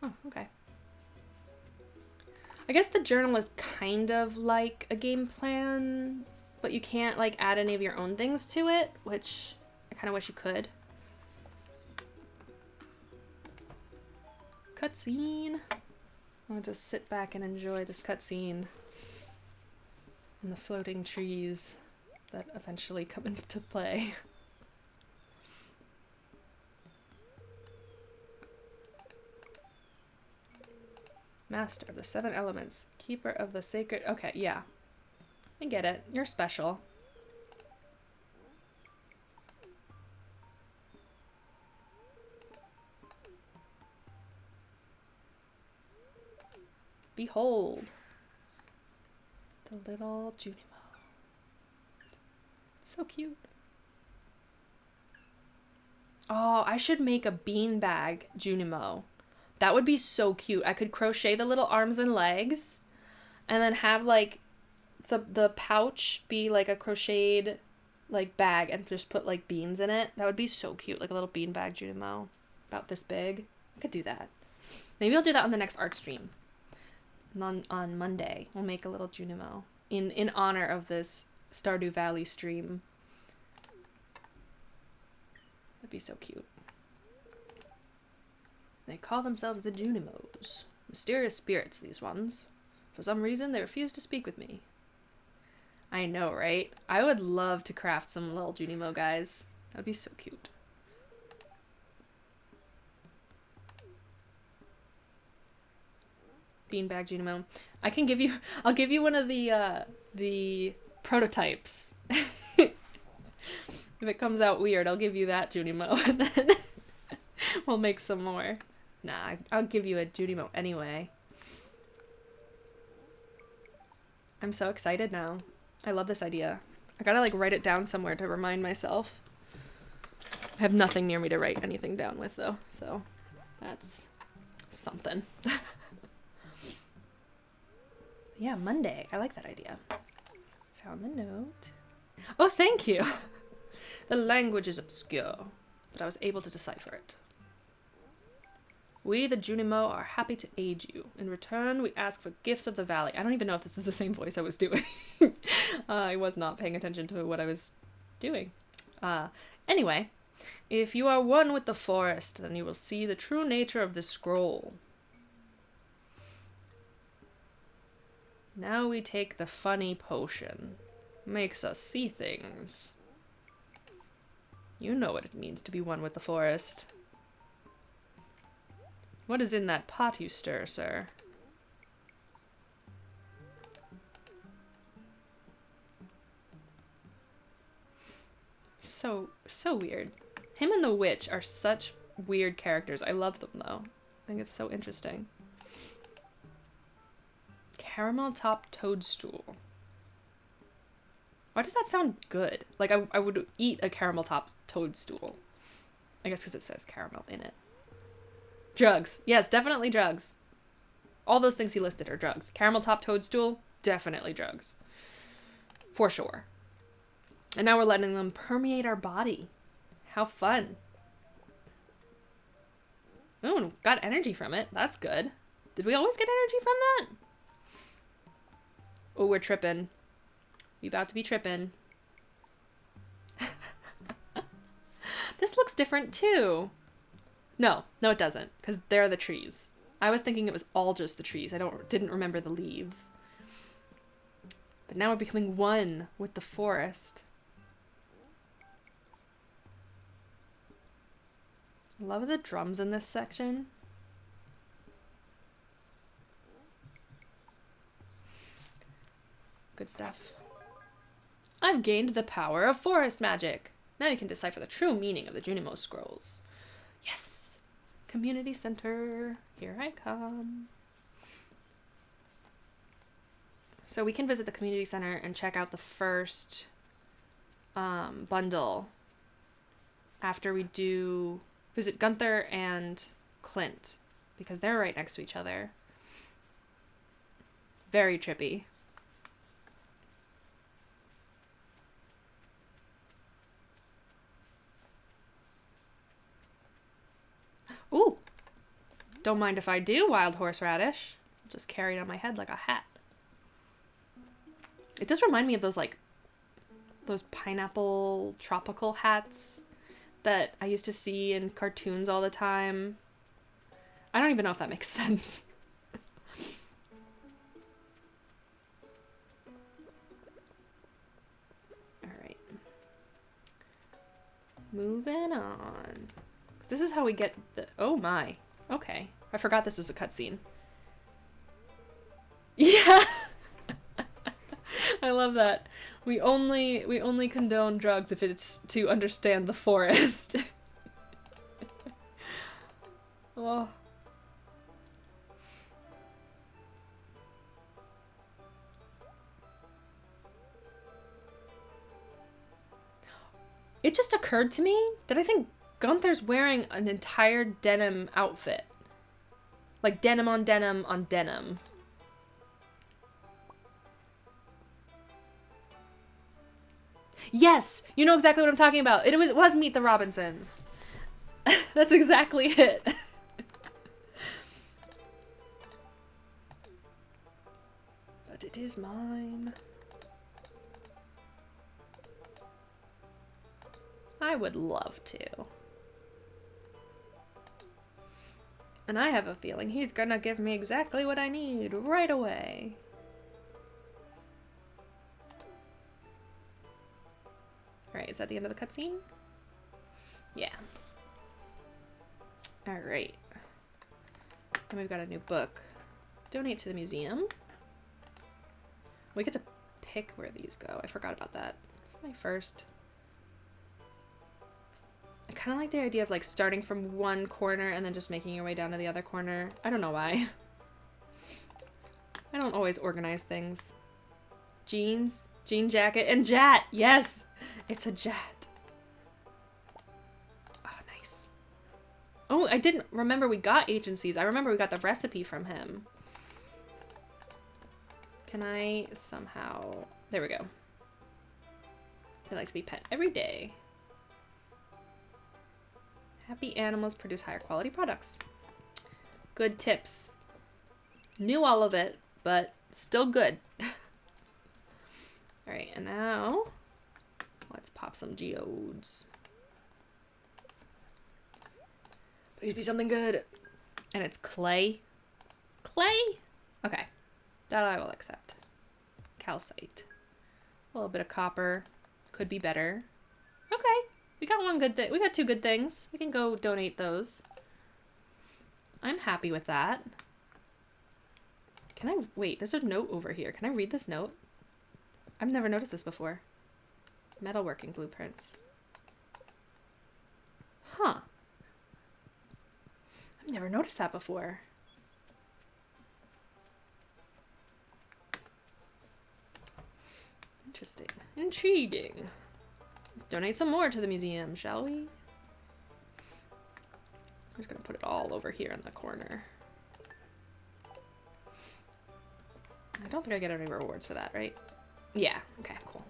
Oh, okay. I guess the journal is kind of like a game plan, but you can't like add any of your own things to it, which I kind of wish you could. Cutscene. I'll just sit back and enjoy this cutscene and the floating trees. that eventually come into play. Master of the 7 elements. Keeper of the sacred... Okay, yeah. I get it. You're special. Behold. The little Junimo. So cute. Oh, I should make a beanbag Junimo. That would be so cute. I could crochet the little arms and legs and then have like the pouch be like a crocheted like bag and just put like beans in it. That would be so cute. Like a little beanbag Junimo. About this big. I could do that. Maybe I'll do that on the next art stream. On Monday, we'll make a little Junimo in honor of this Stardew Valley stream. That'd be so cute. They call themselves the Junimos. Mysterious spirits, these ones. For some reason, they refuse to speak with me. I know, right? I would love to craft some little Junimo guys. That'd be so cute. Beanbag Junimo. I'll give you one of the prototypes. If it comes out weird, I'll give you that Junimo and then we'll make some more. Nah, I'll give you a Junimo anyway. I'm so excited now. I love this idea. I gotta like write it down somewhere to remind myself. I have nothing near me to write anything down with though, so that's something. Yeah, Monday. I like that idea. Found the note. Oh, thank you. The language is obscure, but I was able to decipher it. We, the Junimo, are happy to aid you. In return, we ask for gifts of the valley. I don't even know if this is the same voice I was doing. I was not paying attention to what I was doing. Anyway, if you are one with the forest, then you will see the true nature of this scroll. Now we take the funny potion. Makes us see things. You know what it means to be one with the forest. What is in that pot you stir, sir? So weird. Him and the witch are such weird characters. I love them, though. I think it's so interesting. Caramel top toadstool. Why does that sound good? Like, I would eat a caramel top toadstool. I guess because it says caramel in it. Drugs. Yes, definitely drugs. All those things he listed are drugs. Caramel top toadstool, definitely drugs. For sure. And now we're letting them permeate our body. How fun. Ooh, got energy from it. That's good. Did we always get energy from that? Oh, we're tripping. We about to be tripping. This looks different too. No, it doesn't, because they're the trees. I was thinking it was all just the trees. I didn't remember the leaves. But now we're becoming one with the forest. I love the drums in this section. Good stuff. I've gained the power of forest magic. Now you can decipher the true meaning of the Junimo scrolls. Yes! Community center. Here I come. So we can visit the community center and check out the first bundle after we do visit Gunther and Clint, because they're right next to each other. Very trippy. Ooh! Don't mind if I do, wild horseradish. I'll just carry it on my head like a hat. It does remind me of those, like, those pineapple tropical hats that I used to see in cartoons all the time. I don't even know if that makes sense. Alright. Moving on. This is how we get the... Oh my. Okay. I forgot this was a cutscene. Yeah! I love that. We only condone drugs if it's to understand the forest. Oh. It just occurred to me that I think Gunther's wearing an entire denim outfit. Like denim on denim on denim. Yes! You know exactly what I'm talking about. It was Meet the Robinsons. That's exactly it. But it is mine. I would love to. And I have a feeling he's gonna give me exactly what I need right away. Alright, is that the end of the cutscene? Yeah. Alright. And we've got a new book. Donate to the museum. We get to pick where these go. I forgot about that. This is my first. I kind of like the idea of like starting from one corner and then just making your way down to the other corner. I don't know why. I don't always organize things. Jeans, jean jacket, and Jat. Yes, it's a Jat. Oh, nice. Oh, I didn't remember we got agencies. I remember we got the recipe from him. Can I somehow... There we go. They like to be pet every day. Happy animals produce higher quality products. Good tips. Knew all of it, but still good. Alright, and now let's pop some geodes. Please be something good. And it's clay. Clay? Okay. That I will accept. Calcite. A little bit of copper. Could be better. Okay. We got one good thing. We got two good things. We can go donate those. I'm happy with that. Can I... Wait, there's a note over here. Can I read this note? I've never noticed this before. Metalworking blueprints. Huh. I've never noticed that before. Interesting. Intriguing. Let's donate some more to the museum, shall we? I'm just gonna put it all over here in the corner. I don't think I get any rewards for that, right? Yeah, okay, cool.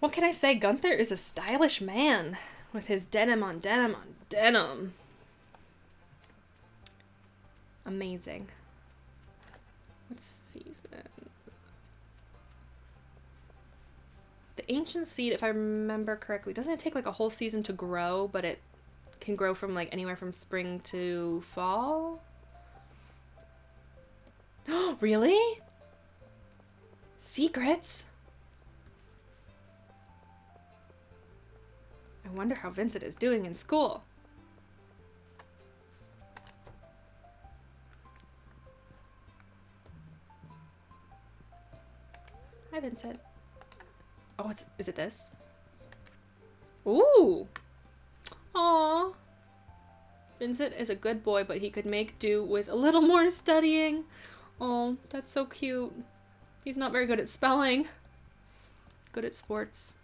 What can I say? Gunther is a stylish man with his denim on denim on denim. Amazing. What season? The ancient seed, if I remember correctly, doesn't it take like a whole season to grow, but it can grow from like anywhere from spring to fall? Oh, really? Secrets? I wonder how Vincent is doing in school. Hi, Vincent. Oh, is it this? Ooh. Aw. Vincent is a good boy, but he could make do with a little more studying. Oh, that's so cute. He's not very good at spelling. Good at sports.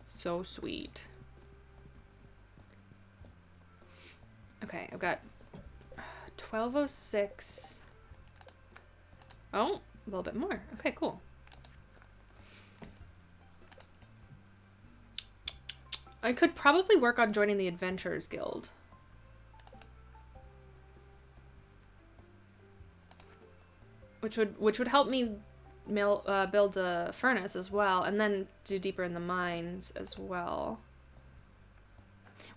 So sweet. Okay, I've got 1206. Oh, a little bit more. Okay, cool. I could probably work on joining the Adventurers Guild. Which would help me build the furnace as well, and then do deeper in the mines as well.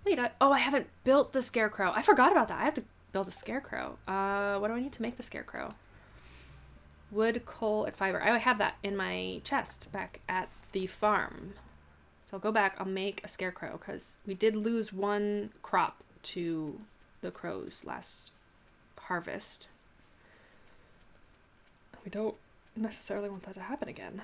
Wait, I haven't built the scarecrow. I forgot about that. I have to build a scarecrow. What do I need to make the scarecrow? Wood, coal, and fiber. I have that in my chest back at the farm. So I'll go back, I'll make a scarecrow, because we did lose one crop to the crows last harvest. We don't necessarily want that to happen again.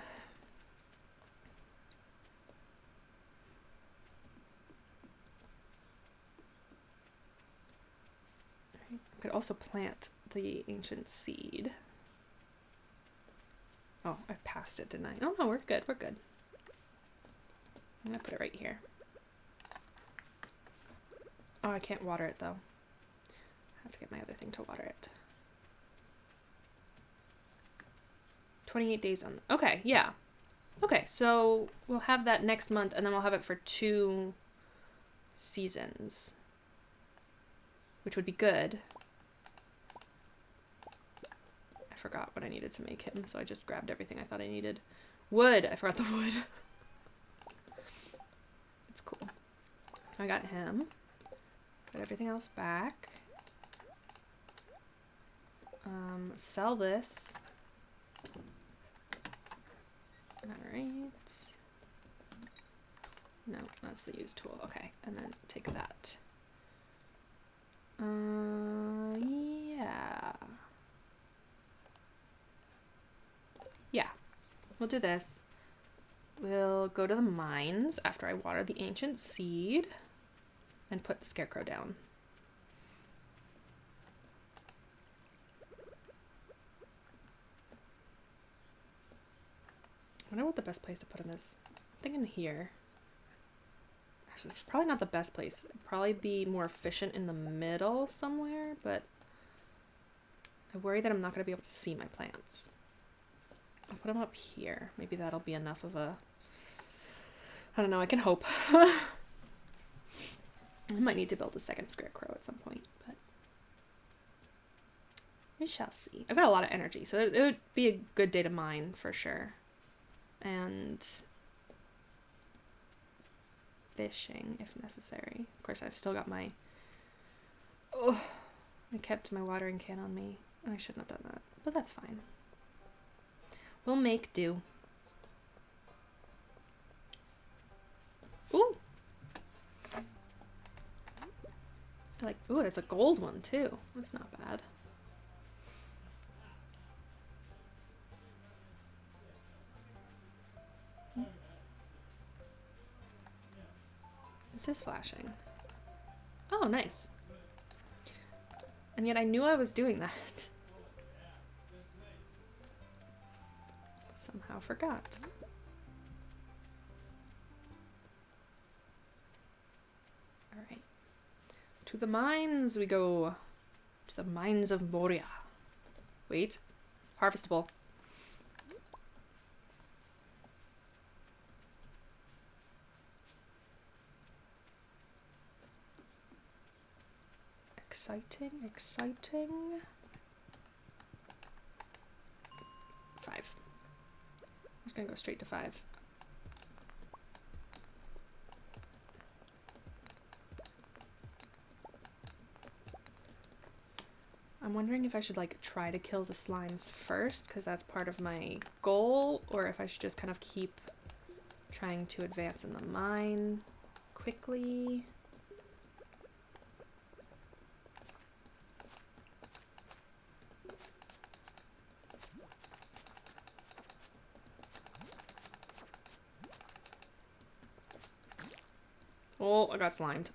I could also plant the ancient seed. Oh, I passed it, didn't I? Oh no, we're good, we're good. I'm gonna put it right here. Oh, I can't water it though. I have to get my other thing to water it. 28 days on. Okay, yeah. Okay, so we'll have that next month, and then we'll have it for 2 seasons, which would be good. I forgot what I needed to make him, so I just grabbed everything I thought I needed. Wood! I forgot the wood. It's cool. I got him. Put everything else back. Sell this. Alright. No, that's the use tool. Okay, and then take that. Yeah. Yeah, we'll do this. We'll go to the mines after I water the ancient seed and put the scarecrow down. I wonder what the best place to put him is. I'm thinking here. Actually, it's probably not the best place. It'd probably be more efficient in the middle somewhere, but I worry that I'm not going to be able to see my plants. I'll put them up here. Maybe that'll be enough of a... I don't know, I can hope. I might need to build a second scarecrow at some point, but we shall see. I've got a lot of energy, so it would be a good day to mine for sure. And fishing if necessary. Of course, I've still got my... Oh, I kept my watering can on me. I shouldn't have done that, but that's fine. We'll make do. Ooh! I like... Ooh, it's a gold one too. That's not bad. This is flashing. Oh, nice. And yet I knew I was doing that. Somehow forgot. Alright. To the mines we go. To the mines of Moria. Wait. Harvestable. Exciting, exciting. 5. I'm just gonna go straight to 5. I'm wondering if I should like try to kill the slimes first, because that's part of my goal, or if I should just kind of keep trying to advance in the mine quickly. Oh, I got slimed.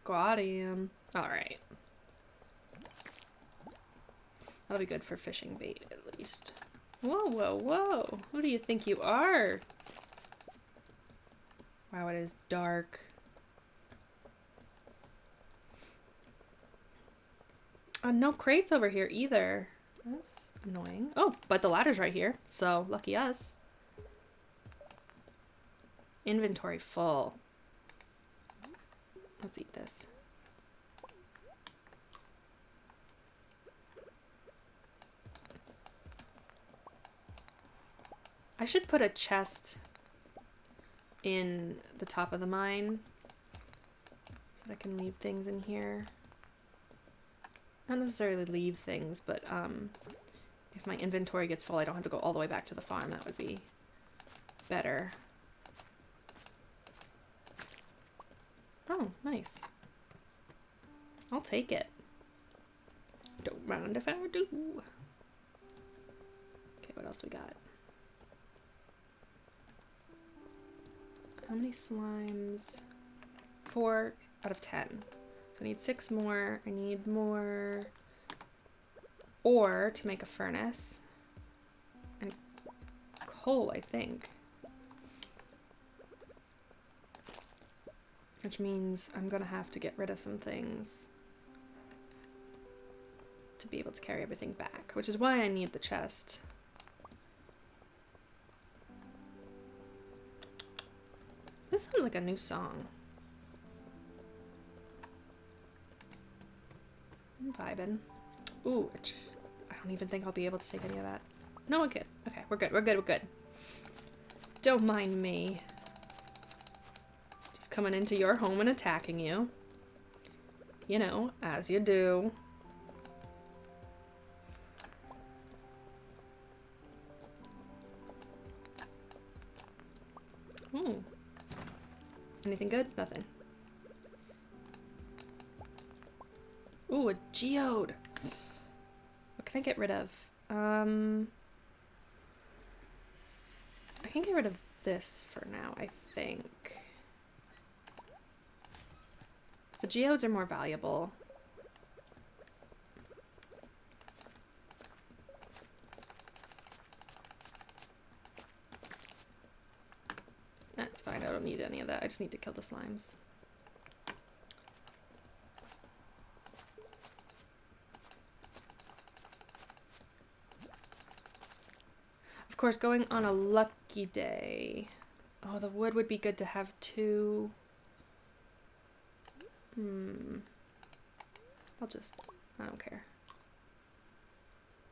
Got him. Alright. That'll be good for fishing bait, at least. Whoa, whoa, whoa. Who do you think you are? Wow, it is dark. No crates over here either. That's annoying. Oh, but the ladder's right here, so lucky us. Inventory full. Let's eat this. I should put a chest in the top of the mine so that I can leave things in here. Not necessarily leave things, but if my inventory gets full, I don't have to go all the way back to the farm. That would be better. Oh, nice. I'll take it. Don't mind if I do. Okay, what else we got? How many slimes? 4 out of 10. So I need 6 more. I need more ore to make a furnace. And coal, I think. Which means I'm gonna have to get rid of some things to be able to carry everything back, which is why I need the chest. This sounds like a new song. I'm vibing. Ooh, I don't even think I'll be able to take any of that. No, we're good. Okay, we're good, we're good, we're good. Don't mind me. Just coming into your home and attacking you. You know, as you do. Ooh. Anything good? Nothing. Ooh, a geode. What can I get rid of? I can get rid of this for now, I think. The geodes are more valuable. That's fine, I don't need any of that. I just need to kill the slimes. Of course, going on a lucky day. Oh, the wood would be good to have too. I don't care.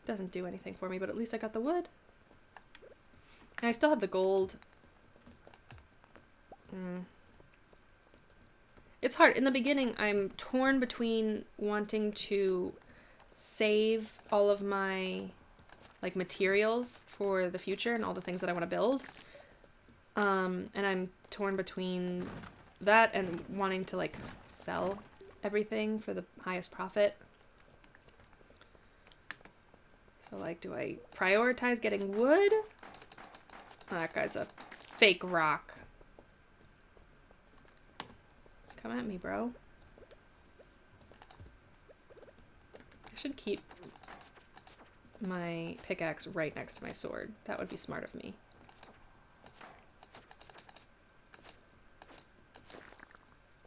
Doesn't do anything for me, but at least I got the wood. And I still have the gold. It's hard. In the beginning, I'm torn between wanting to save all of my like materials for the future and all the things that I want to build. And I'm torn between that and wanting to like sell everything for the highest profit. So like, do I prioritize getting wood? Oh, that guy's a fake rock. Come at me, bro. I should keep my pickaxe right next to my sword. That would be smart of me.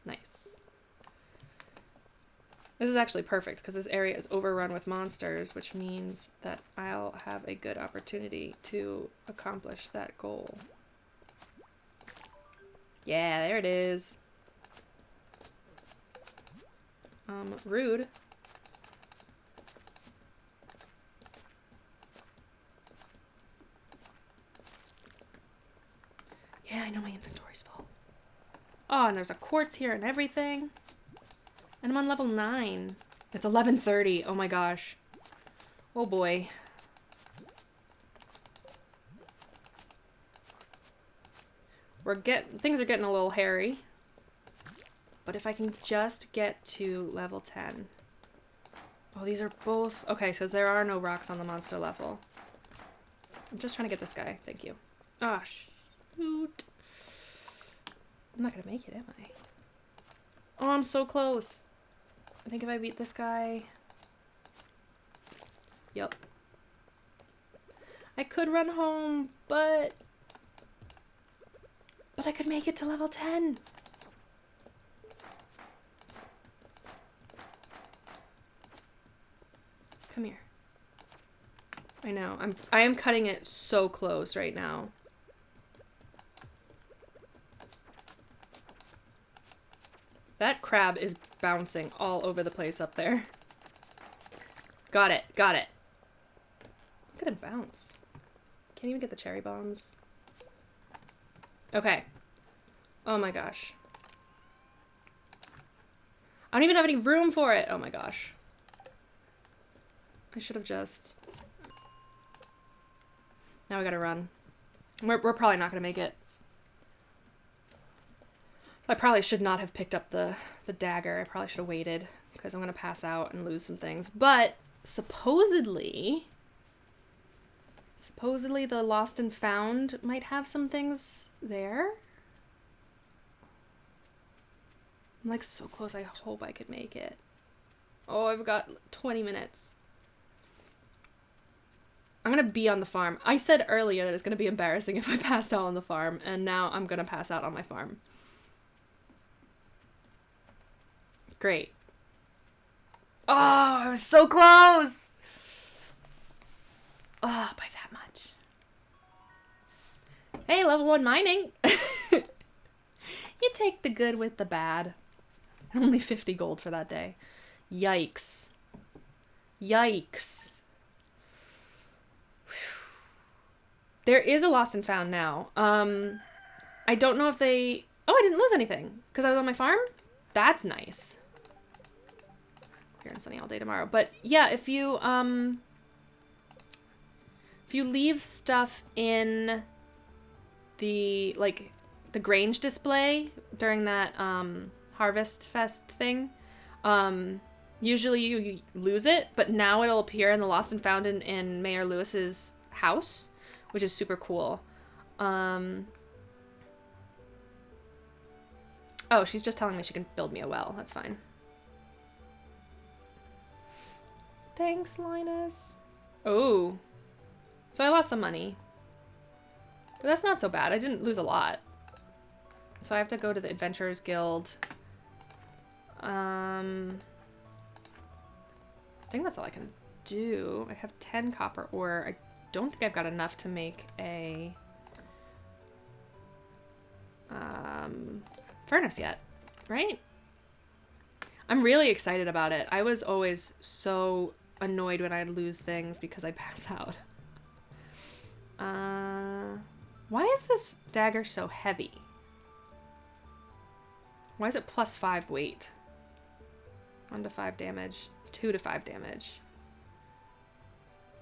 Nice. This is actually perfect because this area is overrun with monsters, which means that I'll have a good opportunity to accomplish that goal. Yeah, there it is. Rude. Yeah, I know my inventory's full. Oh, and there's a quartz here and everything. And I'm on level 9. It's 11:30. Oh my gosh. Oh boy. Things are getting a little hairy. But if I can just get to level 10. Oh, these are both... Okay, so there are no rocks on the monster level. I'm just trying to get this guy. Thank you. Ah, shoot. I'm not gonna make it, am I? Oh, I'm so close. I think if I beat this guy... Yep. I could run home, but I could make it to level 10. Come here. I know. I am cutting it so close right now. That crab is bouncing all over the place up there. Got it. Got it. Look at him bounce. Can't even get the cherry bombs. Okay. Oh my gosh. I don't even have any room for it. Oh my gosh. I should have just... Now we gotta run. We're probably not gonna make it. I probably should not have picked up the dagger. I probably should have waited because I'm gonna pass out and lose some things. But supposedly the Lost and Found might have some things there. I'm like so close. I hope I could make it. Oh, I've got 20 minutes. I'm gonna be on the farm. I said earlier that it's gonna be embarrassing if I passed out on the farm, and now I'm gonna pass out on my farm. Great. Oh, I was so close! Oh, by that much. Hey, level 1 mining! You take the good with the bad. Only 50 gold for that day. Yikes. Yikes. There is a Lost and Found now. I don't know if they... Oh, I didn't lose anything because I was on my farm? That's nice. Clear and sunny all day tomorrow. But yeah, if you leave stuff in the, like, the Grange display during that Harvest Fest thing, usually you lose it, but now it'll appear in the Lost and Found in Mayor Lewis's house, which is super cool. Oh, she's just telling me she can build me a well. That's fine. Thanks, Linus. Oh. So I lost some money. But that's not so bad. I didn't lose a lot. So I have to go to the Adventurers Guild. I think that's all I can do. I have 10 copper ore. I don't think I've got enough to make a furnace yet, right? I'm really excited about it. I was always so annoyed when I'd lose things because I'd pass out. Why is this dagger so heavy? Why is it +5 weight? 1 to 5 damage, 2 to 5 damage.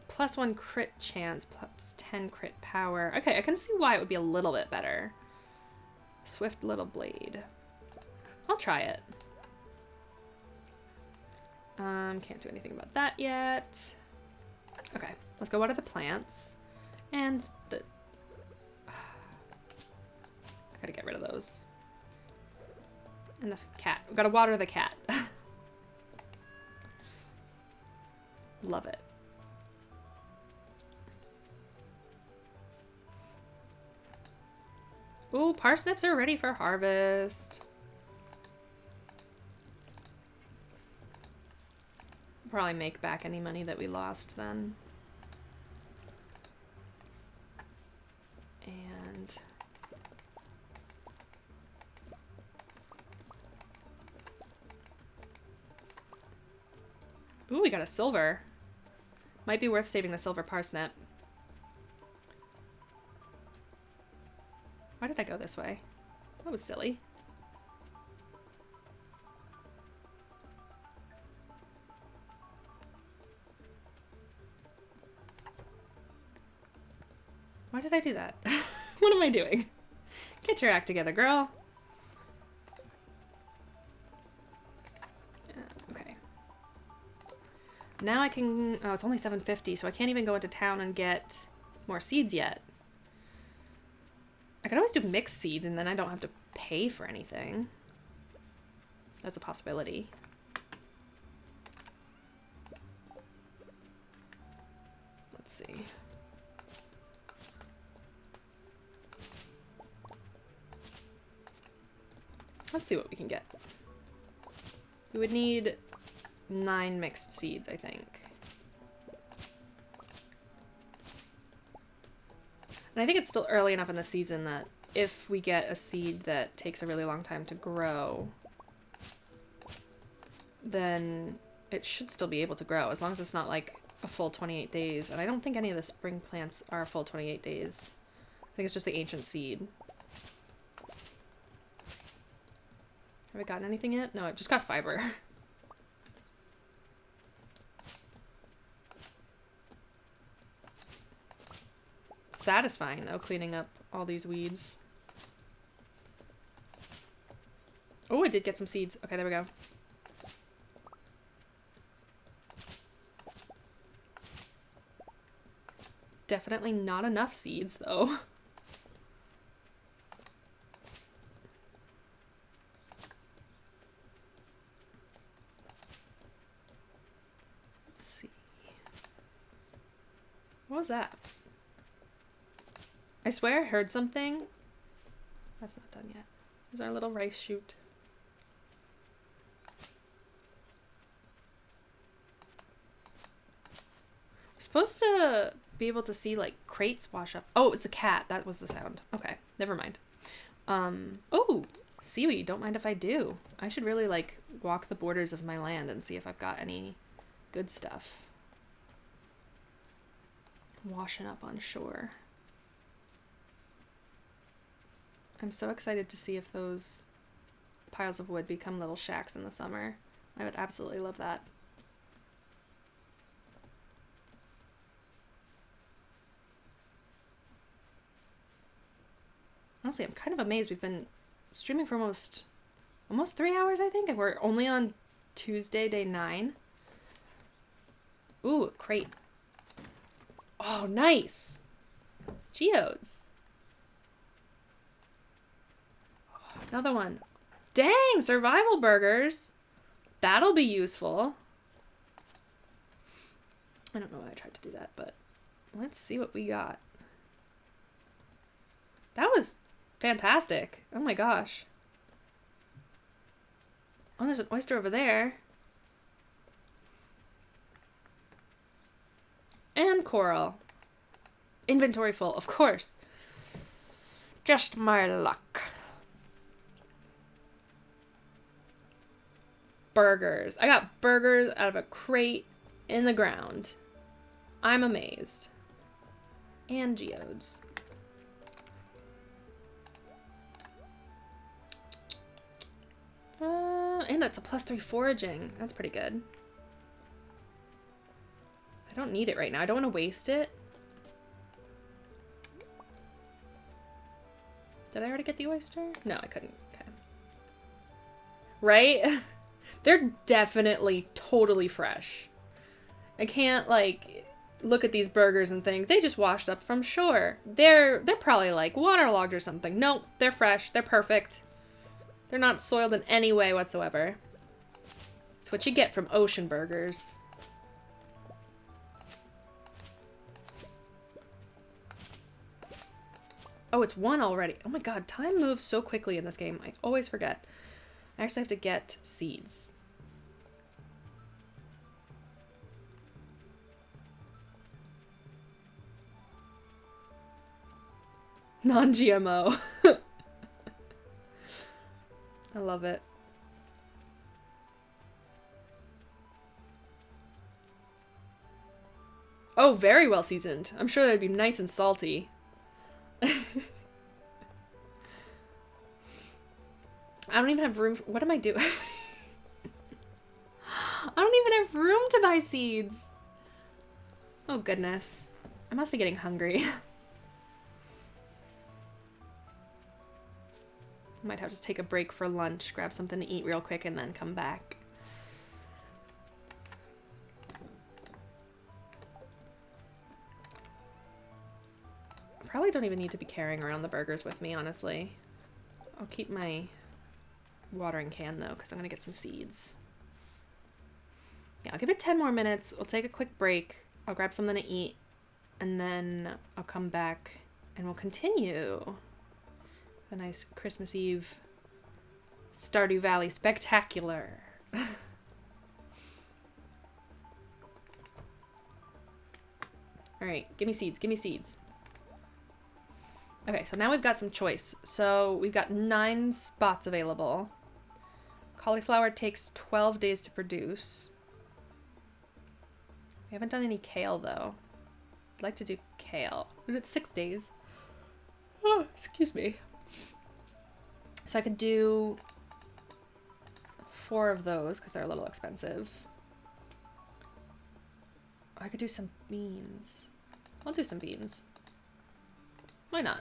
+1 crit chance, +10 crit power. Okay, I can see why it would be a little bit better. Swift little blade. I'll try it. Can't do anything about that yet. Okay, let's go water the plants. And the... I gotta get rid of those. And the cat. We gotta water the cat. Love it. Ooh, parsnips are ready for harvest. Probably make back any money that we lost then. And ooh, we got a silver. Might be worth saving the silver parsnip. Why did I go this way? That was silly. Why did I do that? What am I doing? Get your act together, girl. Okay. Now I can... Oh, it's only 750, so I can't even go into town and get more seeds yet. I could always do mixed seeds and then I don't have to pay for anything. That's a possibility. Let's see. Let's see what we can get. We would need 9 mixed seeds, I think. And I think it's still early enough in the season that if we get a seed that takes a really long time to grow, then it should still be able to grow, as long as it's not like a full 28 days. And I don't think any of the spring plants are a full 28 days. I think it's just the ancient seed. Have I gotten anything yet? No, I just got fiber. Satisfying though, cleaning up all these weeds. Oh, I did get some seeds. Okay, there we go. Definitely not enough seeds though. Let's see. What was that? I swear I heard something. That's not done yet. There's our little rice shoot. We're supposed to be able to see like crates wash up. Oh, it was the cat. That was the sound. Okay, never mind. Oh, seaweed. Don't mind if I do. I should really like walk the borders of my land and see if I've got any good stuff. Washing up on shore. I'm so excited to see if those piles of wood become little shacks in the summer. I would absolutely love that. Honestly, I'm kind of amazed. We've been streaming for almost 3 hours, I think, and we're only on Tuesday, day 9. Ooh, crate. Oh, nice. Geodes. Oh, another one. Dang, survival burgers. That'll be useful. I don't know why I tried to do that, but let's see what we got. That was fantastic. Oh my gosh. Oh, there's an oyster over there. And coral. Inventory full, of course. Just my luck. Burgers. I got burgers out of a crate in the ground. I'm amazed. And geodes. And it's a +3 foraging. That's pretty good. I don't need it right now. I don't want to waste it. Did I already get the oyster? No, I couldn't. Okay. Right? They're definitely totally fresh. I can't, like, look at these burgers and think, they just washed up from shore. They're probably, like, waterlogged or something. Nope, they're fresh. They're perfect. They're not soiled in any way whatsoever. It's what you get from ocean burgers. Oh, it's 1 already. Oh my god, time moves so quickly in this game. I always forget. I actually have to get seeds. Non-GMO. I love it. Oh, very well seasoned. I'm sure they'd be nice and salty. I don't even have room. What am I doing? I don't even have room to buy seeds. Oh, goodness. I must be getting hungry. Might have to take a break for lunch, grab something to eat real quick, and then come back. I probably don't even need to be carrying around the burgers with me, honestly. I'll keep my watering can, though, because I'm going to get some seeds. Yeah, I'll give it 10 more minutes. We'll take a quick break. I'll grab something to eat, and then I'll come back, and we'll continue the nice Christmas Eve Stardew Valley spectacular. Alright, give me seeds, give me seeds. Okay, so now we've got some choice. So we've got 9 spots available. Cauliflower takes 12 days to produce. We haven't done any kale, though. I'd like to do kale. And it's 6 days. Oh, excuse me. So I could do 4 of those because they're a little expensive. I could do some beans. I'll do some beans. Why not?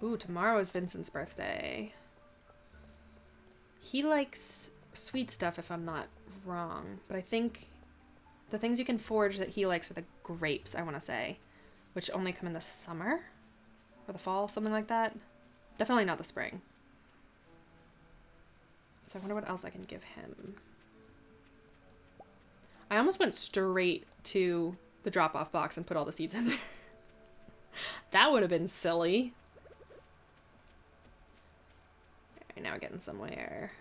Ooh, tomorrow is Vincent's birthday. He likes sweet stuff if I'm not wrong, but I think the things you can forage that he likes are the grapes, I want to say, which only come in the summer or the fall, something like that. Definitely not the spring. So I wonder what else I can give him. I almost went straight to the drop-off box and put all the seeds in there. That would have been silly. Alright, now we're getting somewhere.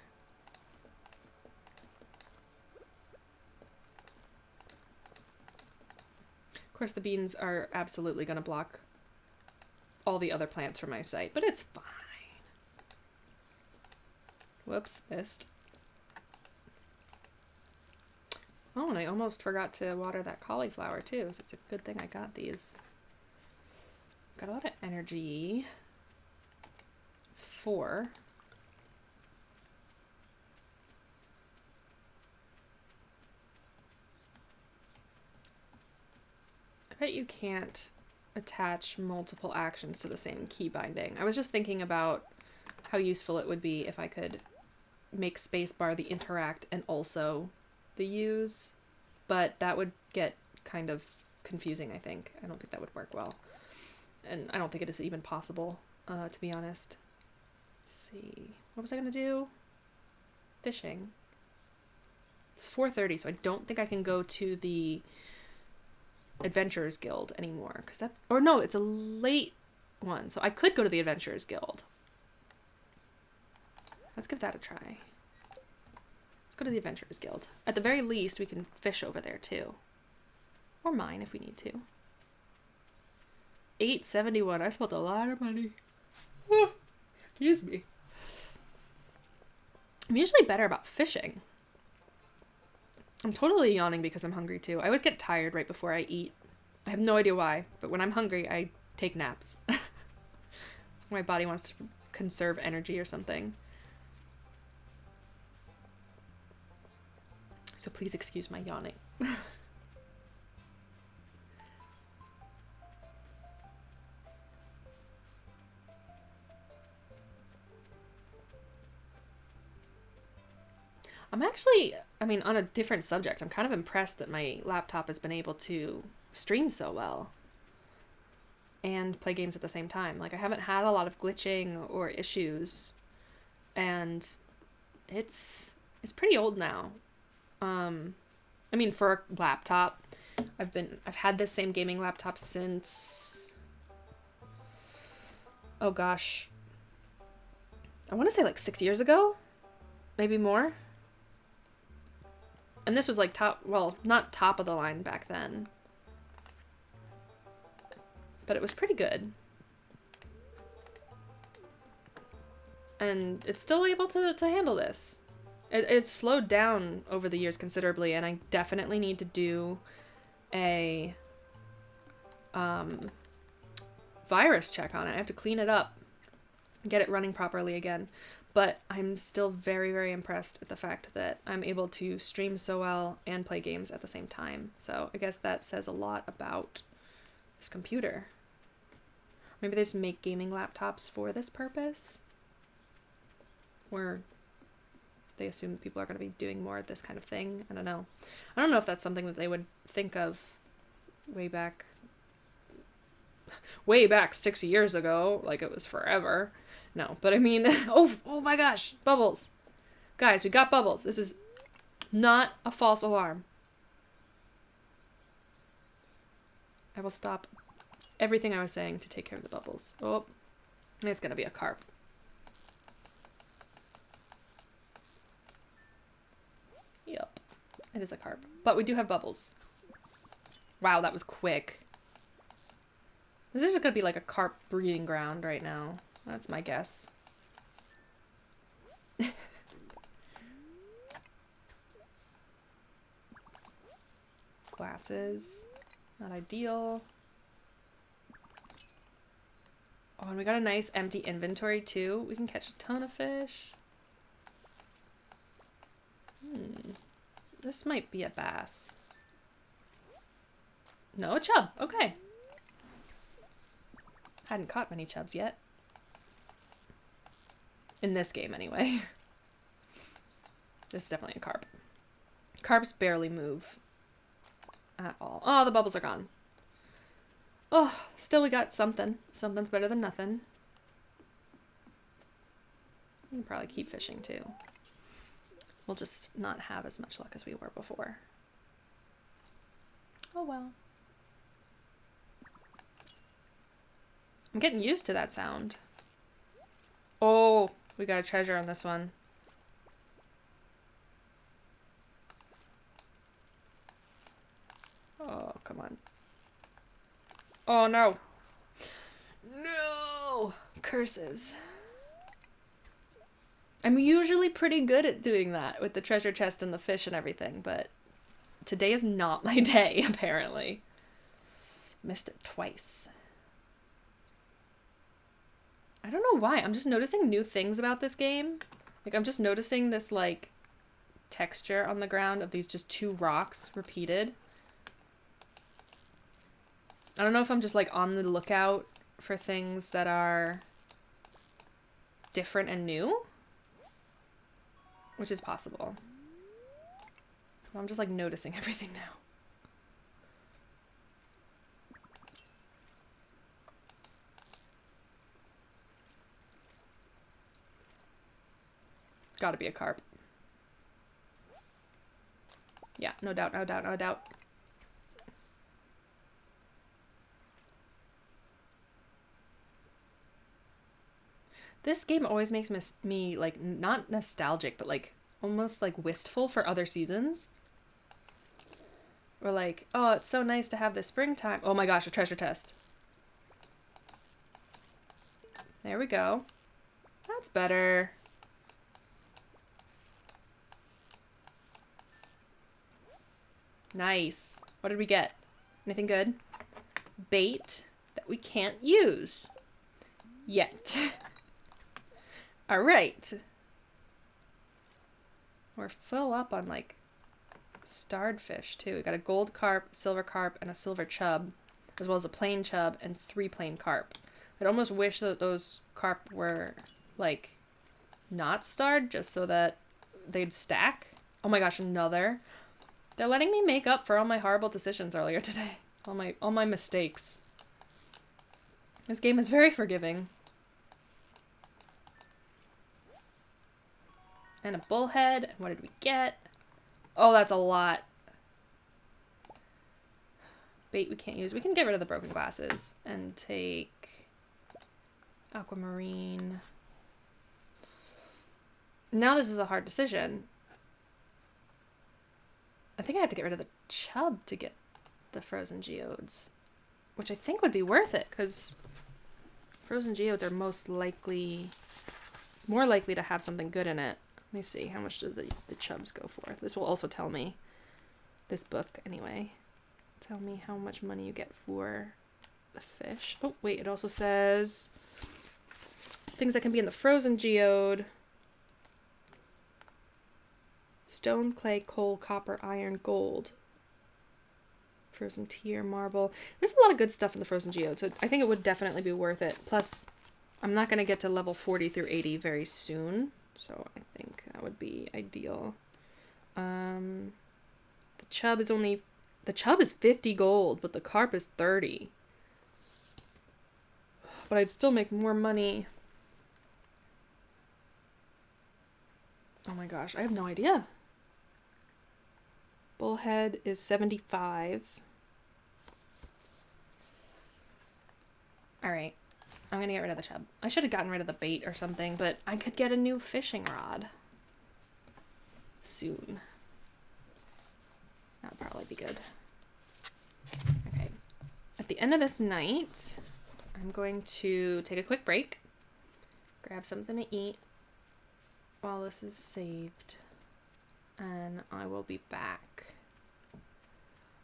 Of course, the beans are absolutely going to block all the other plants from my site, but it's fine. Whoops, missed. Oh, and I almost forgot to water that cauliflower too, so it's a good thing I got these. Got a lot of energy. It's 4. I bet you can't attach multiple actions to the same key binding. I was just thinking about how useful it would be if I could make spacebar the interact and also the use, but that would get kind of confusing, I think. I don't think that would work well. And I don't think it is even possible, to be honest. Let's see. What was I going to do? Fishing. It's 4:30, so I don't think I can go to the Adventurers Guild anymore. Because that's... Or no, it's a late one. So I could go to the Adventurers Guild. Let's give that a try. Let's go to the Adventurers Guild. At the very least, we can fish over there too. Or mine if we need to. $8.71. I spent a lot of money. Excuse me. I'm usually better about fishing. I'm totally yawning because I'm hungry too. I always get tired right before I eat. I have no idea why, but when I'm hungry, I take naps. My body wants to conserve energy or something. So please excuse my yawning. I'm actually, I mean, on a different subject, I'm kind of impressed that my laptop has been able to stream so well and play games at the same time. Like, I haven't had a lot of glitching or issues, and it's pretty old now. I mean, for a laptop, I've had this same gaming laptop since, oh gosh, I want to say like 6 years ago, maybe more. And this was like well, not top of the line back then, but it was pretty good. And it's still able to handle this. It's slowed down over the years considerably, and I definitely need to do a virus check on it. I have to clean it up, get it running properly again. But I'm still very, very impressed at the fact that I'm able to stream so well and play games at the same time. So I guess that says a lot about this computer. Maybe they just make gaming laptops for this purpose, where they assume people are going to be doing more of this kind of thing. I don't know. I don't know if that's something that they would think of way back 6 years ago, like it was forever. No, but I mean, oh my gosh, bubbles. Guys, we got bubbles. This is not a false alarm. I will stop everything I was saying to take care of the bubbles. Oh, it's going to be a carp. Yep, it is a carp. But we do have bubbles. Wow, that was quick. This is just going to be like a carp breeding ground right now. That's my guess. Glasses. Not ideal. Oh, and we got a nice empty inventory too. We can catch a ton of fish. This might be a bass. No, a chub. Okay. Hadn't caught many chubs yet. In this game, anyway. This is definitely a carp. Carps barely move at all. Oh, the bubbles are gone. Oh, still we got something. Something's better than nothing. We can probably keep fishing too. We'll just not have as much luck as we were before. Oh well. I'm getting used to that sound. Oh, we got a treasure on this one. Oh, come on. Oh, no. No! Curses. I'm usually pretty good at doing that with the treasure chest and the fish and everything, but today is not my day, apparently. Missed it twice. I don't know why. I'm just noticing new things about this game. Like, I'm just noticing this, like, texture on the ground of these just two rocks repeated. I don't know if I'm just, like, on the lookout for things that are different and new. Which is possible. I'm just, like, noticing everything now. Gotta be a carp. Yeah, no doubt, no doubt, no doubt. This game always makes me, like, not nostalgic, but, like, almost, like, wistful for other seasons. Or, like, oh, it's so nice to have this springtime. Oh my gosh, a treasure chest. There we go. That's better. Nice. What did we get? Anything good? Bait that we can't use. Yet. Alright. We're full up on, like, starred fish, too. We got a gold carp, silver carp, and a silver chub, as well as a plain chub and 3 plain carp. I'd almost wish that those carp were, like, not starred, just so that they'd stack. Oh my gosh, another. They're letting me make up for all my horrible decisions earlier today. All my mistakes. This game is very forgiving. And a bullhead. And what did we get? Oh, that's a lot. Bait we can't use. We can get rid of the broken glasses and take aquamarine. Now this is a hard decision. I think I have to get rid of the chub to get the frozen geodes, which I think would be worth it because frozen geodes are more likely to have something good in it. Let me see, how much do the chubs go for? This will also tell me, this book anyway, tell me how much money you get for the fish. Oh, wait, it also says things that can be in the frozen geode. Stone, clay, coal, copper, iron, gold. Frozen tear, marble. There's a lot of good stuff in the frozen geode, so I think it would definitely be worth it. Plus, I'm not going to get to level 40 through 80 very soon, so I think that would be ideal. The chub is 50 gold, but the carp is 30. But I'd still make more money. Oh my gosh, I have no idea. Bullhead is 75. Alright, I'm gonna get rid of the chub. I should have gotten rid of the bait or something, but I could get a new fishing rod soon. That would probably be good. Okay, at the end of this night, I'm going to take a quick break, grab something to eat while this is saved, and I will be back.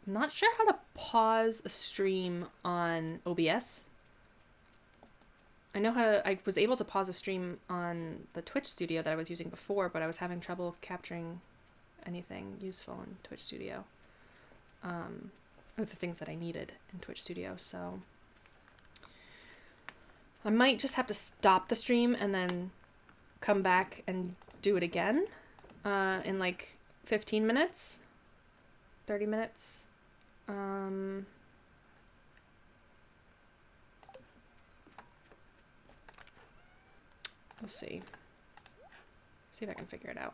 I'm not sure how to pause a stream on OBS. I know how to, I was able to pause a stream on the Twitch Studio that I was using before, but I was having trouble capturing anything useful in Twitch Studio. With the things that I needed in Twitch Studio, so I might just have to stop the stream and then come back and do it again in like 15 minutes, 30 minutes. We'll see. See if I can figure it out.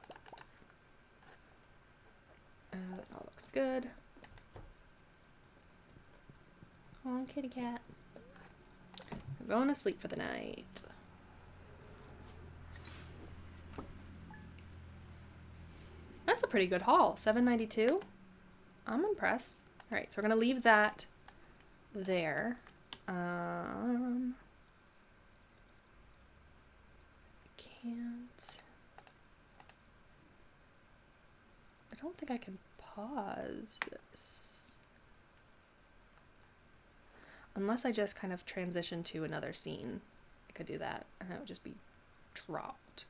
That all looks good. Oh, kitty cat. We're going to sleep for the night. That's a pretty good haul. $7.92. I'm impressed. All right, so we're gonna leave that there. Can't. I don't think I can pause this. Unless I just kind of transition to another scene. I could do that, and it would just be dropped,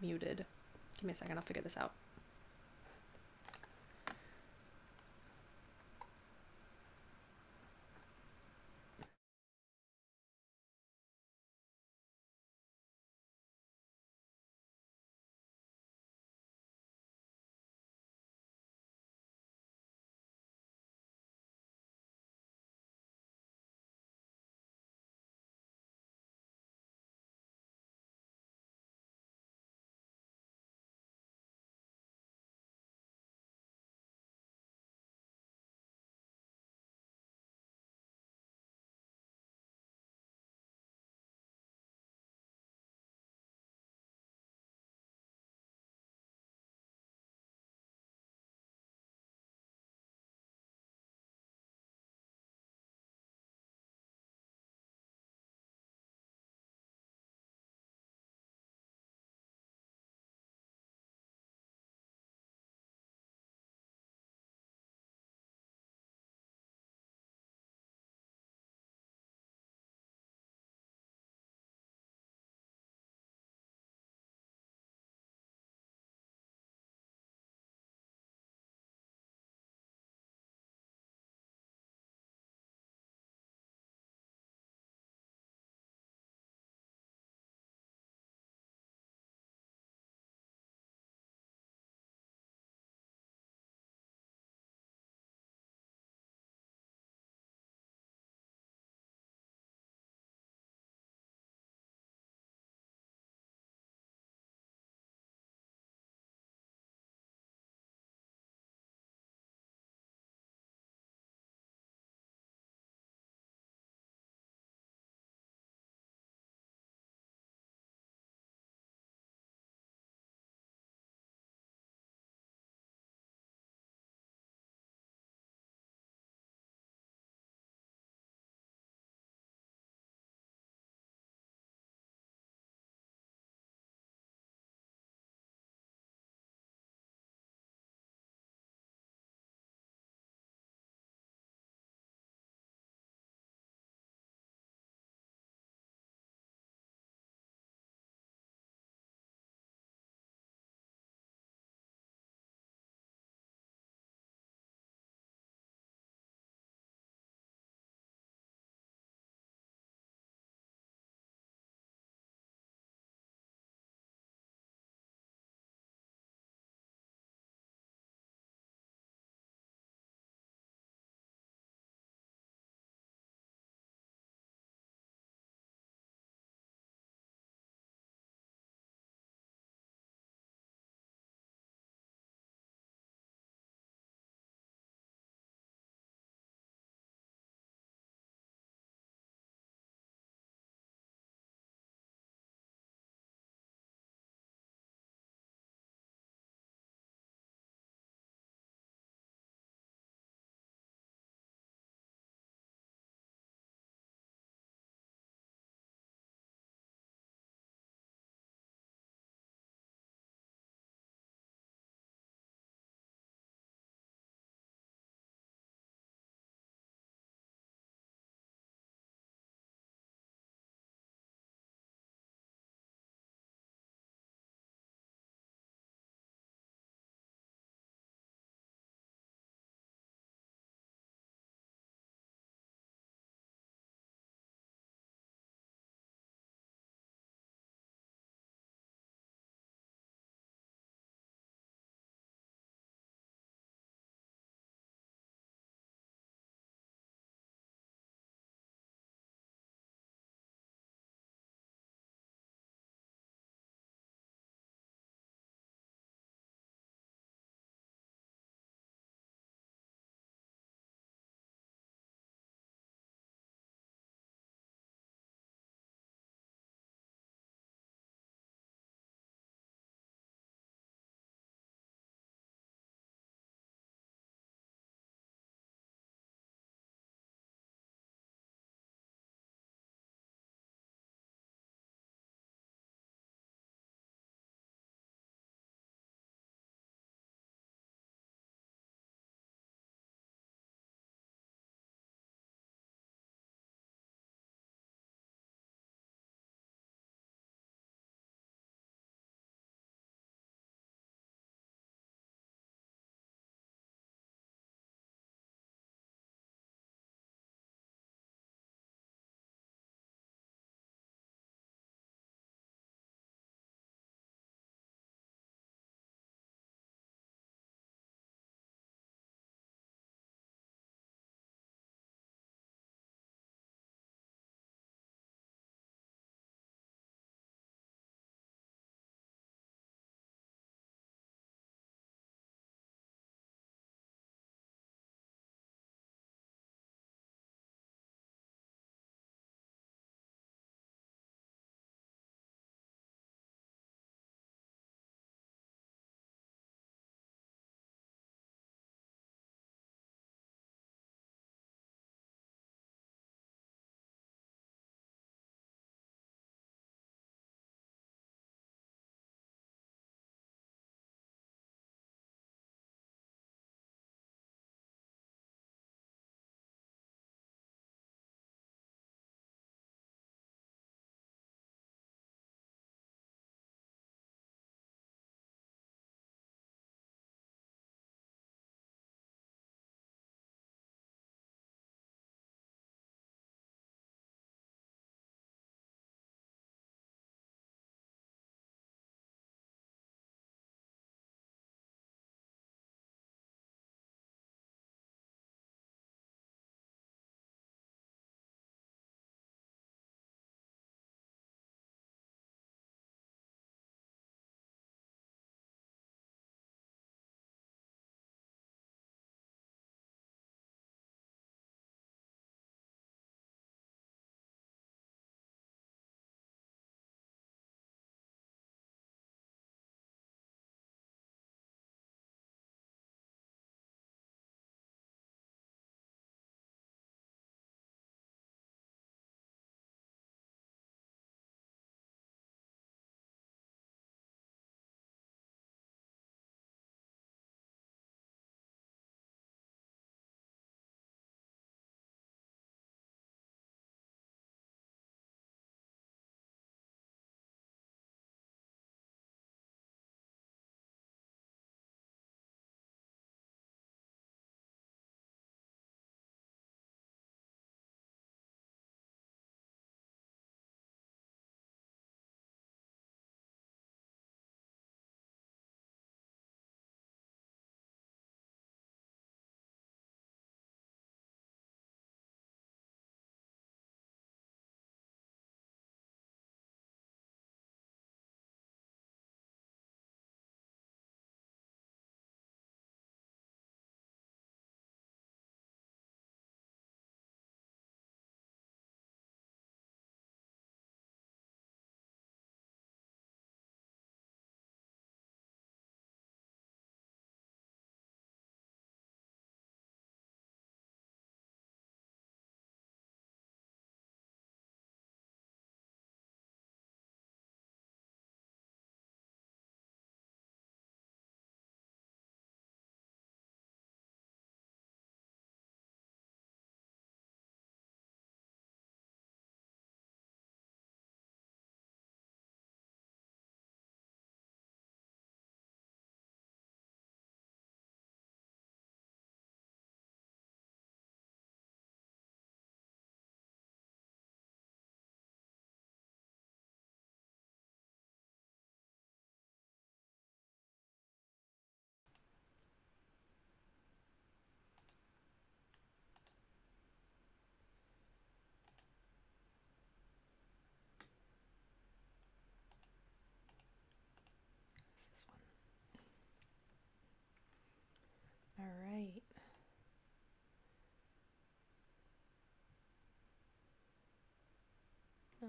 muted. Give me a second, I'll figure this out.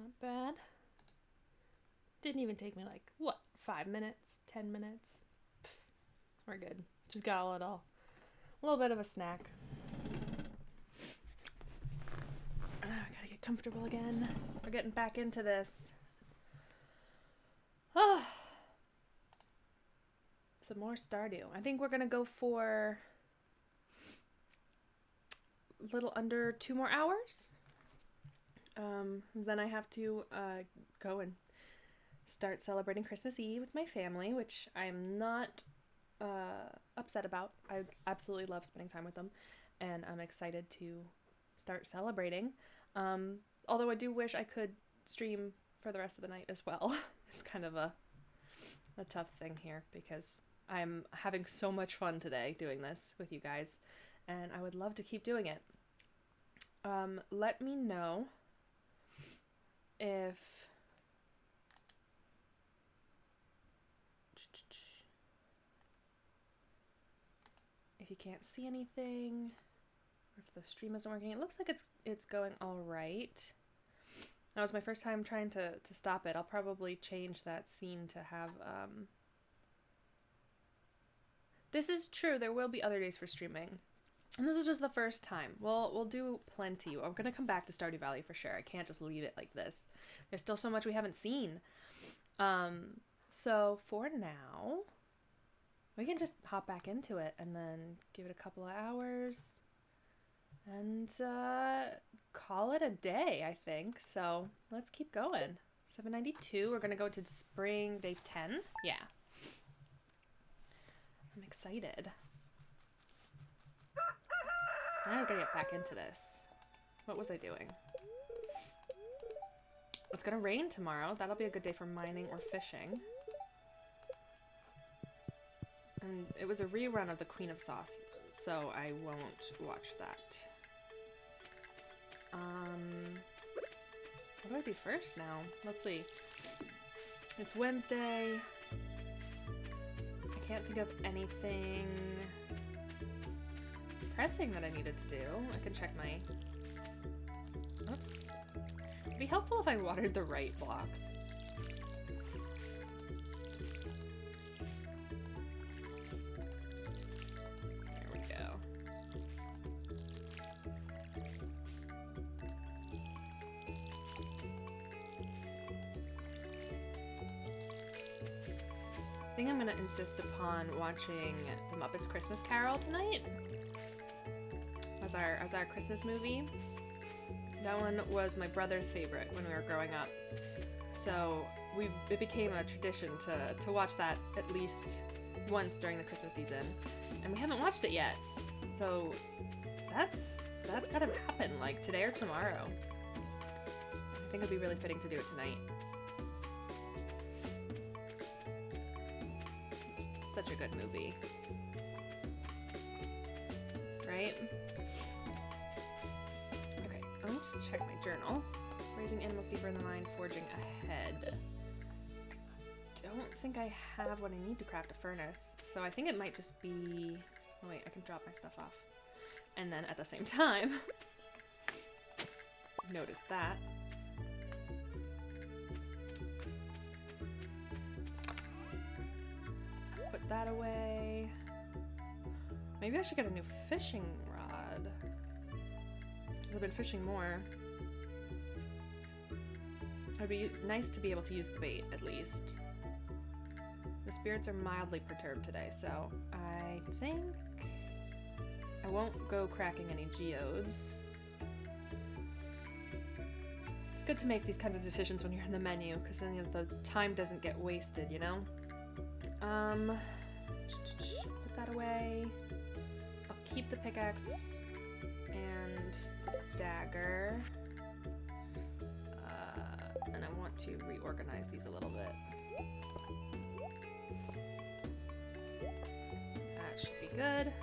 Not bad. Didn't even take me like, what, 5 minutes? 10 minutes? Pfft, we're good. Just got a little bit of a snack. I gotta get comfortable again. We're getting back into this. Oh, some more Stardew. I think we're gonna go for a little under 2 more hours. Then I have to go and start celebrating Christmas Eve with my family, which I'm not upset about. I absolutely love spending time with them, and I'm excited to start celebrating. Although I do wish I could stream for the rest of the night as well. It's kind of a tough thing here because I'm having so much fun today doing this with you guys, and I would love to keep doing it. Let me know if you can't see anything, or if the stream isn't working. It looks like it's going all right. That was my first time trying to stop it. I'll probably change that scene to have this is true, there will be other days for streaming. And this is just the first time. We'll do plenty. I'm gonna come back to Stardew Valley for sure. I can't just leave it like this. There's still so much we haven't seen. So for now, we can just hop back into it and then give it a couple of hours and call it a day, I think. So let's keep going. 792, we're gonna go to spring day 10. Yeah. I'm excited. I gotta get back into this. What was I doing? It's gonna rain tomorrow. That'll be a good day for mining or fishing. And it was a rerun of the Queen of Sauce, so I won't watch that. What do I do first now? Let's see. It's Wednesday. I can't think of anything pressing that I needed to do. I can check my... Oops. It'd be helpful if I watered the right blocks. There we go. I think I'm gonna insist upon watching The Muppets Christmas Carol tonight as our Christmas movie. That one was my brother's favorite when we were growing up, so it became a tradition to watch that at least once during the Christmas season, and we haven't watched it yet. So that's gotta happen like today or tomorrow. I think it'd be really fitting to do it tonight. Such a good movie, right? Okay, let me just check my journal. Raising animals deeper in the mine, forging ahead. Don't think I have what I need to craft a furnace, so I think it might just be... Oh wait, I can drop my stuff off. And then at the same time, notice that. Put that away. Maybe I should get a new fishing rod. I've been fishing more. It'd be nice to be able to use the bait, at least. The spirits are mildly perturbed today, so I think I won't go cracking any geodes. It's good to make these kinds of decisions when you're in the menu, because then the time doesn't get wasted, you know? Put that away. I'll keep the pickaxe and the dagger. And I want to reorganize these a little bit. That should be good.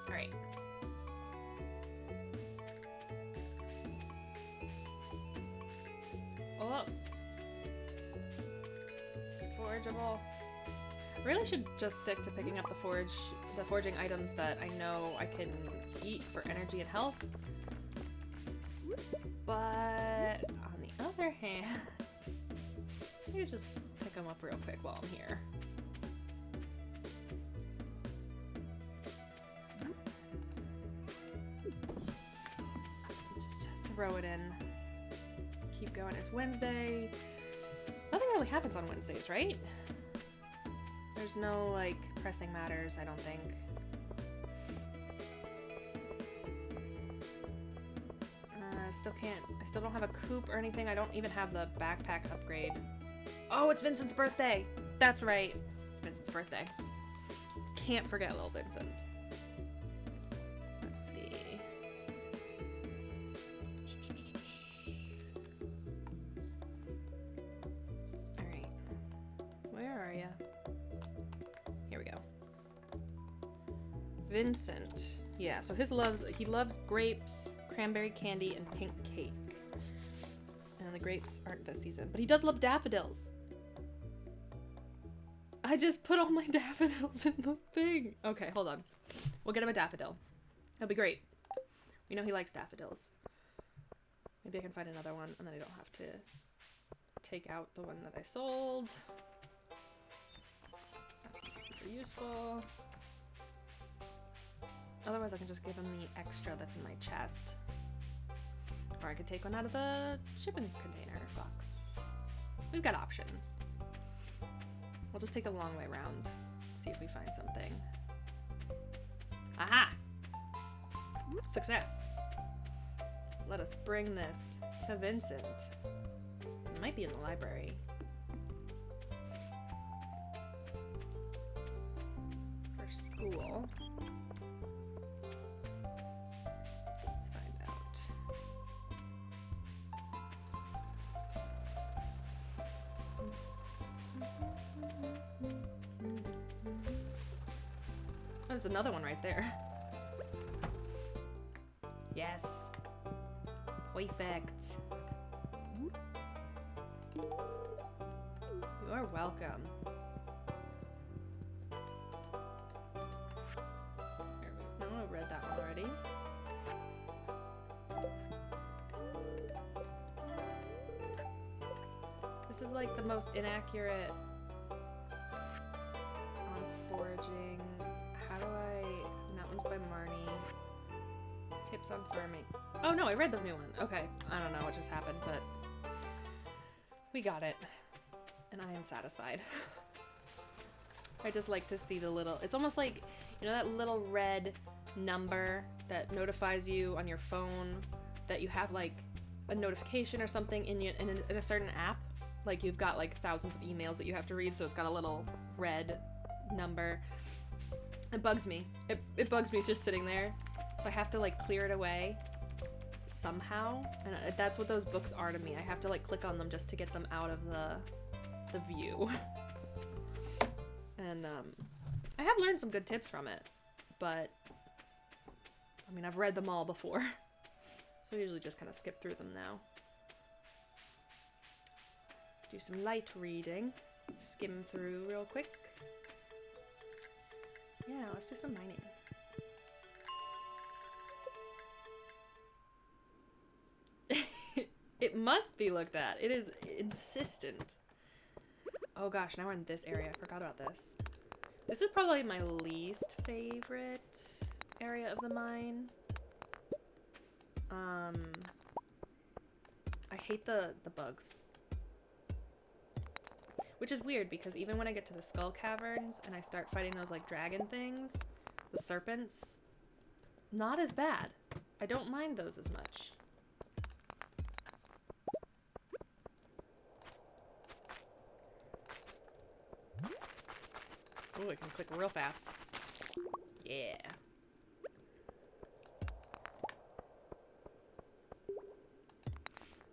Alright. Oh! Forageable. I really should just stick to picking up the foraging items that I know I can eat for energy and health. But on the other hand, let me just pick them up real quick while I'm here. Just throw it in. Keep going. It's Wednesday. Nothing really happens on Wednesdays, right? There's no, like, pressing matters, I don't think. I still don't have a coupe or anything. I don't even have the backpack upgrade. Oh, it's Vincent's birthday! That's right. It's Vincent's birthday. Can't forget little Vincent. Let's see. Alright. Where are ya? Here we go. Vincent. Yeah, so he loves grapes, cranberry candy, and pink cake. And the grapes aren't this season, but he does love daffodils. I just put all my daffodils in the thing. Okay, hold on. We'll get him a daffodil. That'll be great. We know he likes daffodils. Maybe I can find another one, and then I don't have to take out the one that I sold. Super useful. Otherwise, I can just give him the extra that's in my chest. Or I could take one out of the shipping container box. We've got options. We'll just take the long way around. See if we find something. Aha! Success. Let us bring this to Vincent. It might be in the library. For school. Let's find out. Oh, there's another one right there. Yes. Perfect. You are welcome. No, I read that one already. This is like the most inaccurate on foraging. How do I... And that one's by Marnie. Tips on farming. Oh no, I read the new one. Okay, I don't know what just happened, but we got it. And I am satisfied. I just like to see the little... It's almost like, you know that little red number that notifies you on your phone that you have like a notification or something in a certain app? Like you've got like thousands of emails that you have to read, so it's got a little red number. It bugs me. It bugs me. It's just sitting there. So I have to like clear it away somehow. And that's what those books are to me. I have to like click on them just to get them out of the view. And I have learned some good tips from it, but I mean, I've read them all before. So I usually just kind of skip through them now. Do some light reading. Skim through real quick. Yeah, let's do some mining. It must be looked at. It is insistent. Oh gosh, now we're in this area. I forgot about this. This is probably my least favorite area of the mine. I hate the bugs. Which is weird because even when I get to the skull caverns and I start fighting those like dragon things, the serpents, not as bad. I don't mind those as much. Oh, I can click real fast. Yeah.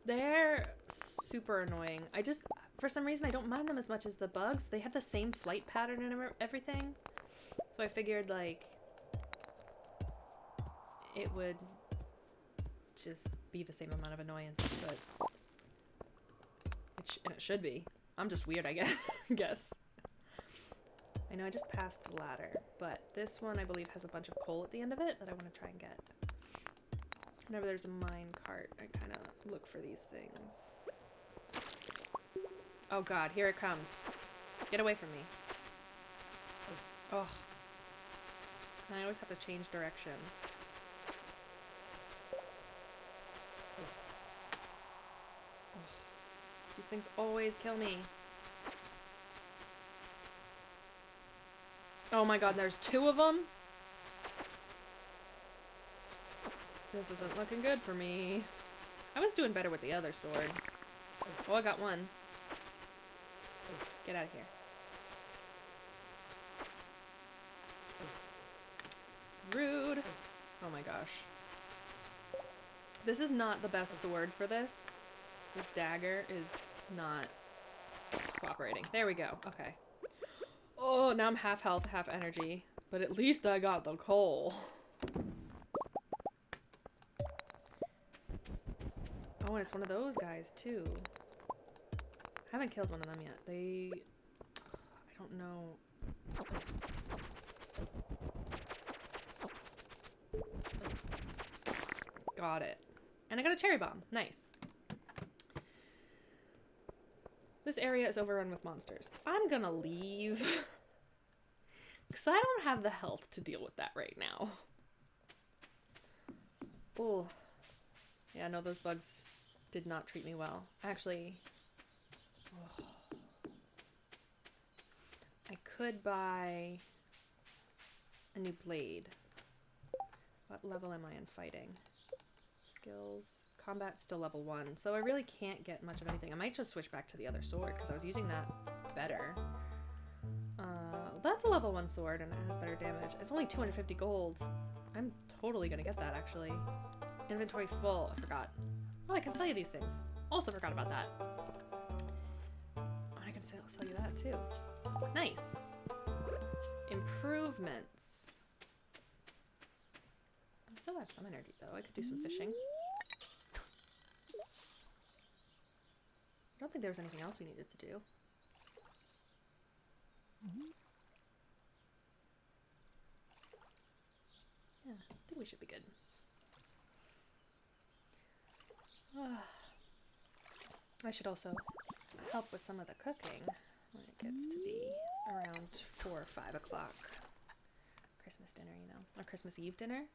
They're super annoying. For some reason, I don't mind them as much as the bugs. They have the same flight pattern and everything. So I figured, like, it would just be the same amount of annoyance, but... And it should be. I'm just weird, I guess. I know I just passed the ladder, but this one, I believe, has a bunch of coal at the end of it that I want to try and get. Whenever there's a mine cart, I kind of look for these things. Oh god, here it comes. Get away from me. Oh. And I always have to change direction. Oh. These things always kill me. Oh my god, there's 2 of them? This isn't looking good for me. I was doing better with the other sword. Oh, I got one. Get out of here. Rude. Oh my gosh. This is not the best sword for this. This dagger is not cooperating. There we go. Okay. Oh, now I'm half health, half energy. But at least I got the coal. Oh, and it's one of those guys, too. I haven't killed one of them yet. I don't know. Got it. And I got a cherry bomb. Nice. This area is overrun with monsters. I'm gonna leave. Because I don't have the health to deal with that right now. Oh. Yeah, no, those bugs did not treat me well. Actually, oh. I could buy a new blade. What level am I in fighting? Skills. Combat's still level 1, so I really can't get much of anything. I might just switch back to the other sword, because I was using that better. That's a level 1 sword, and it has better damage. It's only 250 gold. I'm totally gonna get that, actually. Inventory full. I forgot. Oh, I can sell you these things. Also forgot about that. Oh, I can sell you that, too. Nice. Improvements. I still have some energy, though. I could do some fishing. I don't think there was anything else we needed to do. Yeah, I think we should be good. I should also help with some of the cooking when it gets to be around 4 or 5 o'clock. Christmas dinner, you know, or Christmas Eve dinner.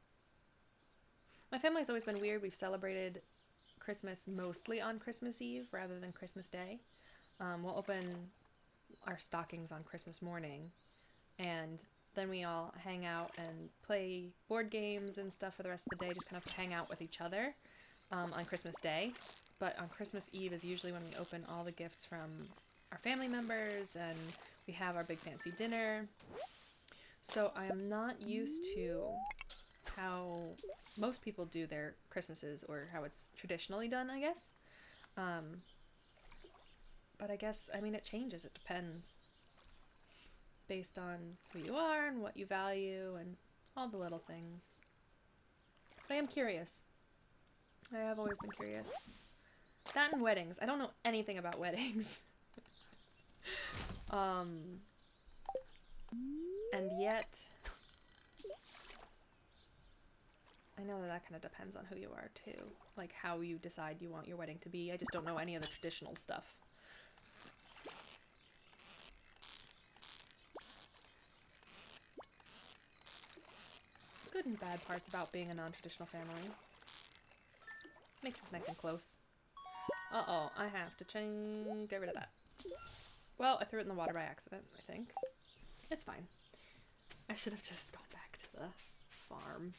My family's always been weird. We've celebrated Christmas mostly on Christmas Eve rather than Christmas Day. We'll open our stockings on Christmas morning, and then we all hang out and play board games and stuff for the rest of the day, just kind of hang out with each other on Christmas Day. But on Christmas Eve is usually when we open all the gifts from our family members, and we have our big fancy dinner. So I am not used to how most people do their Christmases, or how it's traditionally done, I guess. But I guess, I mean, it changes. It depends based on who you are and what you value and all the little things. But I am curious. I have always been curious. That and weddings. I don't know anything about weddings. And yet, I know that kind of depends on who you are too. Like how you decide you want your wedding to be. I just don't know any of the traditional stuff. Good and bad parts about being a non-traditional family. Makes us nice and close. Uh-oh, I have to get rid of that. Well, I threw it in the water by accident, I think. It's fine. I should have just gone back to the farm.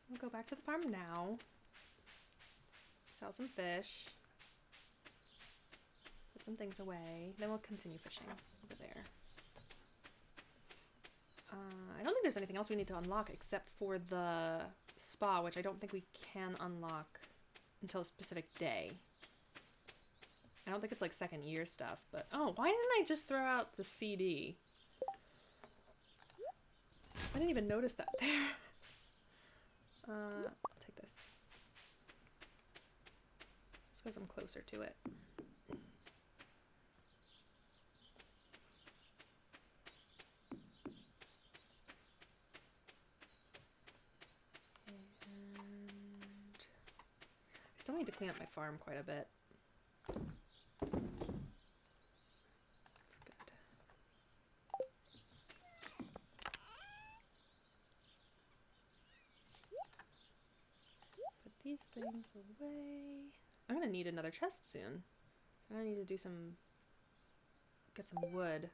We'll go back to the farm now. Sell some fish. Put some things away. Then we'll continue fishing over there. I don't think there's anything else we need to unlock except for the spa, which I don't think we can unlock until a specific day. I don't think it's like second year stuff, but oh, why didn't I just throw out the CD? I didn't even notice that there. I'll take this. Just because I'm closer to it. Still need to clean up my farm quite a bit. That's good. Put these things away. I'm gonna need another chest soon. I'm gonna need to do some... get some wood.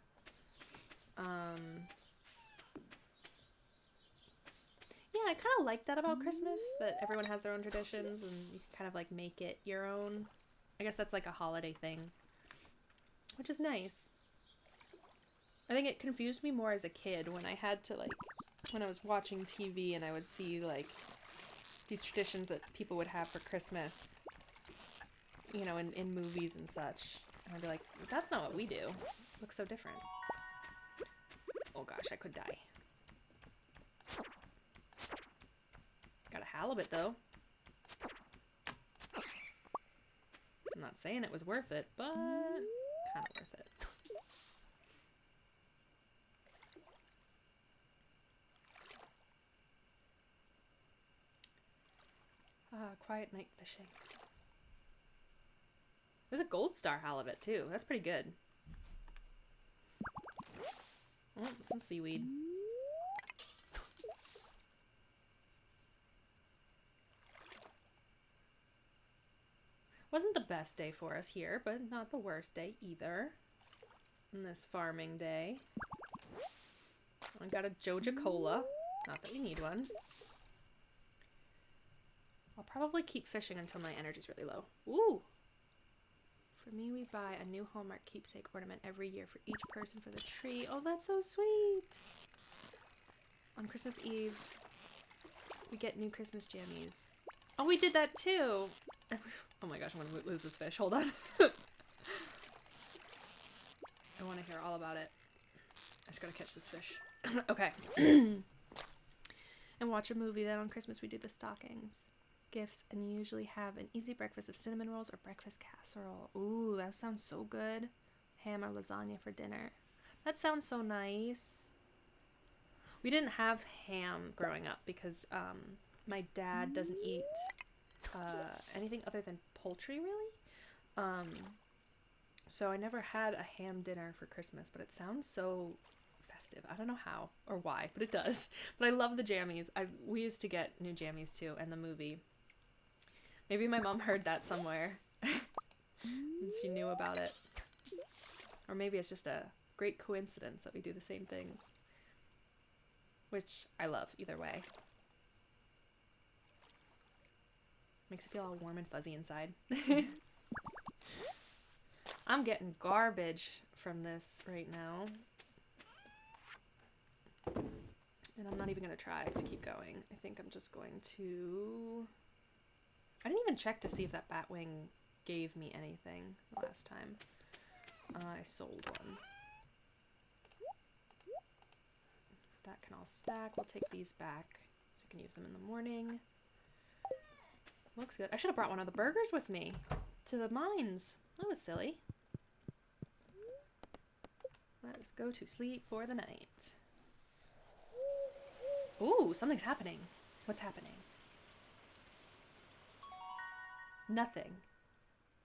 Yeah, I kind of like that about Christmas, that everyone has their own traditions and you can kind of like make it your own. I guess that's like a holiday thing, which is nice. I think it confused me more as a kid when I had to like, when I was watching TV and I would see like these traditions that people would have for Christmas, you know, in movies and such. And I'd be like, that's not what we do. It looks so different. Oh gosh, I could die. Got a halibut though. I'm not saying it was worth it, but kind of worth it. Quiet night fishing. There's a gold star halibut too. That's pretty good. Oh, some seaweed. Wasn't the best day for us here, but not the worst day either. On this farming day. I got a Joja Cola. Not that we need one. I'll probably keep fishing until my energy's really low. Ooh! For me, we buy a new Hallmark keepsake ornament every year for each person for the tree. Oh, that's so sweet! On Christmas Eve, we get new Christmas jammies. Oh, we did that too! Oh my gosh, I'm gonna lose this fish. Hold on. I want to hear all about it. I just gotta catch this fish. Okay. And watch a movie. Then on Christmas we do the stockings. Gifts, and you usually have an easy breakfast of cinnamon rolls or breakfast casserole. Ooh, that sounds so good. Ham or lasagna for dinner. That sounds so nice. We didn't have ham growing up because my dad doesn't eat anything other than poultry, really. So I never had a ham dinner for Christmas, but it sounds so festive. I don't know how or why, but it does. But I love the jammies. We used to get new jammies too, and the movie. Maybe my mom heard that somewhere and she knew about it. Or maybe it's just a great coincidence that we do the same things. Which I love either way. Makes you feel all warm and fuzzy inside. I'm getting garbage from this right now. And I'm not even going to try to keep going. I think I'm just going to... I didn't even check to see if that batwing gave me anything last time. I sold one. That can all stack. We'll take these back. I can use them in the morning. Looks good. I should have brought one of the burgers with me to the mines. That was silly. Let us go to sleep for the night. Ooh, something's happening. What's happening? Nothing.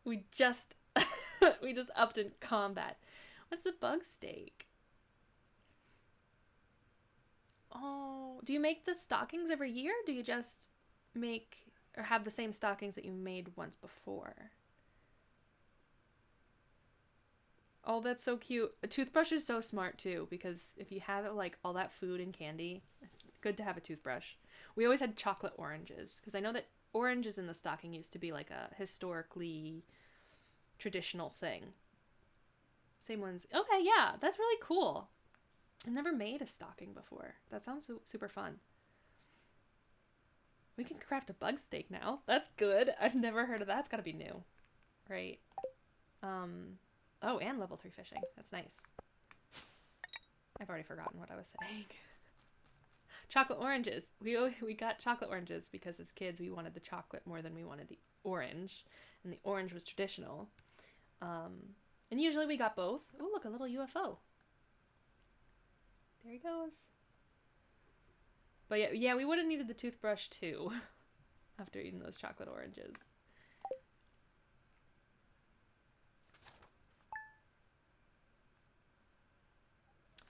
We just we just upped in combat. What's the bug steak? Oh, do you make the stockings every year? Or do you just make or have the same stockings that you made once before? Oh, that's so cute. A toothbrush is so smart too, because if you have like all that food and candy, good to have a toothbrush. We always had chocolate oranges, because I know that oranges in the stocking used to be like a historically traditional thing. Same ones. Okay, yeah, that's really cool. I've never made a stocking before. That sounds super fun. We can craft a bug steak now. That's good. I've never heard of that. It's got to be new. Right. Oh, and level 3 fishing. That's nice. I've already forgotten what I was saying. Chocolate oranges. We got chocolate oranges because as kids we wanted the chocolate more than we wanted the orange. And the orange was traditional. And usually we got both. Ooh, look, a little UFO. There he goes. But yeah, we would have needed the toothbrush too after eating those chocolate oranges.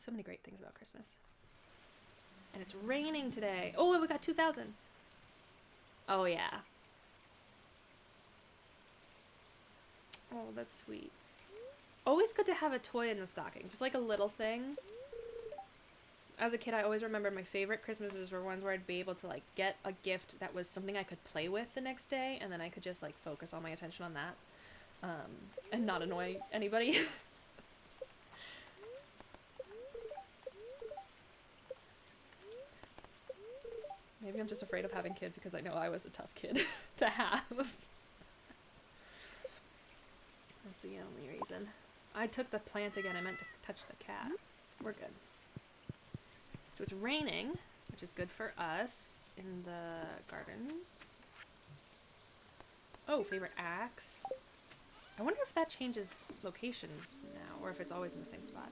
So many great things about Christmas. And it's raining today. Oh, we got 2,000. Oh, yeah. Oh, that's sweet. Always good to have a toy in the stocking. Just like a little thing. As a kid, I always remembered my favorite Christmases were ones where I'd be able to, like, get a gift that was something I could play with the next day, and then I could just, like, focus all my attention on that, and not annoy anybody. Maybe I'm just afraid of having kids because I know I was a tough kid to have. That's the only reason. I took the plant again. I meant to touch the cat. We're good. So it's raining, which is good for us in the gardens. Oh, favorite axe. I wonder if that changes locations now, or if it's always in the same spot.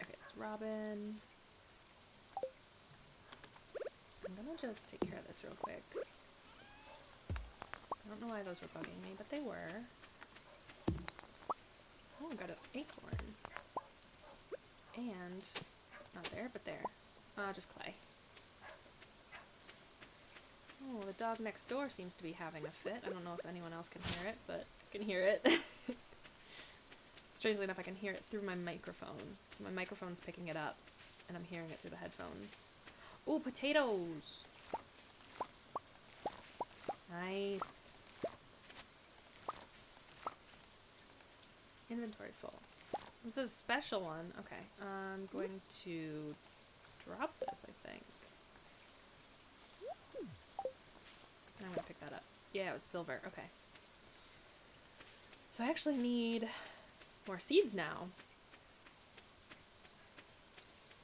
Okay, it's Robin. I'm gonna just take care of this real quick. I don't know why those were bugging me, but they were. Oh, I got an acorn. And, not there, but there. Just clay. Oh, the dog next door seems to be having a fit. I don't know if anyone else can hear it, but I can hear it. Strangely enough, I can hear it through my microphone. So my microphone's picking it up, and I'm hearing it through the headphones. Ooh, potatoes! Nice. Inventory full. This is a special one. Okay, I'm going to drop this, I think. And I'm gonna pick that up. Yeah, it was silver. Okay. So I actually need more seeds now.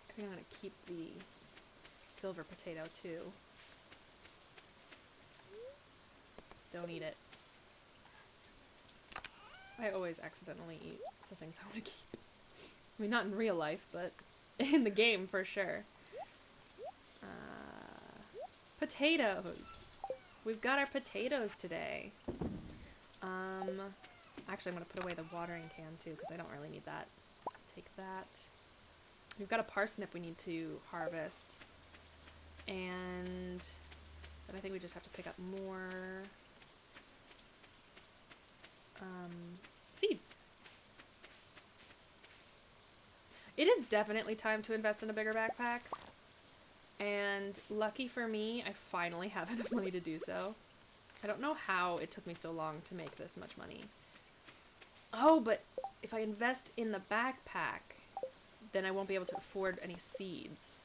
I think I'm gonna keep the silver potato too. Don't eat it. I always accidentally eat the things I want to keep. I mean, not in real life, but in the game for sure. Potatoes! We've got our potatoes today. Actually, I'm going to put away the watering can too, because I don't really need that. Take that. We've got a parsnip we need to harvest. And then I think we just have to pick up more seeds. It is definitely time to invest in a bigger backpack. And lucky for me, I finally have enough money to do so. I don't know how it took me so long to make this much money. Oh, but if I invest in the backpack, then I won't be able to afford any seeds.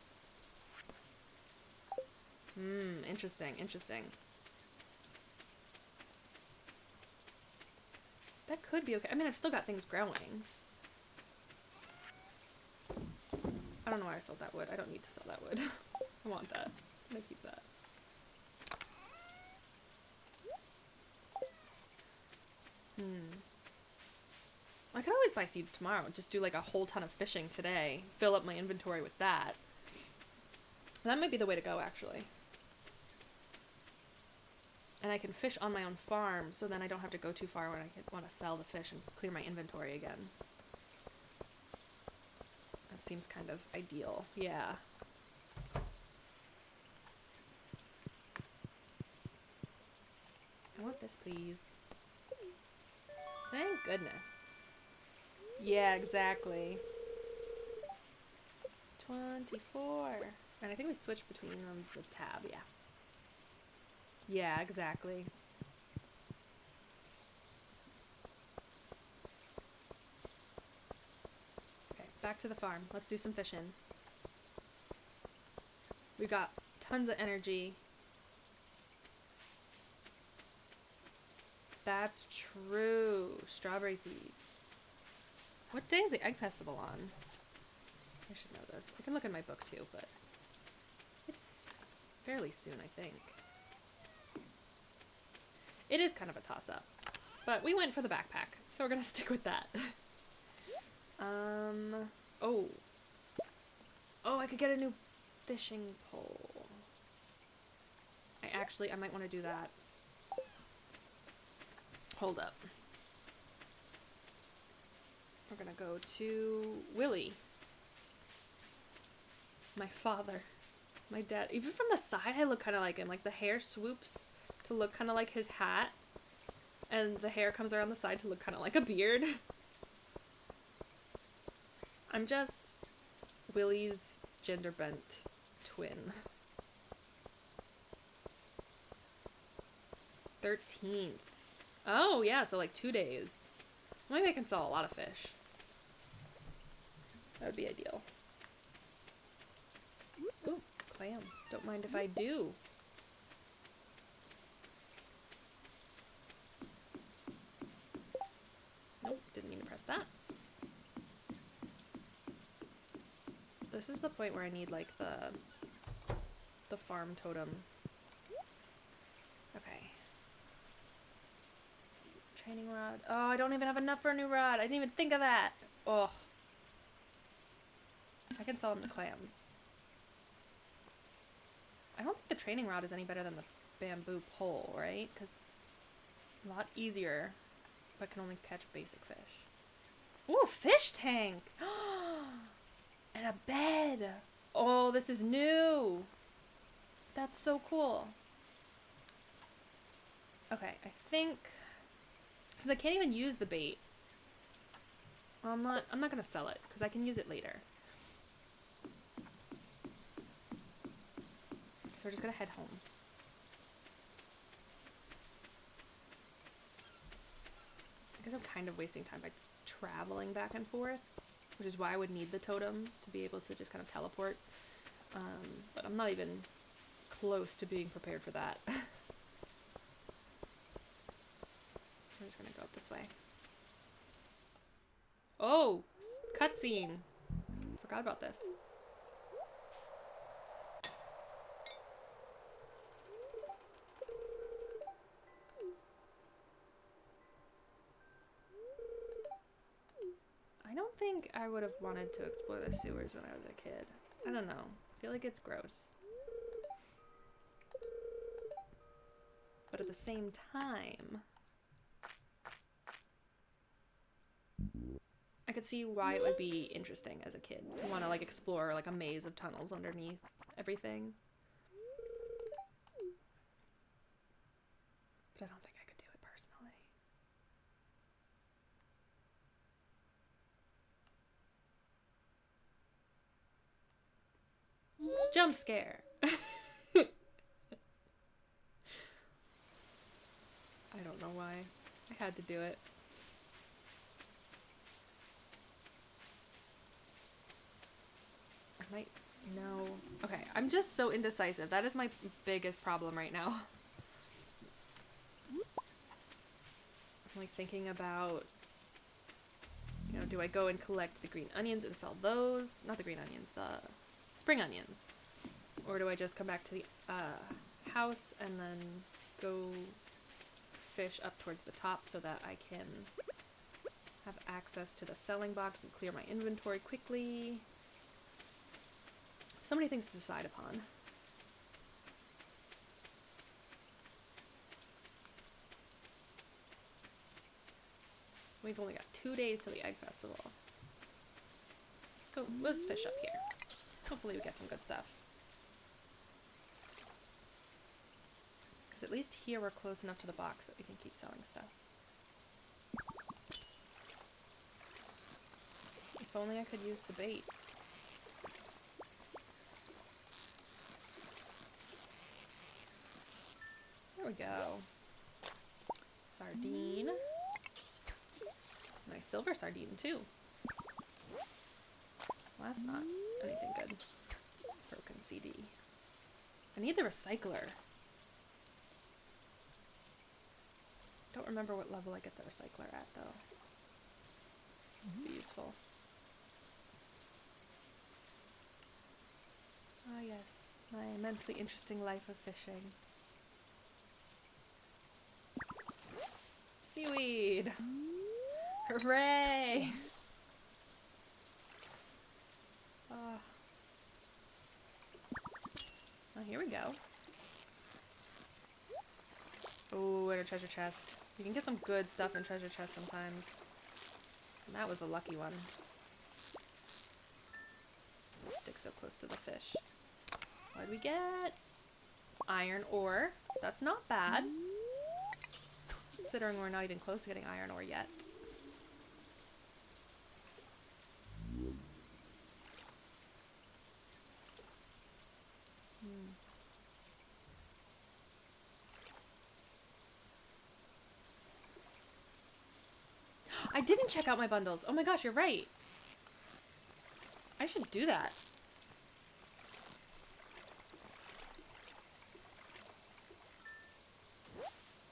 Interesting, interesting. That could be okay. I mean, I've still got things growing. I don't know why I sold that wood. I don't need to sell that wood. I want that. I'm gonna keep that. I could always buy seeds tomorrow. Just do like a whole ton of fishing today. Fill up my inventory with that. That might be the way to go, actually. And I can fish on my own farm, so then I don't have to go too far when I want to sell the fish and clear my inventory again. That seems kind of ideal. Yeah. I want this, please. Thank goodness. Yeah, exactly. 24. And I think we switched between them with tab, yeah. Yeah, exactly. Okay, back to the farm. Let's do some fishing. We've got tons of energy. That's true. Strawberry seeds. What day is the Egg Festival on? I should know this. I can look in my book too, but it's fairly soon, I think. It is kind of a toss-up, but we went for the backpack, so we're gonna stick with that. Oh. Oh, I could get a new fishing pole. I might want to do that. Hold up. We're gonna go to Willie. My father. My dad. Even from the side, I look kind of like him. Like, the hair swoops to look kind of like his hat. And the hair comes around the side to look kind of like a beard. I'm just Willie's gender-bent twin. 13th. Oh, yeah, so like 2 days. Maybe I can sell a lot of fish. That would be ideal. Ooh, clams. Don't mind if I do. Nope, didn't mean to press that. This is the point where I need, like, the farm totem. Okay. Training rod. Oh, I don't even have enough for a new rod. I didn't even think of that. Oh. I can sell them the clams. I don't think the training rod is any better than the bamboo pole, right? Because a lot easier, but can only catch basic fish. Ooh, fish tank! And a bed! Oh, this is new! That's so cool. Okay, I think... Since I can't even use the bait, well, I'm not gonna sell it, because I can use it later. So we're just gonna head home. I guess I'm kind of wasting time by traveling back and forth, which is why I would need the totem to be able to just kind of teleport. But I'm not even close to being prepared for that. We're just gonna go up this way. Oh, cutscene. Forgot about this. I don't think I would have wanted to explore the sewers when I was a kid. I don't know. I feel like it's gross. But at the same time, I could see why it would be interesting as a kid to want to, like, explore, like, a maze of tunnels underneath everything. But I don't think I could do it personally. Jump scare! I don't know why. I had to do it. I might... No. Okay, I'm just so indecisive. That is my biggest problem right now. I'm, like, thinking about... You know, do I go and collect the green onions and sell those? Not the green onions, the spring onions. Or do I just come back to the house and then go fish up towards the top so that I can have access to the selling box and clear my inventory quickly? So many things to decide upon. We've only got 2 days till the egg festival. Let's fish up here. Hopefully we get some good stuff. Because at least here we're close enough to the box that we can keep selling stuff. If only I could use the bait. There we go. Sardine. Nice silver sardine, too. Well, that's not anything good. Broken CD. I need the recycler. Don't remember what level I get the recycler at, though. It'd be useful. Ah, yes. My immensely interesting life of fishing. Seaweed! Hooray! Oh, here we go. Oh, and a treasure chest. You can get some good stuff in treasure chests sometimes. That was a lucky one. Stick so close to the fish. What did we get? Iron ore. That's not bad. Considering we're not even close to getting iron ore yet. I didn't check out my bundles. Oh my gosh, you're right. I should do that.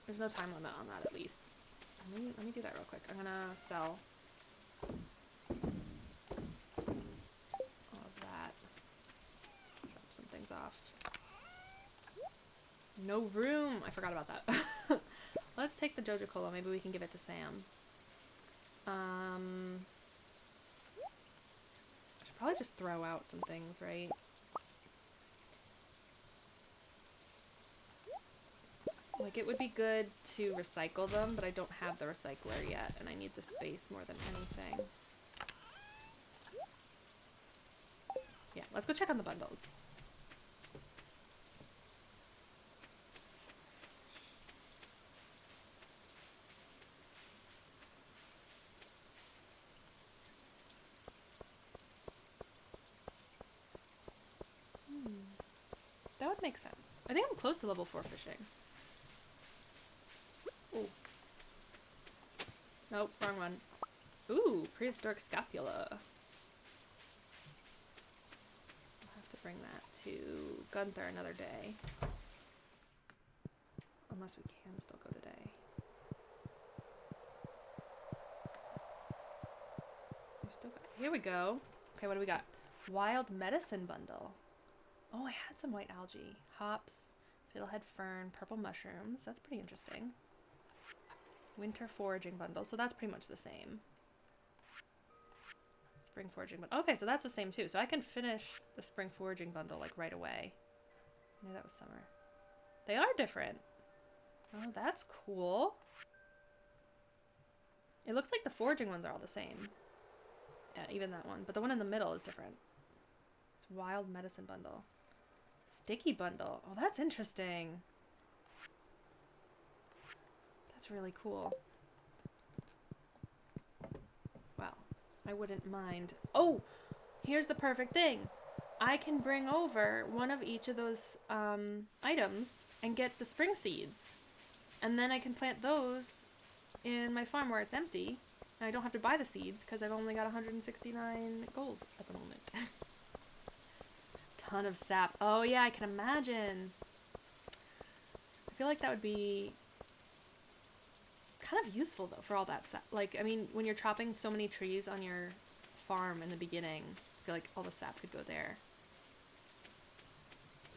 There's no time limit on that, at least. Let me do that real quick. I'm gonna sell all of that. Drop some things off. No room! I forgot about that. Let's take the Joja Cola. Maybe we can give it to Sam. I should probably just throw out some things, right? Like, it would be good to recycle them, but I don't have the recycler yet, and I need the space more than anything. Yeah, let's go check on the bundles. That would make sense. I think I'm close to level 4 fishing. Ooh. Nope, wrong one. Ooh, prehistoric scapula. I'll have to bring that to Gunther another day. Unless we can still go today. Here we go. Okay, what do we got? Wild medicine bundle. Oh, I had some white algae. Hops, fiddlehead fern, purple mushrooms. That's pretty interesting. Winter foraging bundle. So that's pretty much the same. Spring foraging bundle. Okay, so that's the same too. So I can finish the spring foraging bundle like right away. I knew that was summer. They are different. Oh, that's cool. It looks like the foraging ones are all the same. Yeah, even that one. But the one in the middle is different. It's wild medicine bundle. Sticky bundle. Oh, that's interesting. That's really cool. Well, I wouldn't mind. Oh, here's the perfect thing. I can bring over one of each of those items and get the spring seeds. And then I can plant those in my farm where it's empty. And I don't have to buy the seeds because I've only got 169 gold at the moment. Ton of sap. Oh yeah, I can imagine. I feel like that would be kind of useful though for all that sap. Like, I mean, when you're chopping so many trees on your farm in the beginning, I feel like all the sap could go there.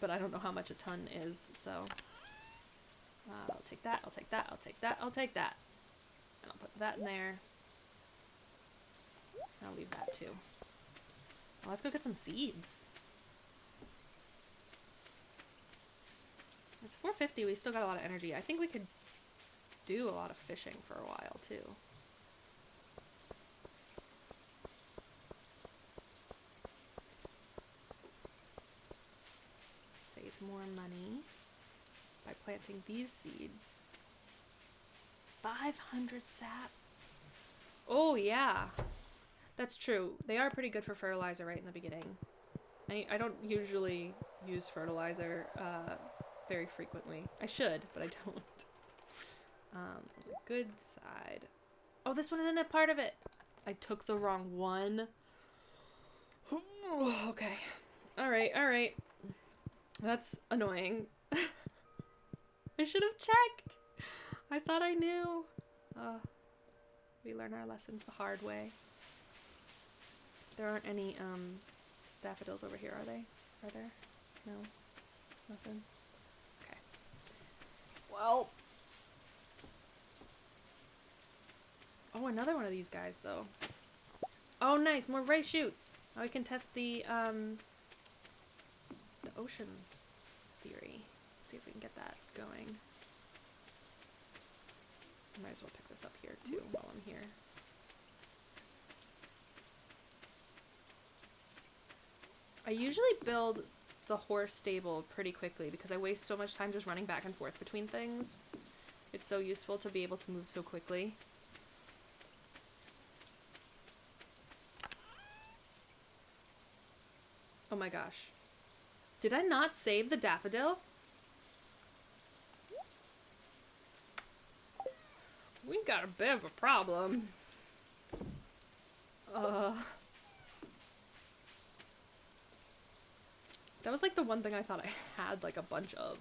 But I don't know how much a ton is, so I'll take that, I'll take that, I'll take that, I'll take that. And I'll put that in there. I'll leave that too. Well, let's go get some seeds. It's 4:50, we still got a lot of energy. I think we could do a lot of fishing for a while too. Save more money by planting these seeds. 500 sap. Oh yeah, that's true. They are pretty good for fertilizer right in the beginning. I don't usually use fertilizer very frequently. I should, but I don't. On the good side. Oh, this one isn't a part of it. I took the wrong one. Okay. Alright, alright. That's annoying. I should have checked. I thought I knew. We learn our lessons the hard way. There aren't any daffodils over here, are they? Are there? No? Nothing? Okay. Well. Oh, another one of these guys, though. Oh, nice! More ray shoots! Now we can test the ocean theory. See if we can get that going. I might as well pick this up here, too, while I'm here. I usually build the horse stable pretty quickly because I waste so much time just running back and forth between things. It's so useful to be able to move so quickly. Oh my gosh. Did I not save the daffodil? We got a bit of a problem. That was like the one thing I thought I had like a bunch of.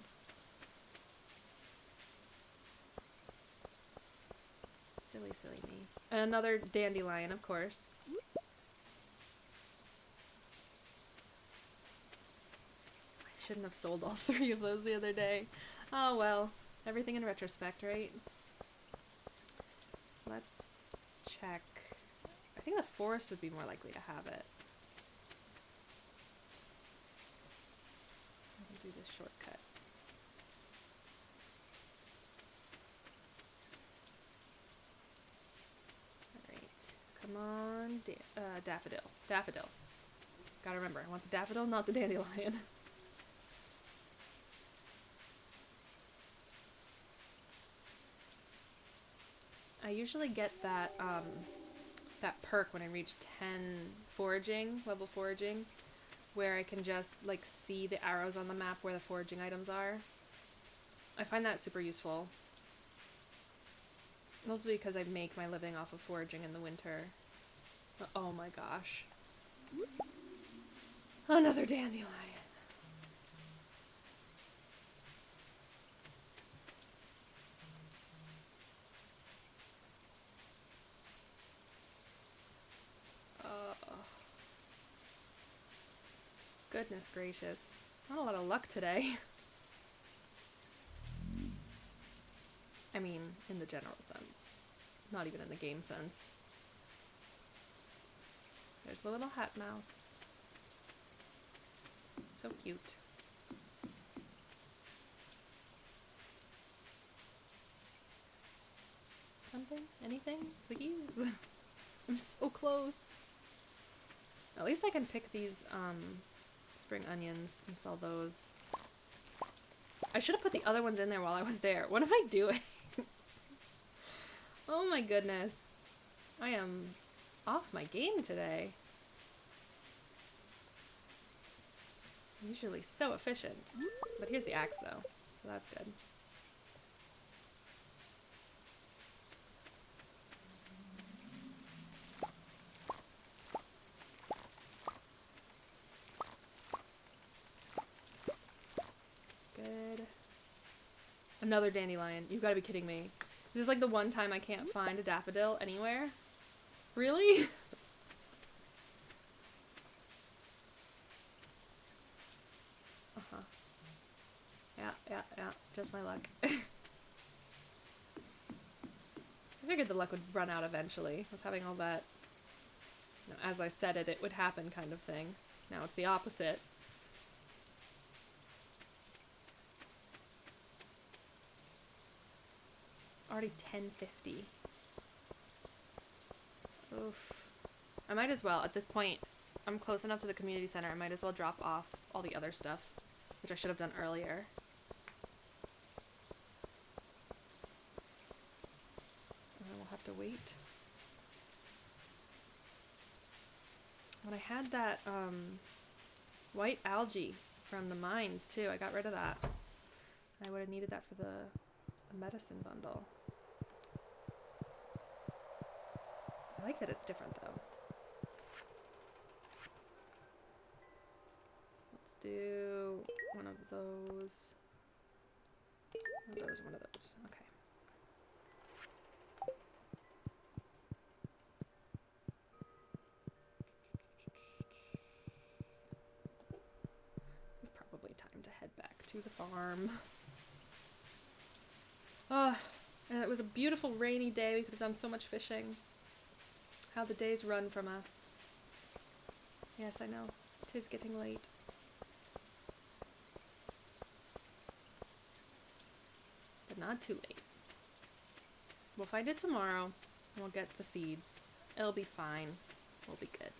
Silly, silly me. And another dandelion, of course. I shouldn't have sold all 3 of those the other day. Oh well. Everything in retrospect, right? Let's check. I think the forest would be more likely to have it. I'll do this shortcut. Alright. Come on. Daffodil. Daffodil. Gotta remember, I want the daffodil, not the dandelion. I usually get that, that perk when I reach 10 foraging, level foraging, where I can just, like, see the arrows on the map where the foraging items are. I find that super useful. Mostly because I make my living off of foraging in the winter. Oh my gosh. Another dandelion. Goodness gracious. Not a lot of luck today. I mean, in the general sense. Not even in the game sense. There's the little hat mouse. So cute. Something? Anything? Please? I'm so close. At least I can pick these, spring onions and sell those. I should have put the other ones in there while I was there. What am I doing? Oh my goodness. I am off my game today. I'm usually so efficient. But here's the axe though, so that's good. Good. Another dandelion. You've got to be kidding me. This is like the one time I can't find a daffodil anywhere. Really? Uh-huh. Yeah. Just my luck. I figured the luck would run out eventually. I was having all that, you know, as I said it, it would happen kind of thing. Now it's the opposite. Already 10:50. Oof. I might as well, at this point, I'm close enough to the community center, I might as well drop off all the other stuff, which I should have done earlier. And then we'll have to wait. When I had that, white algae from the mines, too, I got rid of that. I would have needed that for the medicine bundle. I like that it's different, though. Let's do one of those. One of those. Okay. It's probably time to head back to the farm. And it was a beautiful rainy day. We could have done so much fishing. How the days run from us. Yes, I know. 'Tis getting late. But not too late. We'll find it tomorrow, and we'll get the seeds. It'll be fine. We'll be good.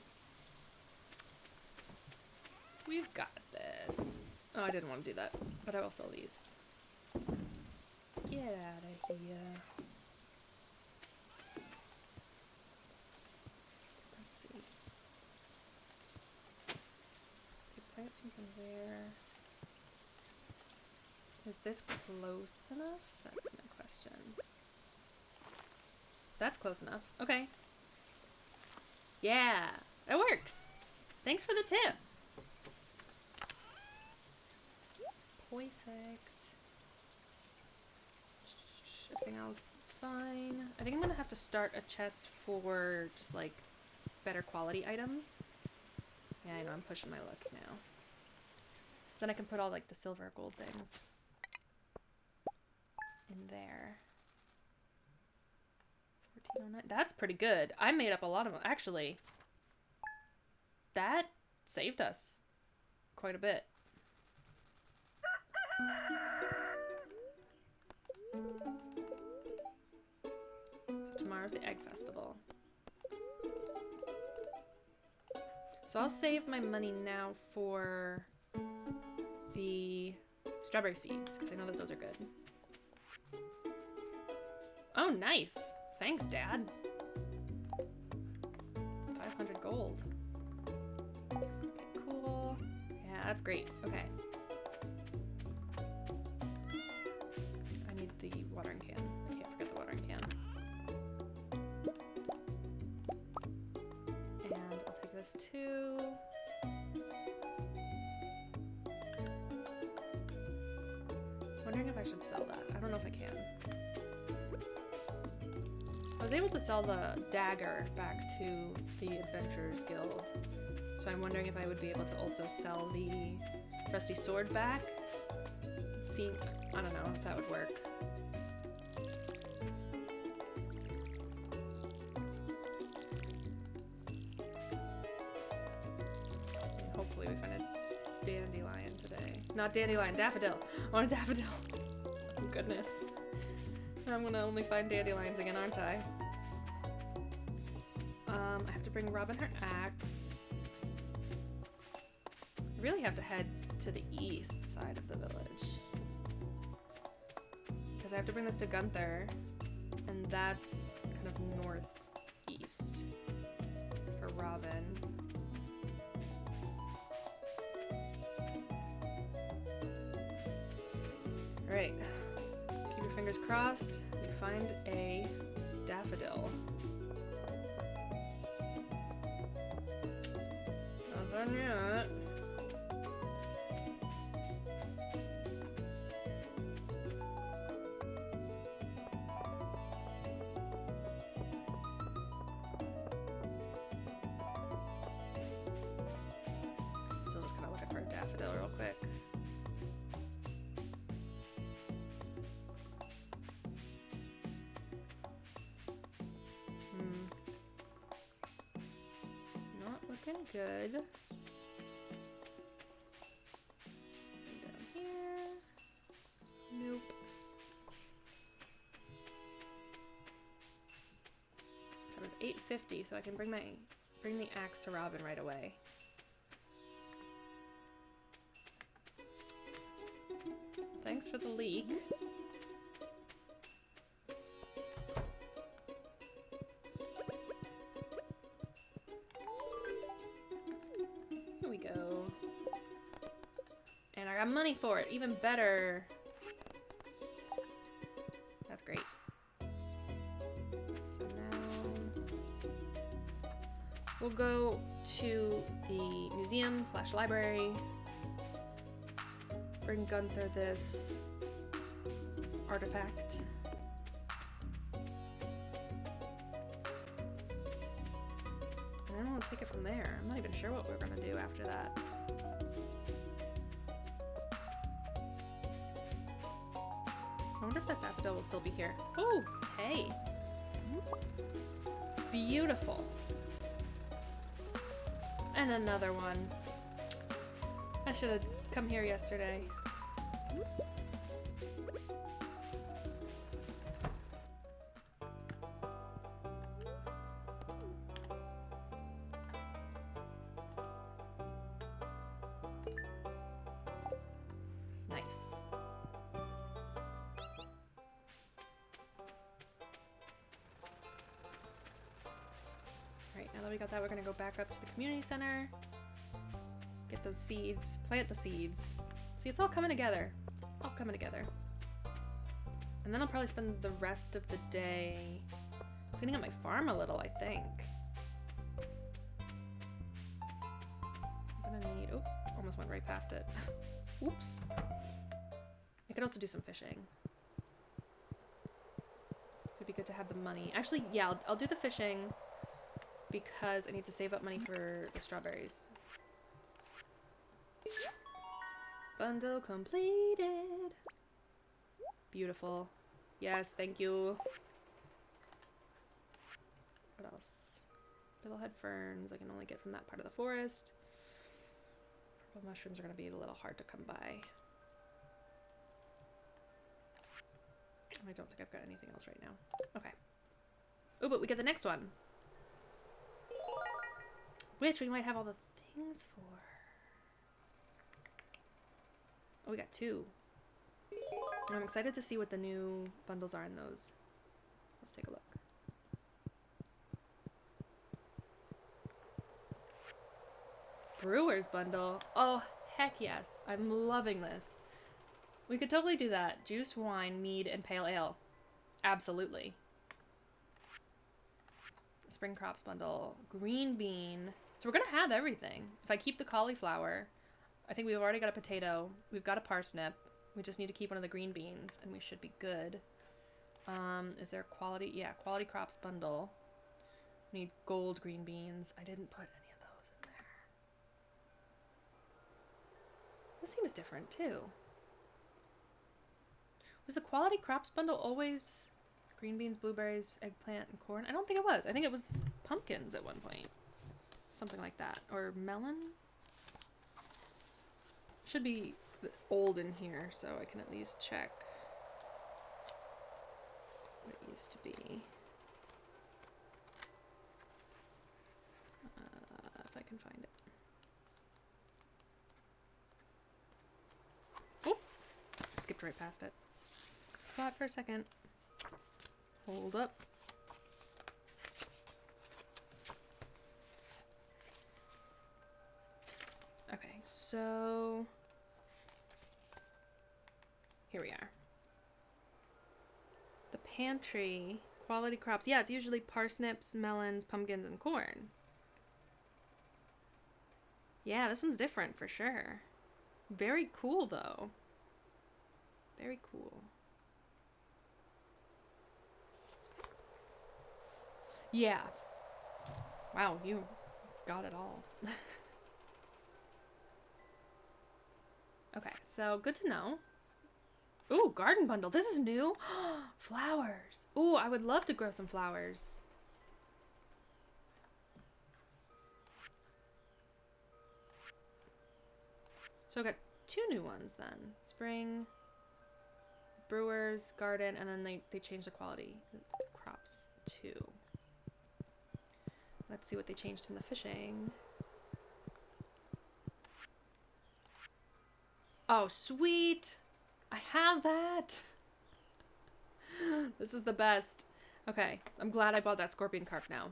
got this. Oh, I didn't want to do that, but I will sell these. Get out of here. Let's see. You plant something there. Is this close enough? That's my question. That's close enough. Okay. Yeah, it works. Thanks for the tip. Perfect. Everything else is fine. I think I'm gonna have to start a chest for just like better quality items. Yeah, I know, I'm pushing my luck now. Then I can put all like the silver or gold things in there. 1409. That's pretty good. I made up a lot of them. Actually, that saved us quite a bit. So tomorrow's the egg festival. So I'll save my money now for the strawberry seeds, because I know that those are good. Oh, nice. Thanks, Dad. 500 gold. Okay, cool. Yeah, that's great. Okay. I need the watering can. I can't forget the watering can. And I'll take this too. Wondering if I should sell that. I don't know if I can. I was able to sell the dagger back to the Adventurers Guild, so I'm wondering if I would be able to also sell the rusty sword back. I don't know if that would work. And hopefully we find a dandelion today. Not dandelion, daffodil. I want a daffodil. Oh goodness. I'm gonna only find dandelions again, aren't I? I have to bring Robin her axe. I really have to head to the east side of the village. Because I have to bring this to Gunther, and that's kind of northeast for Robin. Alright. Keep your fingers crossed. You find a daffodil. Not done yet. Still just kind of looking for a daffodil real quick. Good. And down here. Nope. That was 850, so I can bring the axe to Robin right away. Thanks for the leek. Money for it, even better. That's great. So now we'll go to the museum / library, bring Gunther this artifact. And then we'll take it from there. I'm not even sure what we're gonna do after that. I wonder if that daffodil will still be here. Oh, hey. Beautiful. And another one. I should have come here yesterday. we got that, we're gonna go back up to the community center. Get those seeds. Plant the seeds. See, it's all coming together. All coming together. And then I'll probably spend the rest of the day cleaning up my farm a little, I think. I'm gonna need... Oh, almost went right past it. Oops. I could also do some fishing. So it'd be good to have the money. Actually, yeah, I'll do the fishing because I need to save up money for the strawberries. Bundle completed. Beautiful. Yes, thank you. What else? Fiddlehead ferns I can only get from that part of the forest. Purple mushrooms are going to be a little hard to come by. I don't think I've got anything else right now. Okay. Oh, but we get the next one. Which we might have all the things for. Oh, we got 2. I'm excited to see what the new bundles are in those. Let's take a look. Brewer's bundle. Oh, heck yes. I'm loving this. We could totally do that. Juice, wine, mead, and pale ale. Absolutely. Spring crops bundle. Green bean. So we're going to have everything. If I keep the cauliflower, I think we've already got a potato. We've got a parsnip. We just need to keep one of the green beans, and we should be good. Is there quality? Yeah, quality crops bundle. We need gold green beans. I didn't put any of those in there. This seems different, too. Was the quality crops bundle always green beans, blueberries, eggplant, and corn? I don't think it was. I think it was pumpkins at one point. Something like that. Or melon? Should be old in here, so I can at least check what it used to be. If I can find it. Oh! Skipped right past it. Saw it for a second. Hold up. Okay, so here we are. The pantry, quality crops. Yeah, it's usually parsnips, melons, pumpkins, and corn. Yeah, this one's different for sure. Very cool, though. Very cool. Yeah. Wow, you got it all. Okay, so good to know. Ooh, garden bundle. This is new. Flowers. Ooh, I would love to grow some flowers. So I got 2 new ones then. Spring, brewers, garden, and then they changed the quality. Crops too. Let's see what they changed in the fishing. Oh, sweet. I have that. This is the best. Okay, I'm glad I bought that scorpion carp now.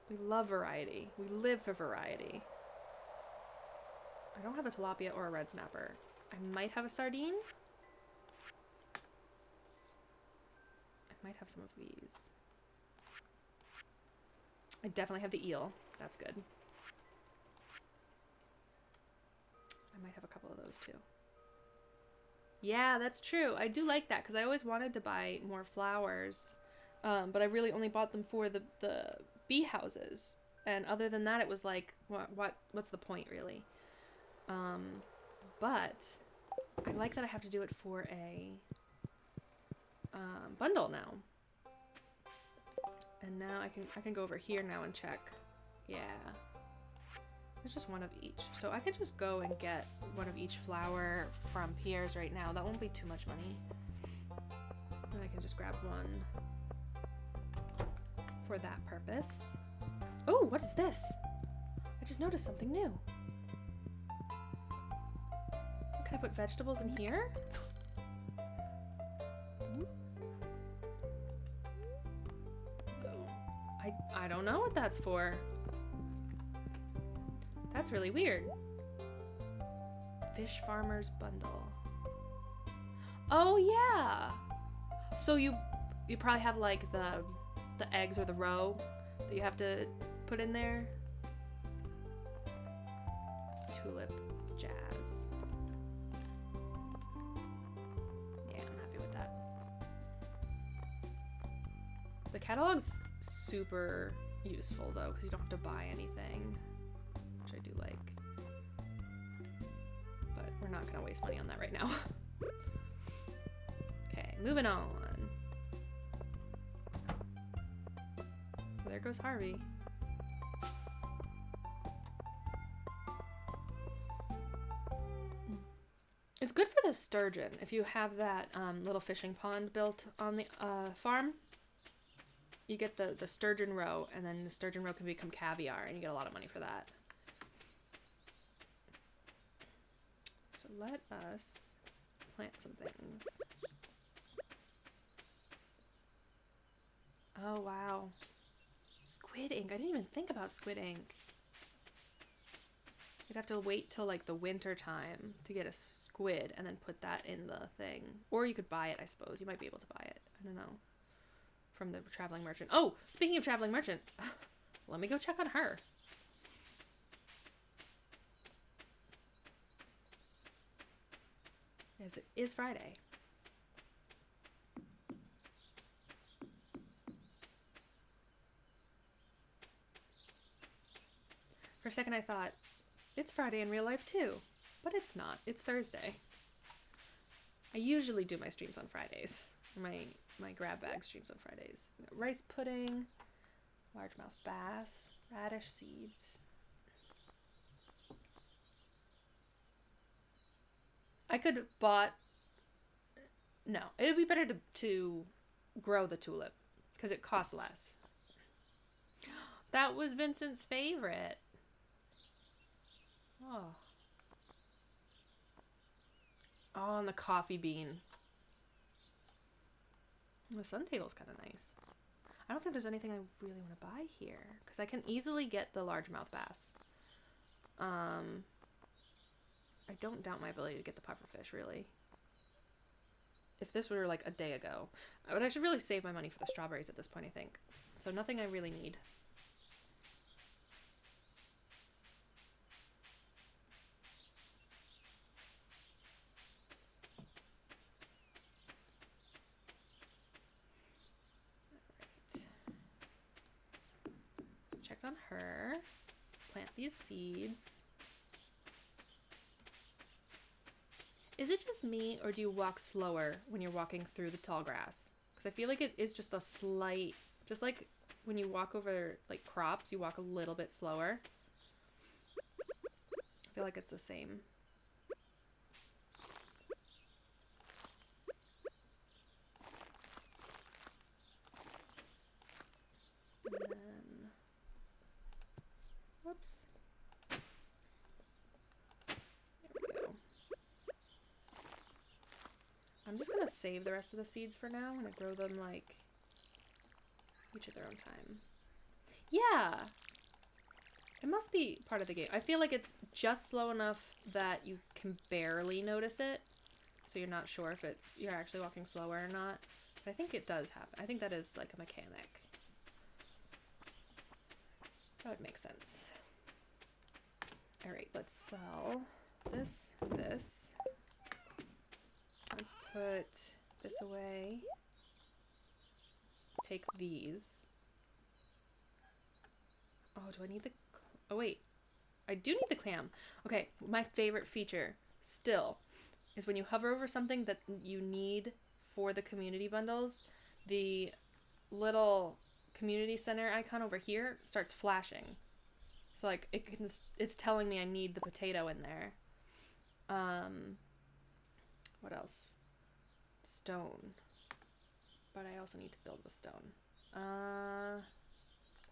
We love variety. We live for variety. I don't have a tilapia or a red snapper. I might have a sardine. I might have some of these. I definitely have the eel. That's good. I might have a couple of those too. Yeah, that's true. I do like that because I always wanted to buy more flowers, but I really only bought them for the bee houses. And other than that, it was like, what's the point really? But I like that I have to do it for a bundle now. And now I can go over here now and check. Yeah. There's just one of each. So I could just go and get one of each flower from Pierre's right now. That won't be too much money. And I can just grab one for that purpose. Oh, what is this? I just noticed something new. Can I put vegetables in here? I don't know what that's for. That's really weird. Fish farmer's bundle. Oh yeah. So you probably have like the eggs or the roe that you have to put in there. Tulip jazz. Yeah, I'm happy with that. The catalog's super useful though, because you don't have to buy anything, which I do like. But we're not gonna waste money on that right now. Okay, moving on. There goes Harvey. It's good for the sturgeon if you have that little fishing pond built on the farm. You get the sturgeon roe, and then the sturgeon roe can become caviar, and you get a lot of money for that. So let us plant some things. Oh, wow. Squid ink. I didn't even think about squid ink. You'd have to wait till like the winter time to get a squid and then put that in the thing. Or you could buy it, I suppose. You might be able to buy it. I don't know. From the traveling merchant. Oh, speaking of traveling merchant, let me go check on her. Yes, it is Friday. For a second I thought, it's Friday in real life too. But it's not. It's Thursday. I usually do my streams on Fridays. My grab bag streams on Fridays. Rice pudding, largemouth bass, radish seeds. I could have bought... No, it would be better to grow the tulip because it costs less. That was Vincent's favorite. Oh. Oh, and the coffee bean. The sun table's kind of nice. I don't think there's anything I really want to buy here because I can easily get the largemouth bass. I don't doubt my ability to get the pufferfish, really. If this were like a day ago. But I should really save my money for the strawberries at this point, I think. So nothing I really need. Alright. Checked on her. Let's plant these seeds. Is it just me, or do you walk slower when you're walking through the tall grass? Because I feel like it is just a slight... Just like when you walk over, like, crops, you walk a little bit slower. I feel like it's the same. And then... Whoops. I'm just gonna save the rest of the seeds for now and grow them like each at their own time. Yeah! It must be part of the game. I feel like it's just slow enough that you can barely notice it. So you're not sure if you're actually walking slower or not. But I think it does happen. I think that is like a mechanic. That would make sense. Alright, let's sell this and this. Let's put this away. Take these. Oh, do I need the... Oh, wait. I do need the clam. Okay, my favorite feature, still, is when you hover over something that you need for the community bundles, the little community center icon over here starts flashing. So, like, it's telling me I need the potato in there. What else? Stone. But I also need to build with stone.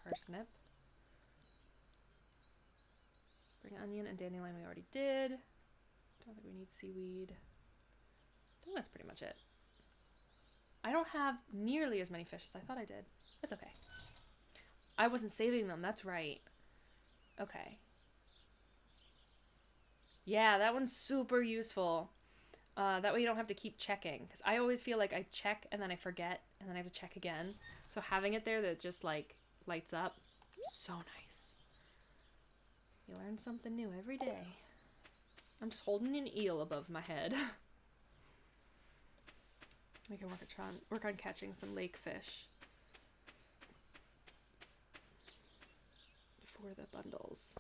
Parsnip. Spring onion and dandelion we already did. Don't think we need seaweed. I think that's pretty much it. I don't have nearly as many fish as I thought I did. It's okay. I wasn't saving them. That's right. Okay. Yeah, that one's super useful. That way you don't have to keep checking. Because I always feel like I check and then I forget and then I have to check again. So having it there that just like lights up, so nice. You learn something new every day. I'm just holding an eel above my head. We can work on catching some lake fish for the bundles.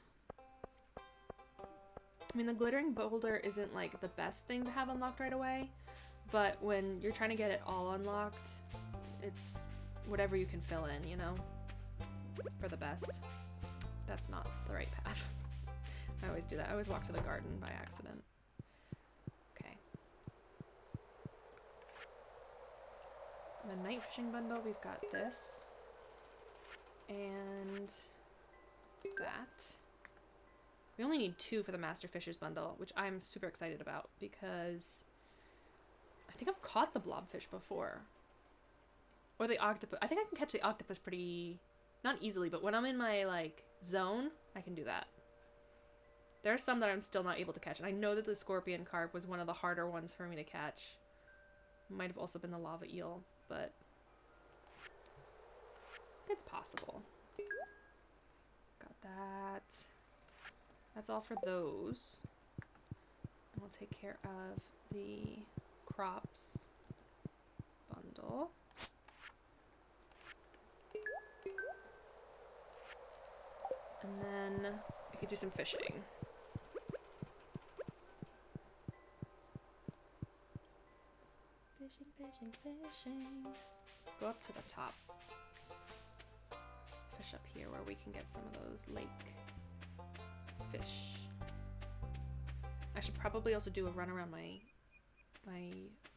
I mean, the glittering boulder isn't like the best thing to have unlocked right away, but when you're trying to get it all unlocked, it's whatever you can fill in, you know? For the best. That's not the right path. I always do that. I always walk to the garden by accident. Okay. The night fishing bundle, we've got this. And that. We only need 2 for the Master Fishers bundle, which I'm super excited about because I think I've caught the blobfish before. Or the octopus. I think I can catch the octopus pretty, not easily, but when I'm in my, like, zone, I can do that. There are some that I'm still not able to catch, and I know that the scorpion carp was one of the harder ones for me to catch. Might have also been the lava eel, but it's possible. Got that. That's all for those. And we'll take care of the crops bundle. And then we could do some fishing. Fishing, fishing, fishing. Let's go up to the top. Fish up here where we can get some of those lake fish. I should probably also do a run around my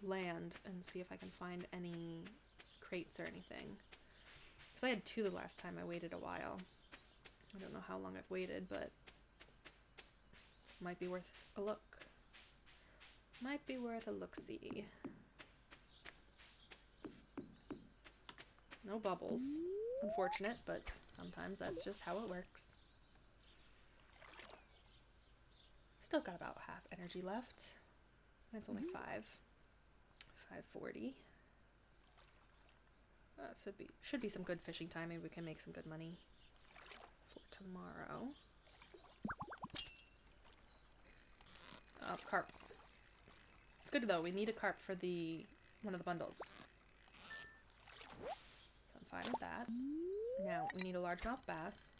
land and see if I can find any crates or anything. Because I had 2 the last time. I waited a while. I don't know how long I've waited, but might be worth a look. Might be worth a look-see. No bubbles. Unfortunate, but sometimes that's just how it works. Still got about half energy left. And it's only 540. That should be some good fishing time. Maybe we can make some good money for tomorrow. Oh, carp. It's good though. We need a carp for one of the bundles. So I'm fine with that. Now we need a largemouth bass.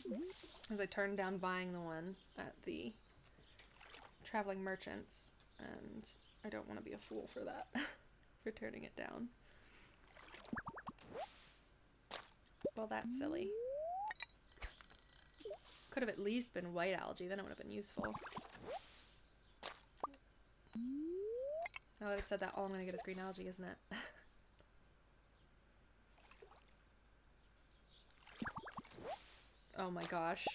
As I turned down buying the one at the traveling merchants, and I don't want to be a fool for that. For turning it down. Well, that's silly. Could have at least been white algae, then it would have been useful. Now that I've said that, all I'm going to get is green algae, isn't it? Oh my gosh.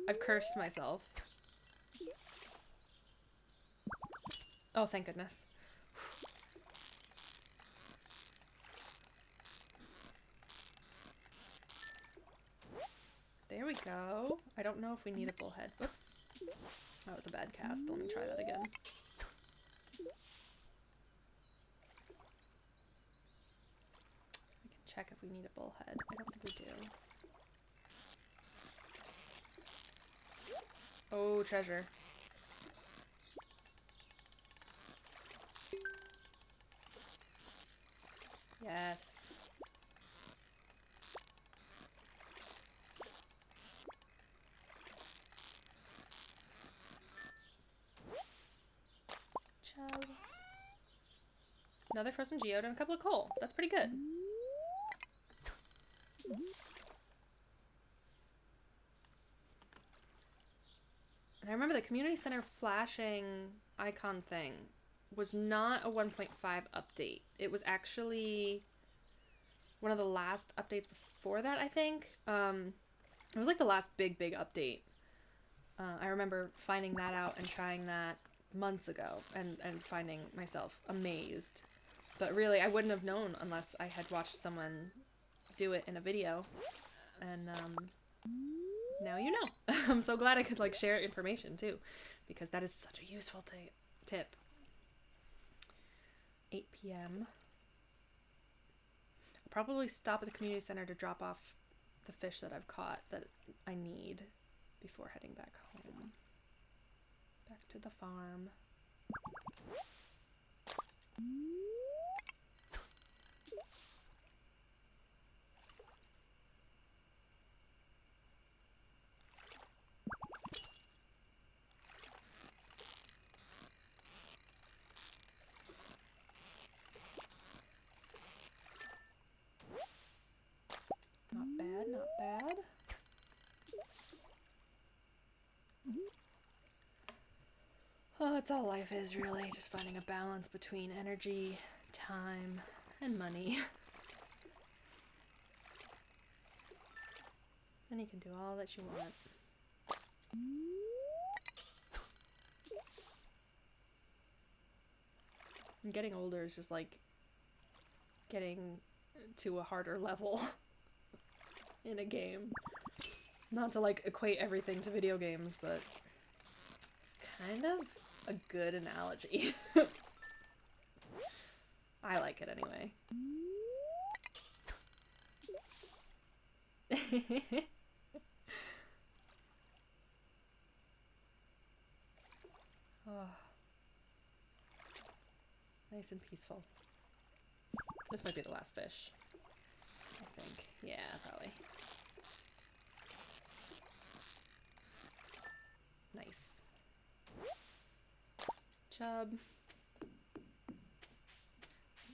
I've cursed myself. Oh, thank goodness. There we go. I don't know if we need a bullhead. Whoops. That was a bad cast. Let me try that again. We can check if we need a bullhead. I don't think we do. Oh, treasure. Yes. Chug. Another frozen geode and a couple of coal. That's pretty good. And I remember the community center flashing icon thing was not a 1.5 update. It was actually one of the last updates before that, I think. It was like the last big update. I remember finding that out and trying that months ago and finding myself amazed. But really, I wouldn't have known unless I had watched someone do it in a video. and now you know. I'm so glad I could like share information too, because that is such a useful tip. 8 p.m. I'll probably stop at the community center to drop off the fish that I've caught that I need before heading back home. Back to the farm. Not bad, not bad. Oh, that's all life is, really. Just finding a balance between energy, time, and money. And you can do all that you want. And getting older is just like getting to a harder level in a game. Not to like equate everything to video games, but it's kind of a good analogy. I like it anyway. Oh. Nice and peaceful. This might be the last fish, I think. Yeah, probably. Nice. Chub.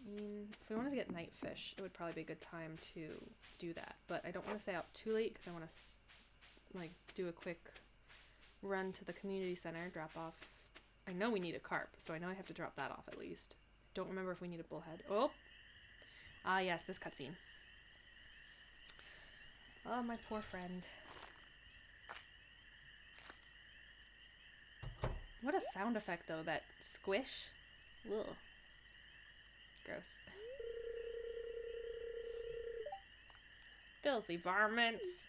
I mean, if we wanted to get night fish, it would probably be a good time to do that. But I don't want to stay out too late because I want to, like, do a quick run to the community center, drop off. I know we need a carp, so I know I have to drop that off at least. Don't remember if we need a bullhead. Oh! Ah, yes, this cutscene. Oh, my poor friend. What a sound effect, though, that squish. Ugh. Gross. Filthy varmints.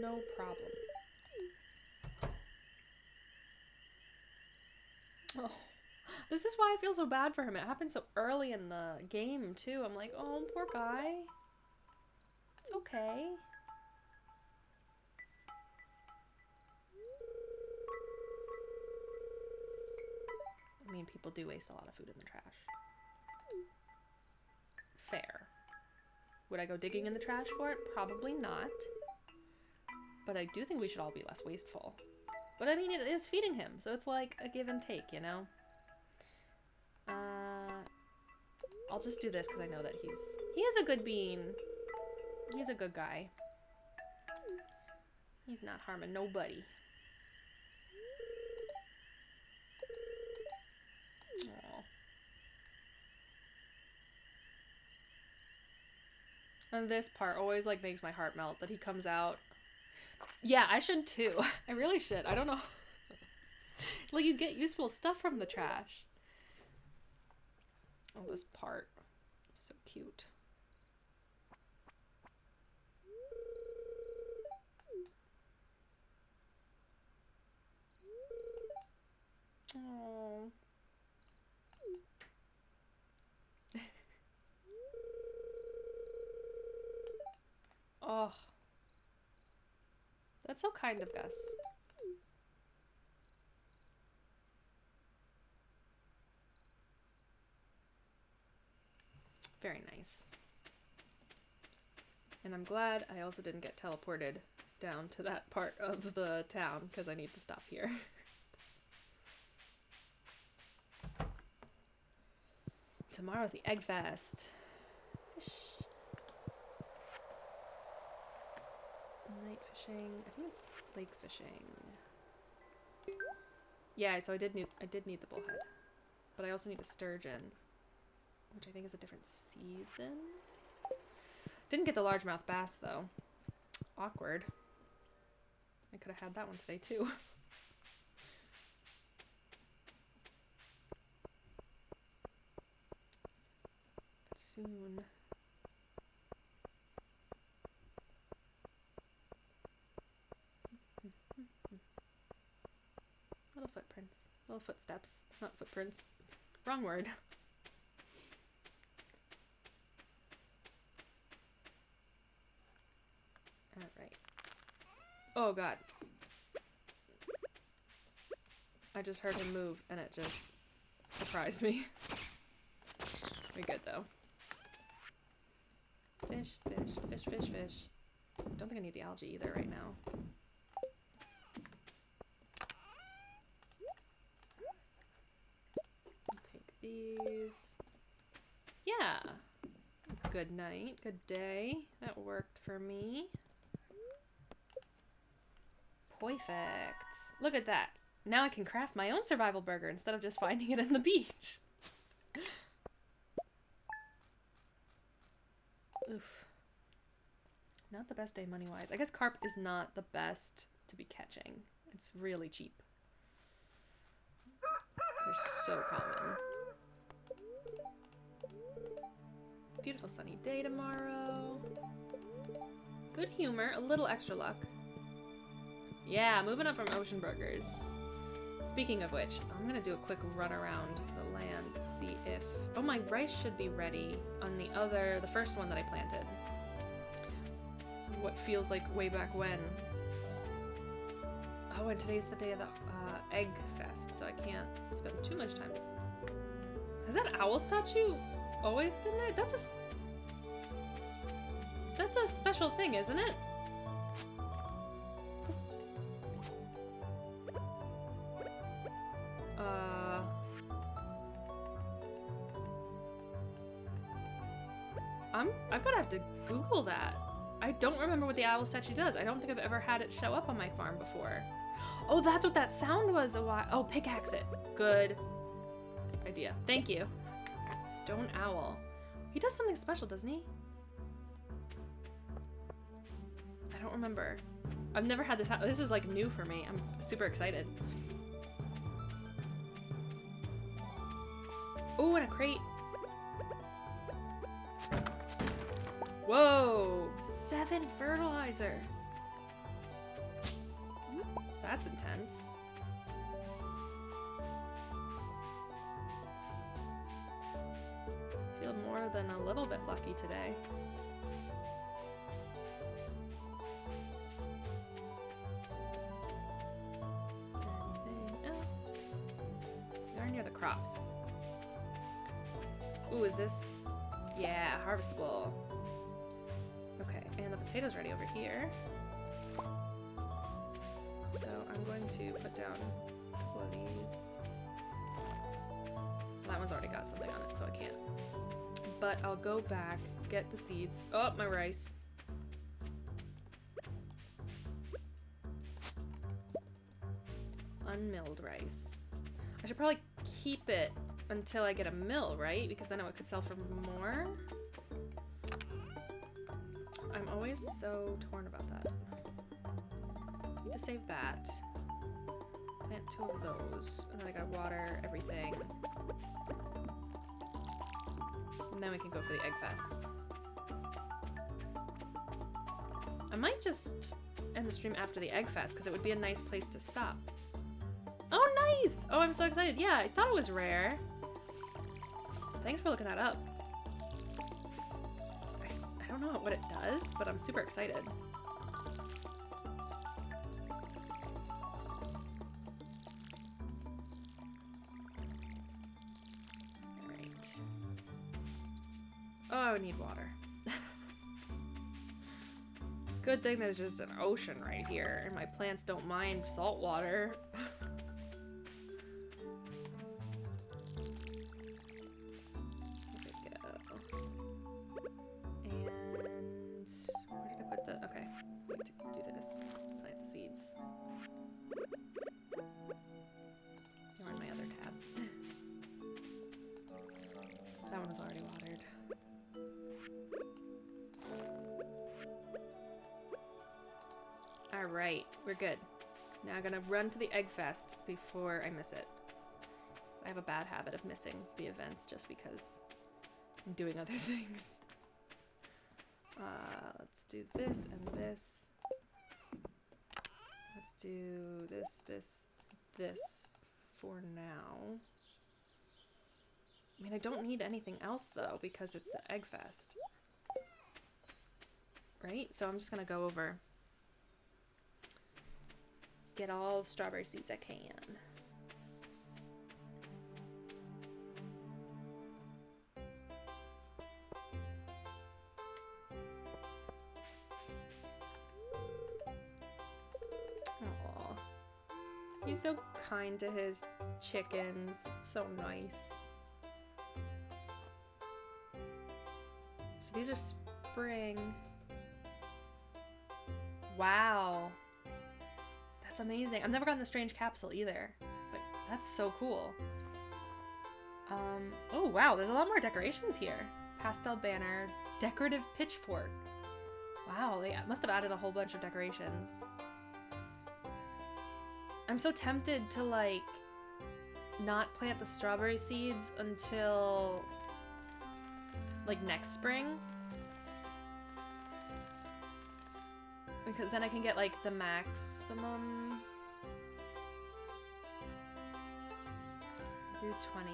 No problem. Oh, this is why I feel so bad for him. It happened so early in the game, too. I'm like, oh, poor guy. It's okay. I mean, people do waste a lot of food in the trash. Fair. Would I go digging in the trash for it? Probably not. But I do think we should all be less wasteful. But I mean, it is feeding him, so it's like a give and take, you know? I'll just do this because I know that he is a good bean. He's a good guy. He's not harming nobody. Aww. And this part always like makes my heart melt that he comes out. Yeah, I should too. I really should. I don't know. Like, you get useful stuff from the trash. Oh, this part. So cute. Oh. Oh. That's so kind of Gus. Very nice. And I'm glad I also didn't get teleported down to that part of the town because I need to stop here. Tomorrow's the Egg Fest. Fish. Night fishing. I think it's lake fishing. Yeah, so I did need the bullhead. But I also need a sturgeon, which I think is a different season. Didn't get the largemouth bass though. Awkward. I could have had that one today too. soon. Little footprints. Little footsteps. Not footprints. Wrong word. Alright. Oh god. I just heard him move and it just surprised me. We're good though. Fish, fish, fish, fish, fish. Don't think I need the algae either right now. I'll take these. Yeah. Good night. Good day. That worked for me. Perfect. Look at that. Now I can craft my own survival burger instead of just finding it in the beach. Oof. Not the best day money-wise. I guess carp is not the best to be catching. It's really cheap. They're so common. Beautiful sunny day tomorrow. Good humor, a little extra luck. Yeah, moving up from ocean burgers. Speaking of which, I'm gonna do a quick run around the land to see if... Oh, my rice should be ready on the first one that I planted. What feels like way back when. Oh, and today's the day of the egg fest, so I can't spend too much time. Has that owl statue always been there? That's a special thing, isn't it? I'm gonna have to Google that. I don't remember what the owl statue does. I don't think I've ever had it show up on my farm before. Oh, that's what that sound was a while. Oh, pickaxe it. Good idea. Thank you. Stone owl. He does something special, doesn't he? I don't remember. I've never had this. This is like new for me. I'm super excited. Oh, and a crate. Whoa! 7 fertilizer! That's intense. Feel more than a little bit lucky today. Anything else? We are near the crops. Ooh, is this? Yeah, harvestable. Okay, and the potatoes ready over here. So I'm going to put down a couple of these. That one's already got something on it, so I can't. But I'll go back, get the seeds. Oh, my rice. Unmilled rice. I should probably keep it until I get a mill, right? Because then it could sell for more. I'm always so torn about that. Need to save that. Plant 2 of those. And then I gotta water everything. And then we can go for the egg fest. I might just end the stream after the egg fest because it would be a nice place to stop. Oh, nice! Oh, I'm so excited. Yeah, I thought it was rare. Thanks for looking that up. I don't know what it does, but I'm super excited. Alright. Oh, I would need water. Good thing there's just an ocean right here, and my plants don't mind salt water. We're good. Now I'm gonna run to the egg fest before I miss it. I have a bad habit of missing the events just because and doing other things. Let's do this and this. Let's do this for now. I mean, I don't need anything else, though, because it's the Egg Fest. Right? So I'm just gonna go over. Get all the strawberry seeds I can. Aww. He's so kind to his chickens. It's so nice. So these are spring. Wow. That's amazing. I've never gotten the strange capsule either, but that's so cool. Oh wow, there's a lot more decorations here. Pastel banner, decorative pitchfork. Wow, they must have added a whole bunch of decorations. I'm so tempted to, like, not plant the strawberry seeds until, like, next spring. Because then I can get, like, the maximum. Do 20.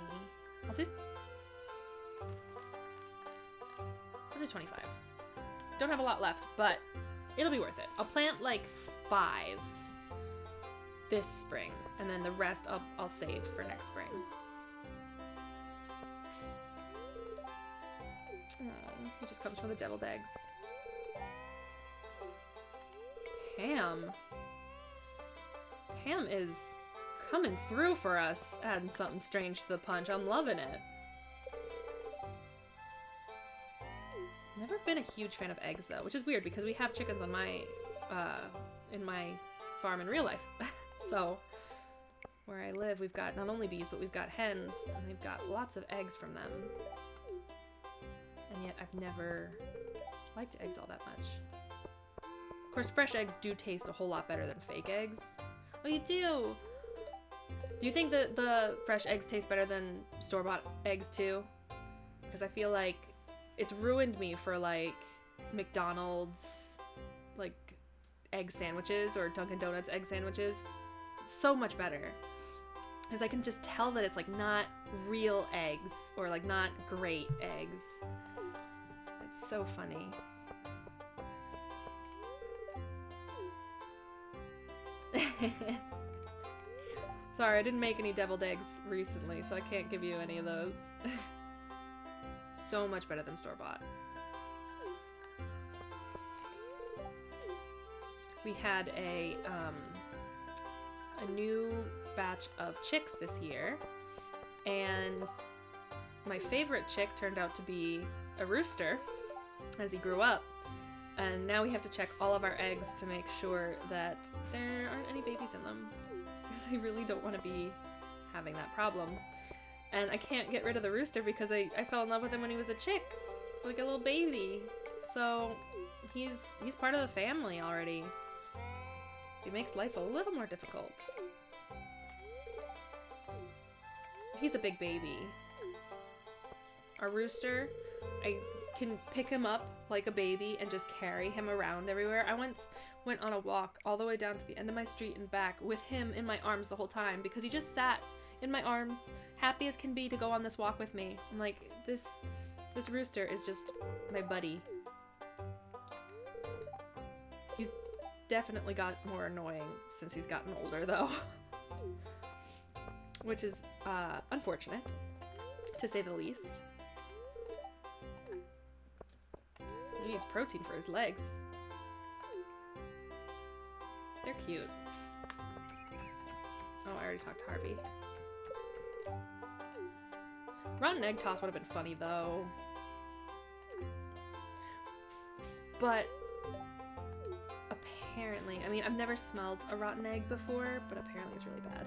I'll do 25. Don't have a lot left, but it'll be worth it. I'll plant, like, 5 this spring, and then the rest I'll save for next spring. Oh, he just comes for the deviled eggs. Pam. Pam is coming through for us, adding something strange to the punch. I'm loving it. Never been a huge fan of eggs, though, which is weird because we have chickens on my in my farm in real life. So where I live, we've got not only bees, but we've got hens, and we've got lots of eggs from them. And yet I've never liked eggs all that much. Of course, fresh eggs do taste a whole lot better than fake eggs. Oh, you do? Do you think that the fresh eggs taste better than store-bought eggs too? Because I feel like it's ruined me for, like, McDonald's, like, egg sandwiches or Dunkin' Donuts egg sandwiches. It's so much better. Because I can just tell that it's, like, not real eggs or, like, not great eggs. It's so funny. Sorry, I didn't make any deviled eggs recently, so I can't give you any of those. So much better than store-bought. We had a new batch of chicks this year, and my favorite chick turned out to be a rooster as he grew up. And now we have to check all of our eggs to make sure that there aren't any babies in them, because I really don't want to be having that problem. And I can't get rid of the rooster because I fell in love with him when he was a chick, like a little baby. So he's part of the family already. It makes life a little more difficult. He's a big baby. Our rooster, I can pick him up like a baby and just carry him around everywhere. I once went on a walk all the way down to the end of my street and back with him in my arms the whole time because he just sat in my arms, happy as can be to go on this walk with me. I'm like, this rooster is just my buddy. He's definitely got more annoying since he's gotten older, though. Which is unfortunate, to say the least. He needs protein for his legs. They're cute. Oh, I already talked to Harvey. Rotten egg toss would have been funny, though. But apparently, I mean, I've never smelled a rotten egg before, but apparently it's really bad.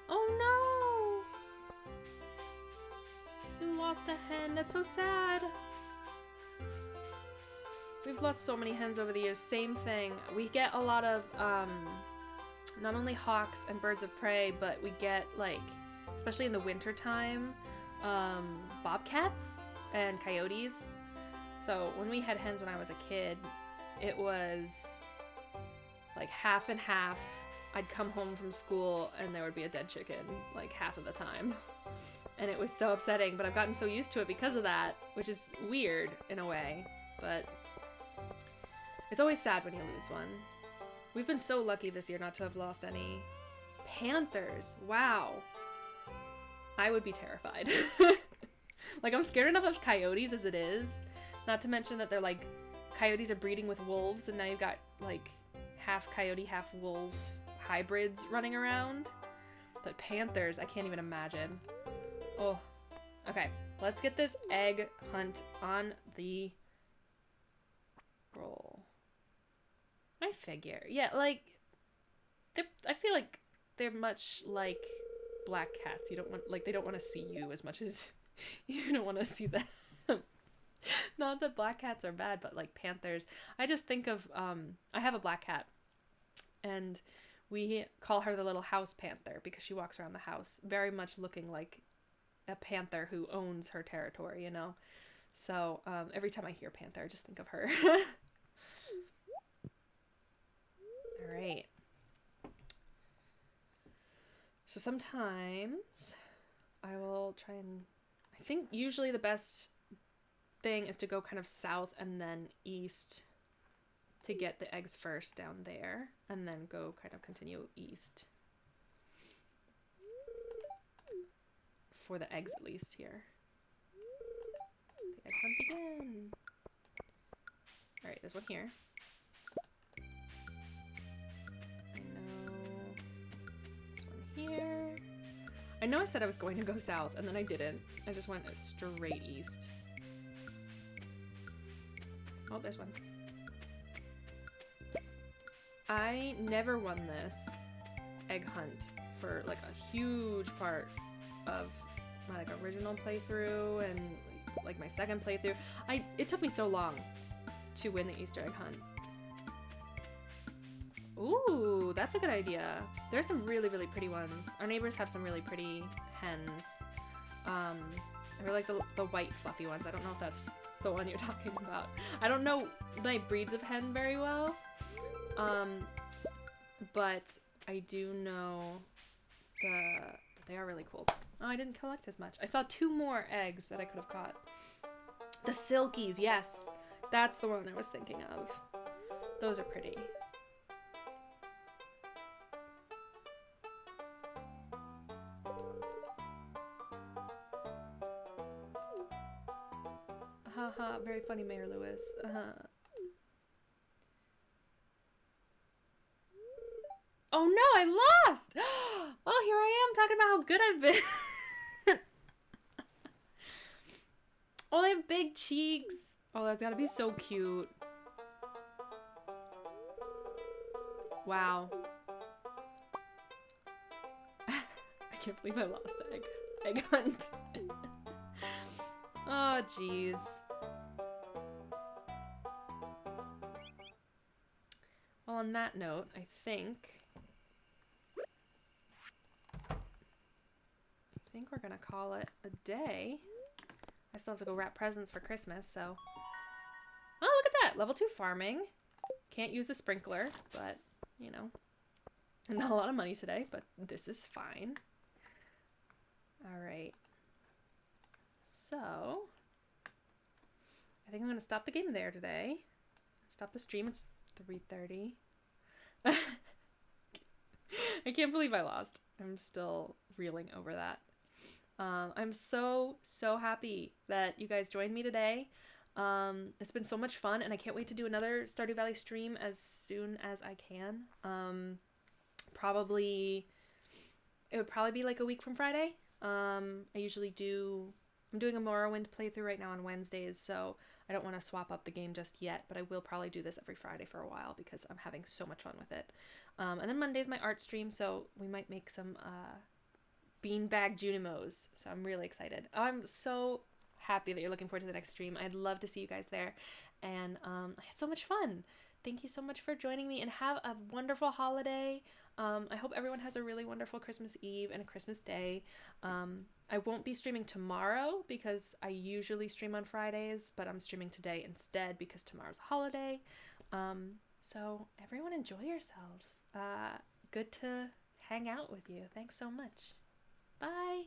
Oh no! We lost a hen. That's so sad. We've lost so many hens over the years. Same thing. We get a lot of, not only hawks and birds of prey, but we get, like, especially in the winter time, bobcats and coyotes. So when we had hens when I was a kid, it was like half and half. I'd come home from school and there would be a dead chicken like half of the time. And it was so upsetting, but I've gotten so used to it because of that, which is weird in a way, but it's always sad when you lose one. We've been so lucky this year not to have lost any. Panthers, wow. I would be terrified. Like, I'm scared enough of coyotes as it is, not to mention that they're like, coyotes are breeding with wolves, and now you've got like half coyote, half wolf hybrids running around. But panthers, I can't even imagine. Oh, okay. Let's get this egg hunt on the roll. I figure. Yeah, like, I feel like they're much like black cats. You don't want, like, they don't want to see you as much as you don't want to see them. Not that black cats are bad, but like panthers. I just think of, I have a black cat, and we call her the little house panther because she walks around the house very much looking like a panther who owns her territory, you know? So every time I hear panther, I just think of her. All right. So sometimes I will try and, I think usually the best thing is to go kind of south and then east to get the eggs first down there, and then go kind of continue east for the eggs, at least here. The egg hunt begin. All right, there's one here. I know there's one here. I know I said I was going to go south, and then I didn't. I just went straight east. Oh, there's one. I never won this egg hunt for like a huge part of my like original playthrough and like my second playthrough. It took me so long to win the Easter egg hunt. Ooh, that's a good idea. There's some really, really pretty ones. Our neighbors have some really pretty hens. I really like the white fluffy ones. I don't know if that's the one you're talking about. I don't know like breeds of hen very well. But I do know that they are really cool. Oh, I didn't collect as much. I saw 2 more eggs that I could have caught. The silkies, yes. That's the one I was thinking of. Those are pretty. Haha, very funny, Mayor Lewis. Oh no, I lost! Well, here I am talking about how good I've been. Oh, they have big cheeks. Oh, that's gotta be so cute. Wow. I can't believe I lost the egg hunt. Oh, jeez. Well, on that note, I think we're gonna call it a day. I still have to go wrap presents for Christmas, so. Oh, look at that! Level 2 farming. Can't use the sprinkler, but, you know. Not a lot of money today, but this is fine. Alright. So, I think I'm gonna stop the game there today. Stop the stream, it's 3:30. I can't believe I lost. I'm still reeling over that. I'm so happy that you guys joined me today. It's been so much fun, and I can't wait to do another Stardew Valley stream as soon as I can. It would probably be like a week from Friday. I'm doing a Morrowind playthrough right now on Wednesdays, so I don't want to swap up the game just yet, but I will probably do this every Friday for a while because I'm having so much fun with it. And then Monday's my art stream, so we might make some beanbag Junimos, so I'm really excited. I'm so happy that you're looking forward to the next stream. I'd love to see you guys there. And I had so much fun. Thank you so much for joining me, and have a wonderful holiday. I hope everyone has a really wonderful Christmas Eve and a Christmas Day. I won't be streaming tomorrow because I usually stream on Fridays, but I'm streaming today instead because tomorrow's a holiday. So everyone enjoy yourselves. Good to hang out with you. Thanks so much. Bye.